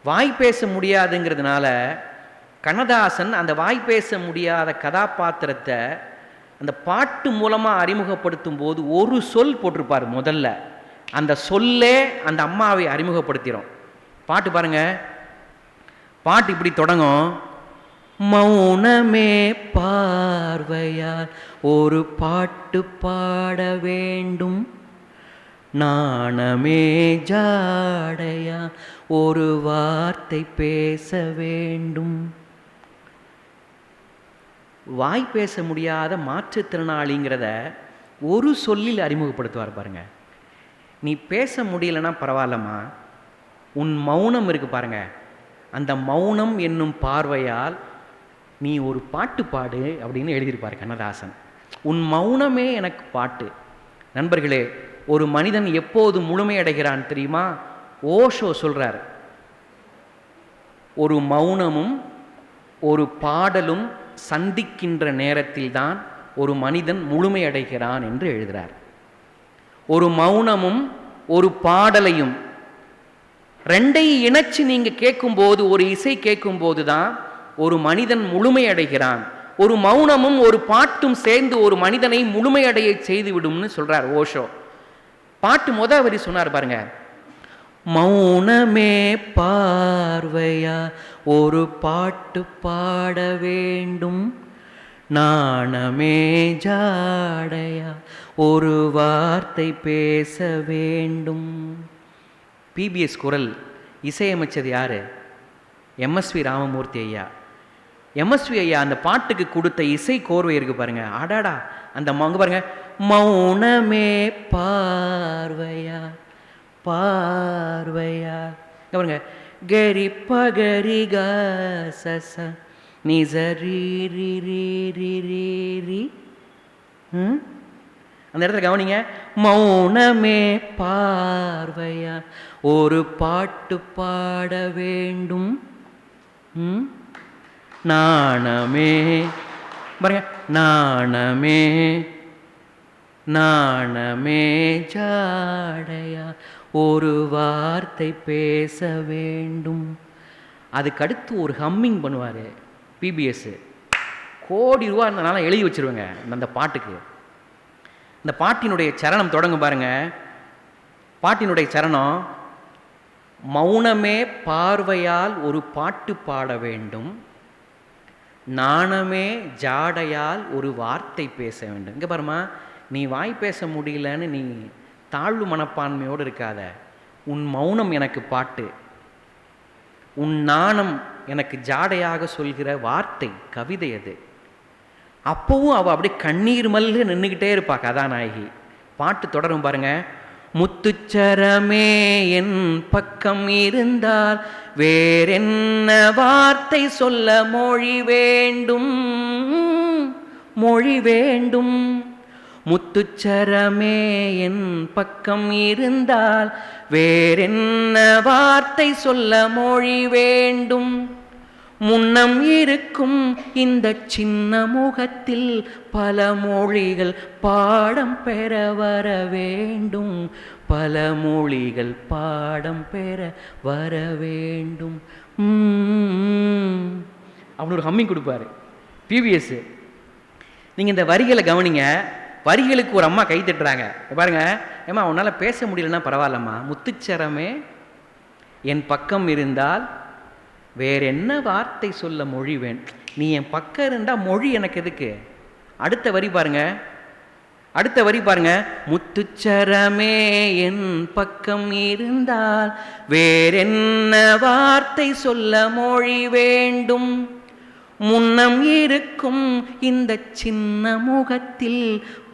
வாய் பேச முடியாதுங்கிறதுனால கண்ணதாசன் அந்த வாய் பேச முடியாத கதாபாத்திரத்தை அந்த பாட்டு மூலமாக அறிமுகப்படுத்தும் போது ஒரு சொல் போட்டிருப்பார் முதல்ல. அந்த சொல்லே அந்த அம்மாவை அறிமுகப்படுத்திடும். பாட்டு பாருங்க. பாட்டு இப்படி தொடங்கும். மௌனமே பார்வையால் ஒரு பாட்டு பாட வேண்டும், நாணமே ஜாடையா ஒரு வார்த்தை பேச வேண்டும். வாய் பேச முடியாத மாற்றுத்திறனாளிங்கிறத ஒரு சொல்லில் அறிமுகப்படுத்துவார் பாருங்க. நீ பேச முடியலன்னா பரவாயில்லம்மா, உன் மௌனம் இருக்கு பாருங்க, அந்த மௌனம் என்னும் பார்வையால் நீ ஒரு பாட்டு பாடு அப்படின்னு எழுதியிருப்பார் கண்ணதாசன். உன் மௌனமே எனக்கு பாட்டு. நண்பர்களே, ஒரு மனிதன் எப்போது முழுமையடைகிறான் தெரியுமா? ஓஷோ சொல்றார், ஒரு மௌனமும் ஒரு பாடலும் சந்திக்கின்ற நேரத்தில்தான் ஒரு மனிதன் முழுமையடைகிறான் என்று எழுதுகிறார். ஒரு மௌனமும் ஒரு பாடலையும் ரெண்டையும் இணைச்சு நீங்க கேட்கும்போது, ஒரு இசை கேட்கும்போது தான் ஒரு மனிதன் முழுமையடைகிறான். ஒரு மௌனமும் ஒரு பாட்டும் சேர்ந்து ஒரு மனிதனை முழுமையடைய செய்து விடும்னு சொல்றார் ஓஷோ. பாட்டு வரி சொன்னார் பாருங்க, மௌனமே பார்வையா ஒரு பாட்டு பாட வேண்டும், நாணமே ஜாடையா ஒரு வார்த்தை பேச வேண்டும். பிபிஎஸ் குரல் இசையமைச்சது யாரு? எம்எஸ்வி ராமமூர்த்தி ஐயா. எம்எஸ்வி ஐயா அந்த பாட்டுக்கு கொடுத்த இசை கோர்வை இருக்கு பாருங்க, ஆடாடா. அந்த பாருங்க, மௌனமே பார்வையா பார்வையா, பாருங்க, கரி பகரி கச நிசரி ரி ரி ரி ரி ரி. அந்த இடத்துல கவனிங்க, மௌனமே பார்வையா ஒரு பாட்டு பாட வேண்டும், நாணமே பாருங்க, நாணமே நாணமே ஜாடையா ஒரு வார்த்தை பேச வேண்டும். அதுக்கடுத்து ஒரு ஹம்மிங் பண்ணுவார் பிபிஎஸ். கோடி ரூபா இருந்தாலும் எழுதி வச்சிருவேங்க அந்த பாட்டுக்கு. இந்த பாட்டினுடைய சரணம் தொடங்கும் பாருங்க. பாட்டினுடைய சரணம், மௌனமே பார்வையால் ஒரு பாட்டு பாட வேண்டும், நாணமே ஜாடையால் ஒரு வார்த்தை பேச வேண்டும். இங்கே பாருமா, நீ வாய் பேச முடியலன்னு நீ தாழ்வு மனப்பான்மையோடு இருக்காத. உன் மௌனம் எனக்கு பாட்டு, உன் நாணம் எனக்கு ஜாடையாக சொல்கிற வார்த்தை, கவிதை அது. அப்பவும் அவள் அப்படியே கண்ணீர் மல்க நின்றுக்கிட்டே இருப்பா கதாநாயகி. பாட்டு தொடரும் பாருங்க, முத்துச்சரமே என் பக்கம் இருந்தால் வேறென்ன வார்த்தை சொல்ல மொழி வேண்டும், மொழி வேண்டும். முத்துச்சரமே என் பக்கம் இருந்தால் வேறென்ன வார்த்தை சொல்ல மொழி வேண்டும். முன்னம் இருக்கும் இந்த சின்ன முகத்தில் பல மொழிகள் பாடம் பெற வர வேண்டும், பல மொழிகள் பாடம் பெற வர வேண்டும். அவனு ஒரு ஹம்மிங் கொடுப்பாரு பிபிஎஸ். நீங்கள் இந்த வரிகளை கவனிங்க. வரிகளுக்கு ஒரு அம்மா கை தட்டுறாங்க பாருங்க. ஏம்மா உன்னால் பேச முடியலன்னா பரவாயில்லம்மா, முத்துச்சரமே என் பக்கம் இருந்தால் வேற என்ன வார்த்தை சொல்ல மொழி வேண்டும். நீ என் பக்கம் இருந்தால் மொழி எனக்கு எதுக்கு? அடுத்த வரி பாருங்க, அடுத்த வரி பாருங்க, முத்துச்சரமே என் பக்கம் இருந்தால் வேறென்ன வார்த்தை சொல்ல மொழி வேண்டும். முன்னம் இருக்கும் இந்த சின்ன முகத்தில்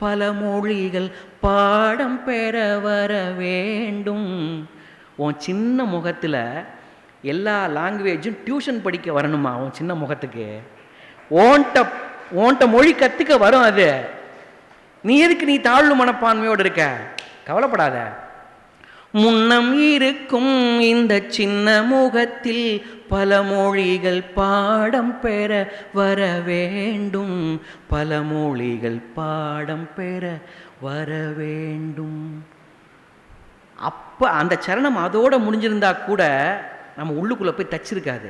பல மொழிகள் பாடம் பெற வர வேண்டும். உன் சின்ன முகத்தில் எல்லா லாங்குவேஜும் டியூஷன் படிக்க வரணுமா? உன் சின்ன முகத்துக்கு ஓன்ட்ட மொழி கற்றுக்க வரும். அது நீ எதுக்கு நீ தாழ்வு மனப்பான்மையோடு இருக்க? கவலைப்படாத. முன்னம் இருக்கும் இந்த சின்ன முகத்தில் பல மொழிகள் பாடம் பெற வர வேண்டும், பல மொழிகள் பாடம் பெற வர வேண்டும். அப்போ அந்த சரணம் அதோட முடிஞ்சிருந்தா கூட நம்ம உள்ளுக்குள்ளே போய் தச்சிருக்காது.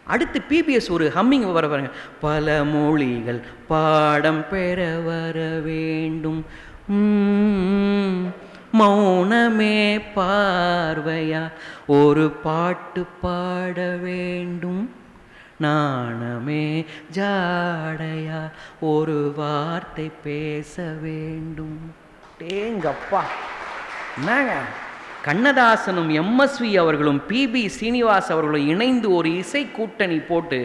அடுத்து பிபிஎஸ் ஒரு ஹம்மிங் வர பாருங்க, பல மொழிகள் பாடம் பெற வர வேண்டும், மௌனமே பார்வையா ஒரு பாட்டு பாட வேண்டும், நாணமே ஜாடையா ஒரு வார்த்தை பேச வேண்டும். டேங்கப்பா, என்னங்க கண்ணதாசனும் எம்எஸ்வி அவர்களும் பிபி சீனிவாஸ் அவர்களும் இணைந்து ஒரு இசை கூட்டணி போட்டு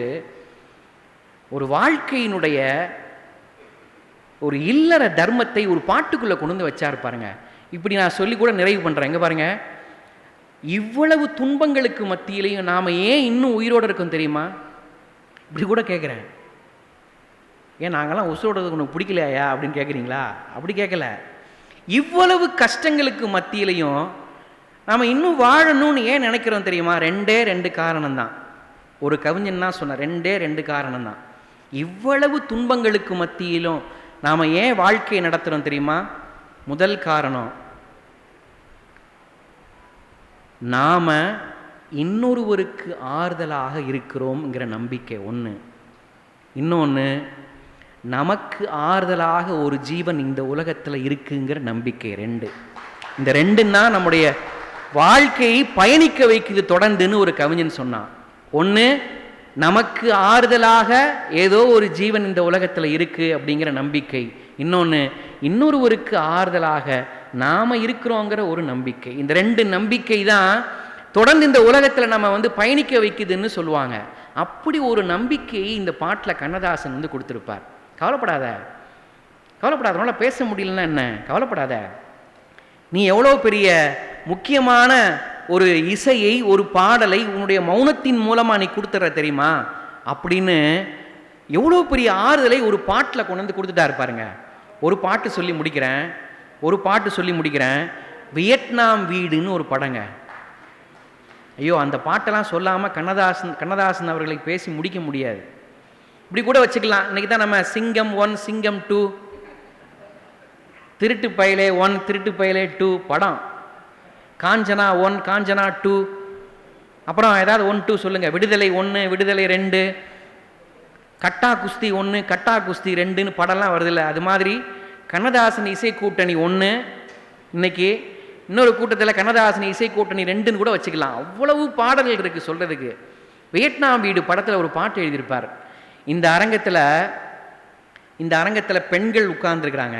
ஒரு வாழ்க்கையினுடைய ஒரு இல்லற தர்மத்தை ஒரு பாட்டுக்குள்ளே கொண்டு வந்து வச்சாரு பாருங்க. இப்படி நான் சொல்லி கூட நிறைவு பண்ணுறேன். எங்கே பாருங்க, இவ்வளவு துன்பங்களுக்கு மத்தியிலையும் நாம் ஏன் இன்னும் உயிரோடு இருக்கோம் தெரியுமா? இப்படி கூட கேட்குறேன். ஏன் நாங்கள்லாம் உசுரோடுறதுக்கு உனக்கு பிடிக்கலையா அப்படின்னு கேட்குறீங்களா? அப்படி கேட்கல. இவ்வளவு கஷ்டங்களுக்கு மத்தியிலையும் நாம் இன்னும் வாழணும்னு ஏன் நினைக்கிறோம் தெரியுமா? ரெண்டே ரெண்டு காரணம் தான். ஒரு கவிஞன் தான் சொன்ன ரெண்டே ரெண்டு காரணம் தான். இவ்வளவு துன்பங்களுக்கு மத்தியிலும் நாம் ஏன் வாழ்க்கையை நடத்துகிறோம் தெரியுமா? முதல் காரணம், நாம் இன்னொருவருக்கு ஆறுதலாக இருக்கிறோம்ங்கிற நம்பிக்கை ஒன்று. இன்னொன்று, நமக்கு ஆறுதலாக ஒரு ஜீவன் இந்த உலகத்தில் இருக்குங்கிற நம்பிக்கை. ரெண்டு. இந்த ரெண்டுன்னா நம்முடைய வாழ்க்கையை பயணிக்க வைக்குது தொடர்ந்துன்னு ஒரு கவிஞன் சொன்னான். ஒன்று, நமக்கு ஆறுதலாக ஏதோ ஒரு ஜீவன் இந்த உலகத்தில் இருக்கு அப்படிங்கிற நம்பிக்கை. இன்னொன்று, இன்னொருவருக்கு ஆறுதலாக நாம் இருக்கிறோங்கிற ஒரு நம்பிக்கை. இந்த ரெண்டு நம்பிக்கை தான் தொடர்ந்து இந்த உலகத்தில் நம்ம பயணிக்க வைக்குதுன்னு சொல்லுவாங்க. அப்படி ஒரு நம்பிக்கையை இந்த பாட்டில் கண்ணதாசன் கொடுத்துருப்பார். கவலைப்படாத, கவலைப்படாத, அதனால பேச முடியலன்னா என்ன, கவலைப்படாத, நீ எவ்வளோ பெரிய முக்கியமான ஒரு இசையை, ஒரு பாடலை உன்னுடைய மௌனத்தின் மூலமாக நீ கொடுத்துற தெரியுமா அப்படின்னு எவ்வளோ பெரிய ஆறுதலை ஒரு பாட்டில் கொண்டு வந்து கொடுத்துட்டா பாருங்க. ஒரு பாட்டு சொல்லி முடிக்கிறேன். வியட்நாம் வீடுன்னு ஒரு படங்க. ஐயோ, அந்த பாட்டெல்லாம் சொல்லாமல் கண்ணதாசன் அவர்களை பேசி முடிக்க முடியாது. இப்படி கூட வச்சுக்கலாம். இன்னைக்கு தான் நம்ம சிங்கம் 1, சிங்கம் 2, திருட்டு பயலே 1, திருட்டு பயலே 2 படம், காஞ்சனா 1, காஞ்சனா 2, அப்புறம் ஏதாவது 1, 2 சொல்லுங்க. விடுதலை 1, விடுதலை 2, கட்டா குஸ்தி 1, கட்டா குஸ்தி 2ன்னு படம்லாம் வருதில்ல. அது மாதிரி கண்ணதாசன் இசை கூட்டணி 1, இன்னைக்கு இன்னொரு கூட்டத்தில் கண்ணதாசன் இசை கூட்டணி 2ன்னு கூட வச்சுக்கலாம். அவ்வளவு பாடல்கள் இருக்குது சொல்கிறதுக்கு. வியட்நாம் வீடு படத்தில் ஒரு பாட்டு எழுதியிருப்பார். இந்த அரங்கத்தில் பெண்கள் உட்கார்ந்துருக்கிறாங்க,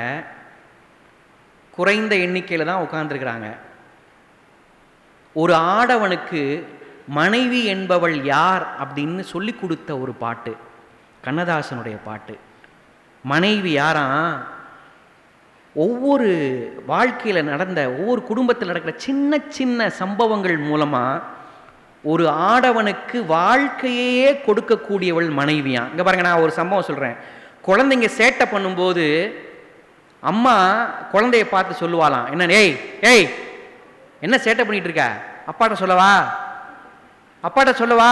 குறைந்த எண்ணிக்கையில் தான் உட்கார்ந்துருக்கிறாங்க. ஒரு ஆடவனுக்கு மனைவி என்பவள் யார் அப்படின்னு சொல்லி கொடுத்த ஒரு பாட்டு, கண்ணதாசனுடைய பாட்டு. மனைவி யாராம்? ஒவ்வொரு வாழ்க்கையில் நடந்த, ஒவ்வொரு குடும்பத்தில் நடக்கிற சின்ன சின்ன சம்பவங்கள் மூலமாக ஒரு ஆடவனுக்கு வாழ்க்கையே கொடுக்கக்கூடியவள் மனைவியான். இங்கே பாருங்க, நான் ஒரு சம்பவம் சொல்கிறேன். குழந்தைங்க சேட்டை பண்ணும்போது அம்மா குழந்தைய பார்த்து சொல்லுவாளாம், என்ன ஏய் ஏய் என்ன சேட்டை பண்ணிட்டு இருக்க, அப்பாட்ட சொல்லவா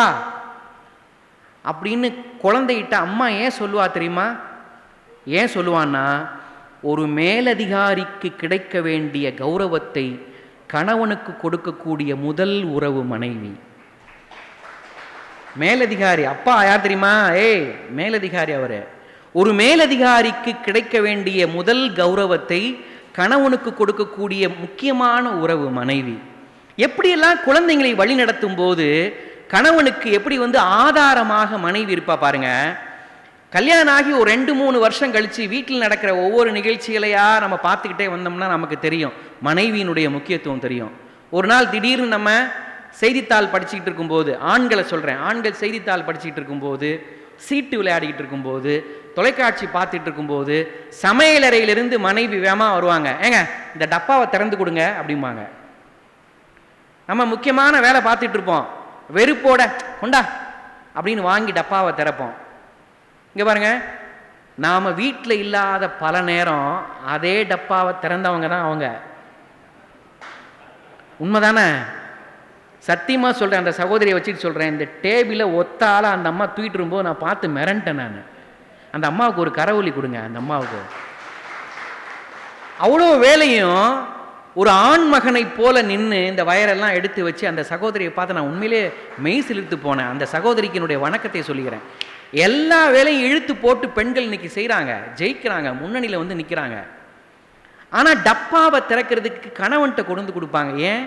அப்படின்னு குழந்தைகிட்ட அம்மா ஏன் சொல்லுவா தெரியுமா? ஏன் சொல்லுவான்னா, ஒரு மேலதிகாரிக்கு கிடைக்க வேண்டிய கௌரவத்தை கணவனுக்கு கொடுக்கக்கூடிய முதல் உறவு மனைவி. மேலதிகாரி அப்பா யார் தெரியுமா? மேலதிகாரி அவரு. ஒரு மேலதிகாரிக்கு கிடைக்க வேண்டிய முதல் கௌரவத்தை கணவனுக்கு கொடுக்கக்கூடிய முக்கியமான உறவு மனைவி. எப்படியெல்லாம் குழந்தைங்களை வழி நடத்தும் போது கணவனுக்கு எப்படி ஆதாரமாக மனைவி இருப்பா பாருங்க. கல்யாணம் ஆகி ஒரு 2-3 வருஷம் கழிச்சு வீட்டில் நடக்கிற ஒவ்வொரு நிகழ்ச்சிகளையா நம்ம பார்த்துக்கிட்டே வந்தோம்னா நமக்கு தெரியும், மனைவியினுடைய முக்கியத்துவம் தெரியும். ஒரு நாள் திடீர்னு நம்ம செய்தித்தாள் படிச்சுக்கிட்டு இருக்கும்போது, ஆண்களை சொல்கிறேன், ஆண்கள் செய்தித்தாள் படிச்சுக்கிட்டு இருக்கும்போது, சீட்டு விளையாடிக்கிட்டு இருக்கும்போது, தொலைக்காட்சி பார்த்துட்டு இருக்கும்போது, சமையலறையிலிருந்து மனைவி வேகமாக வருவாங்க. ஏங்க இந்த டப்பாவை திறந்து கொடுங்க அப்படிம்பாங்க. நம்ம முக்கியமான வேலை பார்த்துட்டு இருப்போம், வெறுப்போட கொண்டா அப்படின்னு வாங்கி டப்பாவை திறப்போம். இங்கே பாருங்க, நாம் வீட்டில் இல்லாத பல நேரம் அதே டப்பாவை திறந்தவங்க தான் அவங்க. உண்மைதானே? சத்தியமாக சொல்கிறேன், அந்த சகோதரியை வச்சுட்டு சொல்கிறேன். இந்த டேபிளை ஒத்தால அந்த அம்மா தூக்கிட்டு இருக்கும்போது நான் பார்த்து மிரண்டேன். நான் அந்த அம்மாவுக்கு ஒரு கரவொலி கொடுங்க. அந்த அம்மாவுக்கு அவ்வளோ வேலையும் ஒரு ஆண் மகனை போல நின்று இந்த வயரெல்லாம் எடுத்து வச்சு அந்த சகோதரியை பார்த்து நான் உண்மையிலே மெய் சிலிர்த்து போனேன். அந்த சகோதரிக்கு என்னுடைய வணக்கத்தை சொல்லிக்கிறேன். எல்லா வேலையும் இழுத்து போட்டு பெண்கள் இன்னைக்கு செய்கிறாங்க, ஜெயிக்கிறாங்க, முன்னணியில் நிற்கிறாங்க. ஆனால் டப்பாவை திறக்கிறதுக்கு கணவன்கிட்ட கொண்டு கொடுப்பாங்க. ஏன்?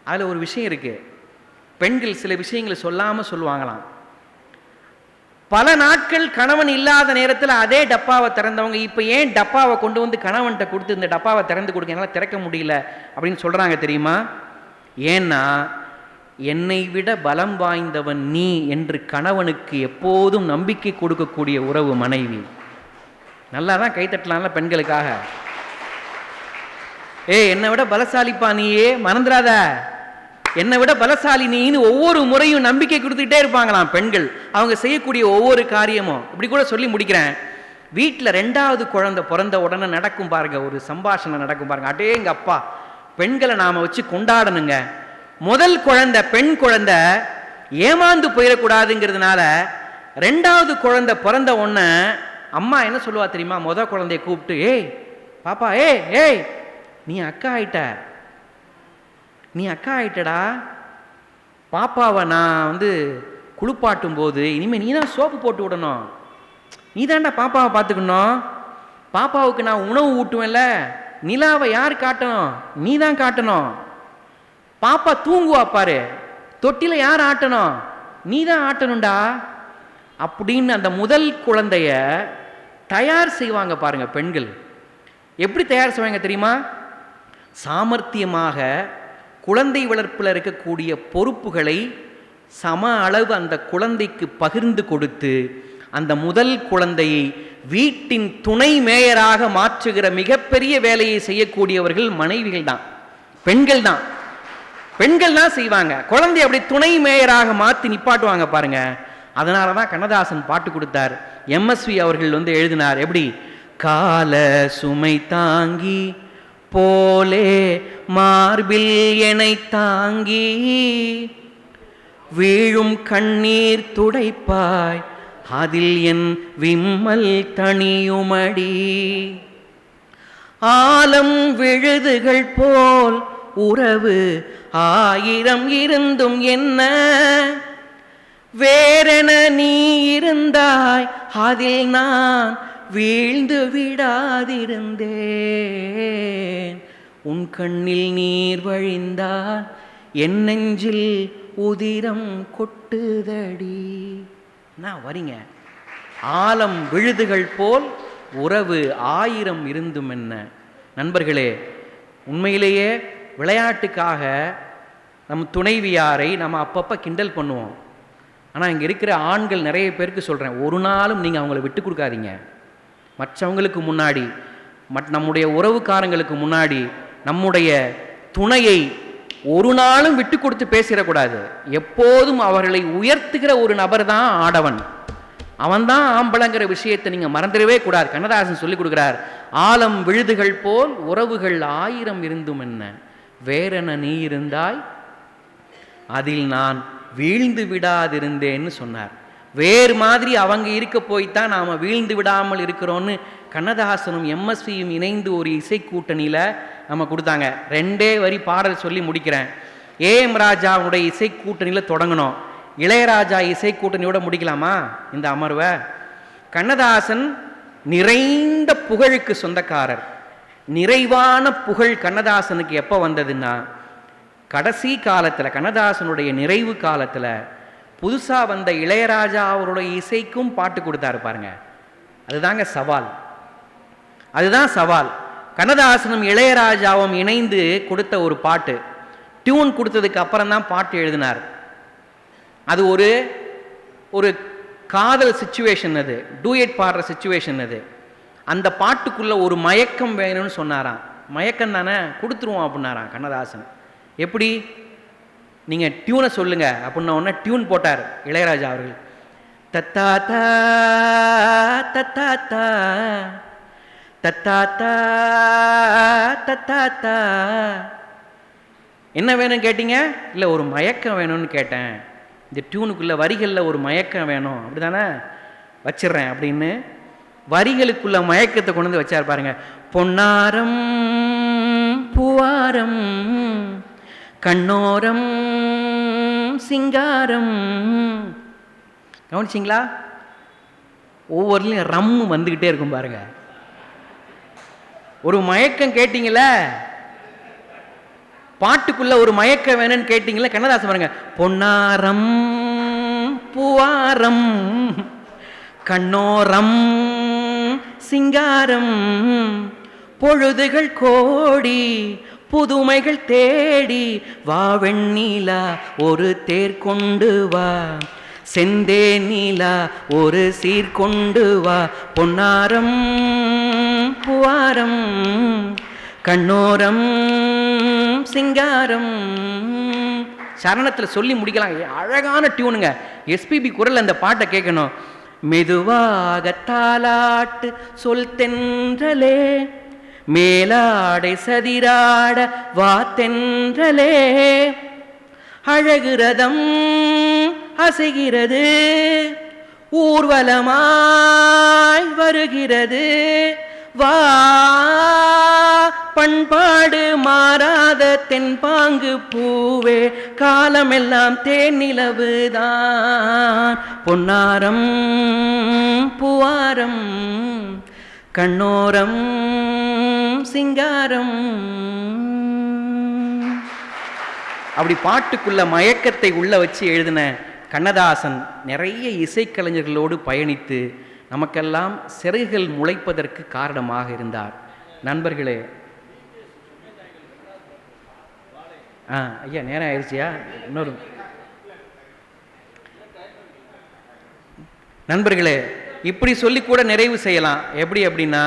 அதில் ஒரு விஷயம் இருக்குது. பெண்கள் சில விஷயங்களை சொல்லாமல் சொல்லுவாங்களாம். பல நாட்கள் கணவன் இல்லாத நேரத்தில் அதே டப்பாவை திறந்தவங்க இப்போ ஏன் டப்பாவை கொண்டு வந்து கணவன்கிட்ட கொடுத்து இந்த டப்பாவை திறந்து கொடுக்க என்னால் திறக்க முடியல அப்படின்னு சொல்கிறாங்க தெரியுமா? ஏன்னா என்னை விட பலம் வாய்ந்தவன் நீ என்று கணவனுக்கு எப்போதும் நம்பிக்கை கொடுக்கக்கூடிய உறவு மனைவி. நல்லா தான் கைத்தட்டலாம்ல பெண்களுக்காக. என்னை விட பலசாலிப்பா நீயே, மறந்துடாத, என்னை விட பலசாலி நீன்னு ஒவ்வொரு முறையும் நம்பிக்கை கொடுத்துக்கிட்டே இருப்பாங்களாம் பெண்கள், அவங்க செய்யக்கூடிய ஒவ்வொரு காரியமும். இப்படி கூட சொல்லி முடிக்கிறேன். வீட்டில் 2வது குழந்தை பிறந்த உடனே நடக்கும் பாருங்க, ஒரு சம்பாஷணை நடக்கும் பாருங்க. அடே எங்க அப்பா, பெண்களை நாம வச்சு கொண்டாடணுங்க. முதல் குழந்தை பெண் குழந்தை ஏமாந்து போயிடக்கூடாதுங்கிறதுனால 2வது குழந்தை பிறந்த உடனே அம்மா என்ன சொல்லுவா தெரியுமா? முதல் குழந்தைய கூப்பிட்டு, ஏய் பாப்பா, ஏய் நீ அக்கா ஆயிட்ட, நீ அக்கா ஆயிட்டடா. பாப்பாவை நான் குளிப்பாட்டும் போது இனிமேல் நீ தான் சோப்பு போட்டு விடணும், நீ தான்டா பாப்பாவை பார்த்துக்கணும். பாப்பாவுக்கு நான் உணவு ஊட்டுவேன்ல, நிலாவை யார் காட்டணும்? நீ தான் காட்டணும். பாப்பா தூங்குவா பாரு, தொட்டில யார் ஆட்டணும்? நீ தான் ஆட்டணும்டா அப்படின்னு அந்த முதல் குழந்தைய தயார் செய்வாங்க பாருங்க பெண்கள். எப்படி தயார் செய்வாங்க தெரியுமா? சாமர்த்தியமாக குழந்தை வளர்ப்பில் இருக்கக்கூடிய பொறுப்புகளை சம அளவு அந்த குழந்தைக்கு பகிர்ந்து கொடுத்து அந்த முதல் குழந்தையை வீட்டின் துணை மேயராக மாற்றுகிற மிகப்பெரிய வேலையை செய்யக்கூடியவர்கள் மனைவிகள் தான், பெண்கள் தான். பெண்கள் தான் செய்வாங்க. குழந்தை அப்படி துணை மேயராக மாற்றி நிப்பாட்டுவாங்க பாருங்க. அதனால தான் கண்ணதாசன் பாட்டு கொடுத்தார். எம்எஸ்வி அவர்கள் எழுதினார். எப்படி? கால சுமை தாங்கி போலே மார்பில் என்னை தாங்கி வீழும் கண்ணீர் துடைப்பாய் அதில் என் விம்மல் தனியுமடி ஆலம் விழுதுகள் போல் உறவு 1000 இருந்தும் என்ன வேறென நீ இருந்தாய் அதில் நான் வீழ்ந்து விடாதிருந்தேன் உன் கண்ணில் நீர் வழிந்தால் என் நெஞ்சில் உதிரம் கொட்டுதடி. நான் வரீங்க. ஆலம் விழுதுகள் போல் உறவு 1000 இருந்தும் என்ன. நண்பர்களே, உண்மையிலேயே விளையாட்டுக்காக நம் துணைவியாரை நம்ம அப்பப்போ கிண்டல் பண்ணுவோம். ஆனால் இங்கே இருக்கிற ஆண்கள் நிறைய பேருக்கு சொல்கிறேன், ஒரு நாளும் நீங்கள் அவங்கள விட்டு கொடுக்காதீங்க. மற்றவங்களுக்கு முன்னாடி, நம்முடைய உறவுக்காரங்களுக்கு முன்னாடி நம்முடைய துணையை ஒரு நாளும் விட்டு கொடுத்து பேசிடக்கூடாது. எப்போதும் அவர்களை உயர்த்துகிற ஒரு நபர் தான் ஆடவன், அவன்தான் ஆம்பளங்கிற விஷயத்தை நீங்கள் மறந்துடவே கூடாது. கண்ணதாசன் சொல்லிக் கொடுக்கிறார், ஆலம் விழுதுகள் போல் உறவுகள் 1000 இருந்தும் என்ன வேறென நீ இருந்தாய் அதில் நான் வீழ்ந்து விடாதிருந்தேன்னு சொன்னார். வேறு மாதிரி அவங்க இருக்க போய்த்தான் நாம் வீழ்ந்து விடாமல் இருக்கிறோன்னு கண்ணதாசனும் எம்எஸ்வியும் இணைந்து ஒரு இசை கூட்டணியில் நம்ம கொடுத்தாங்க. 2 வரி பாடல் சொல்லி முடிக்கிறேன். ஏஎம் ராஜாவுடைய இசை கூட்டணியில் தொடங்கணும், இளையராஜா இசை கூட்டணியோட முடிக்கலாமா இந்த அமர்வை? கண்ணதாசன் நிறைந்த புகழுக்கு சொந்தக்காரர். நிறைவான புகழ் கண்ணதாசனுக்கு எப்போ வந்ததுன்னா, கடைசி காலத்தில், கண்ணதாசனுடைய நிறைவு காலத்தில் புதுசாக வந்த இளையராஜா அவருடைய இசைக்கும் பாட்டு கொடுத்தாரு பாருங்க. அதுதாங்க சவால், அதுதான் சவால். கண்ணதாசனும் இளையராஜாவும் இணைந்து கொடுத்த ஒரு பாட்டு, டியூன் கொடுத்ததுக்கு அப்புறம் தான் பாட்டு எழுதினார். அது ஒரு காதல் சிச்சுவேஷன், அது டூயட் பாடுற சிச்சுவேஷன். அது அந்த பாட்டுக்குள்ள ஒரு மயக்கம் வேணும்னு சொன்னாராம். மயக்கம் தானே, கொடுத்துருவோம் அப்படின்னாராம் கண்ணதாசன். எப்படி? நீங்கள் டியூனை சொல்லுங்க அப்படின்ன உடனே டியூன் போட்டார் இளையராஜா அவர்கள். தத்தாத்தா தத்தாத்தா தத்தாத்தா தத்தாத்தா. என்ன வேணும்னு கேட்டீங்க? இல்லை, ஒரு மயக்கம் வேணும்னு கேட்டேன். இந்த டியூனுக்குள்ள வரிகளில் ஒரு மயக்கம் வேணும், அப்படி தானே, வச்சிடுறேன் அப்படின்னு வரிகளுக்குள்ள மயக்கத்தை கொண்டு வந்து வச்சார் பாருங்க. பொன்னாரம் பூவாரம் கண்ணோரம் சிங்காரம். கவனிச்சிங்களா? ஒவ்வொருலையும் ரம்மு வந்துக்கிட்டே இருக்கும் பாருங்க. ஒரு மயக்கம் கேட்டீங்கள, பாட்டுக்குள்ள ஒரு மயக்கம் வேணும்னு கேட்டீங்களா, கண்ணதாசன் பாருங்க. பொன்னாரம் பூவாரம் கண்ணோரம் சிங்காரம் பொழுதுகள் கோடி புதுமைகள் தேடி வா வெண்ணிலா ஒரு தேர் கொண்டு வா செந்தே நீலா ஒரு சீர் கொண்டு வா பொன்னாரம் புவாரம் கண்ணோரம் சிங்காரம். சரணத்தில் சொல்லி முடிக்கலாம். அழகான டியூனுங்க. எஸ்பிபி குரல் அந்த பாட்டை கேட்கணும். மெதுவாக தாலாட்டு சொல் தென்றலே மேலாடை சதிராட வா தென்றலே அழகு ரதம் அசைகிறது ஊர்வலமாய் வருகிறது வா பண்பாடு மாறாத தென்பாங்கு பூவே காலமெல்லாம் தேனிலவுதான் பொன்னாரம் பூவாரம் கண்ணோரம் சிங்காரம். அப்படி பாட்டுக்குள்ள மயக்கத்தை உள்ள வச்சு எழுதின கண்ணதாசன் நிறைய இசைக்கலைஞர்களோடு பயணித்து நமக்கெல்லாம் சிறகுகள் முளைப்பதற்கு காரணமாக இருந்தார். நண்பர்களே, ஐயா நேரம் ஆயிடுச்சியா? இன்னொரு நண்பர்களே, இப்படி சொல்லி கூட நிறைவு செய்யலாம். எப்படி அப்படின்னா,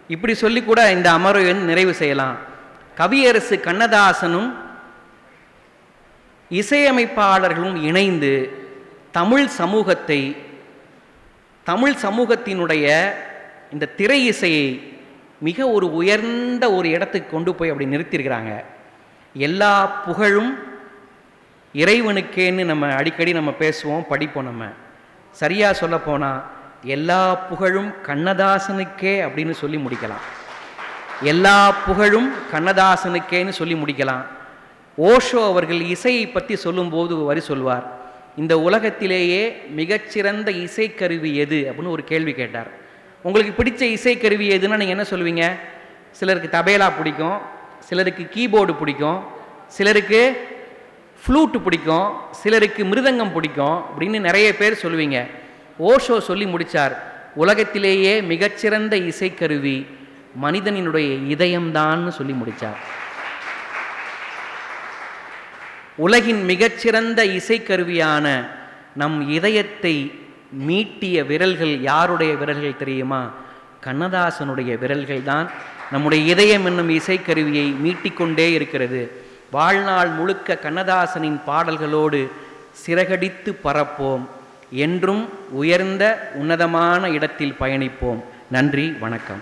இப்படி சொல்லி கூட இந்த அமர்வை நிறைவு செய்யலாம். கவியரசு கண்ணதாசனும் இசையமைப்பாளர்களும் இணைந்து தமிழ் சமூகத்தினுடைய இந்த திரை இசையை மிக ஒரு உயர்ந்த ஒரு இடத்துக்கு கொண்டு போய் அப்படி நிறுத்தியிருக்கிறாங்க. எல்லா புகழும் இறைவனுக்கேன்னு நம்ம அடிக்கடி நம்ம பேசுவோம், படிப்போம். நம்ம சரியாக சொல்ல போனால் எல்லா புகழும் கண்ணதாசனுக்கே அப்படின்னு சொல்லி முடிக்கலாம். எல்லா புகழும் கண்ணதாசனுக்கேன்னு சொல்லி முடிக்கலாம். ஓஷோ அவர்கள் இசையை பற்றி சொல்லும்போது வரி சொல்வார், இந்த உலகத்திலேயே மிகச்சிறந்த இசைக்கருவி எது அப்படின்னு ஒரு கேள்வி கேட்டார். உங்களுக்கு பிடிச்ச இசைக்கருவி எதுன்னா நீங்கள் என்ன சொல்லுவீங்க? சிலருக்கு தபேலா பிடிக்கும், சிலருக்கு கீபோர்டு பிடிக்கும், சிலருக்கு ஃப்ளூட்டு பிடிக்கும், சிலருக்கு மிருதங்கம் பிடிக்கும் அப்படின்னு நிறைய பேர் சொல்லுவீங்க. ஓஷோ சொல்லி முடித்தார், உலகத்திலேயே மிகச்சிறந்த இசைக்கருவி மனிதனினுடைய இதயம்தான்னு சொல்லி முடித்தார். உலகின் மிகச்சிறந்த இசைக்கருவியான நம் இதயத்தை மீட்டிய விரல்கள் யாருடைய விரல்கள் தெரியுமா? கண்ணதாசனுடைய விரல்கள் தான் நம்முடைய இதயம் என்னும் இசைக்கருவியை மீட்டிக்கொண்டே இருக்கிறது. வாழ்நாள் முழுக்க கண்ணதாசனின் பாடல்களோடு சிறகடித்து பறப்போம். என்றும் உயர்ந்த உன்னதமான இடத்தில் பயணிப்போம். நன்றி, வணக்கம்.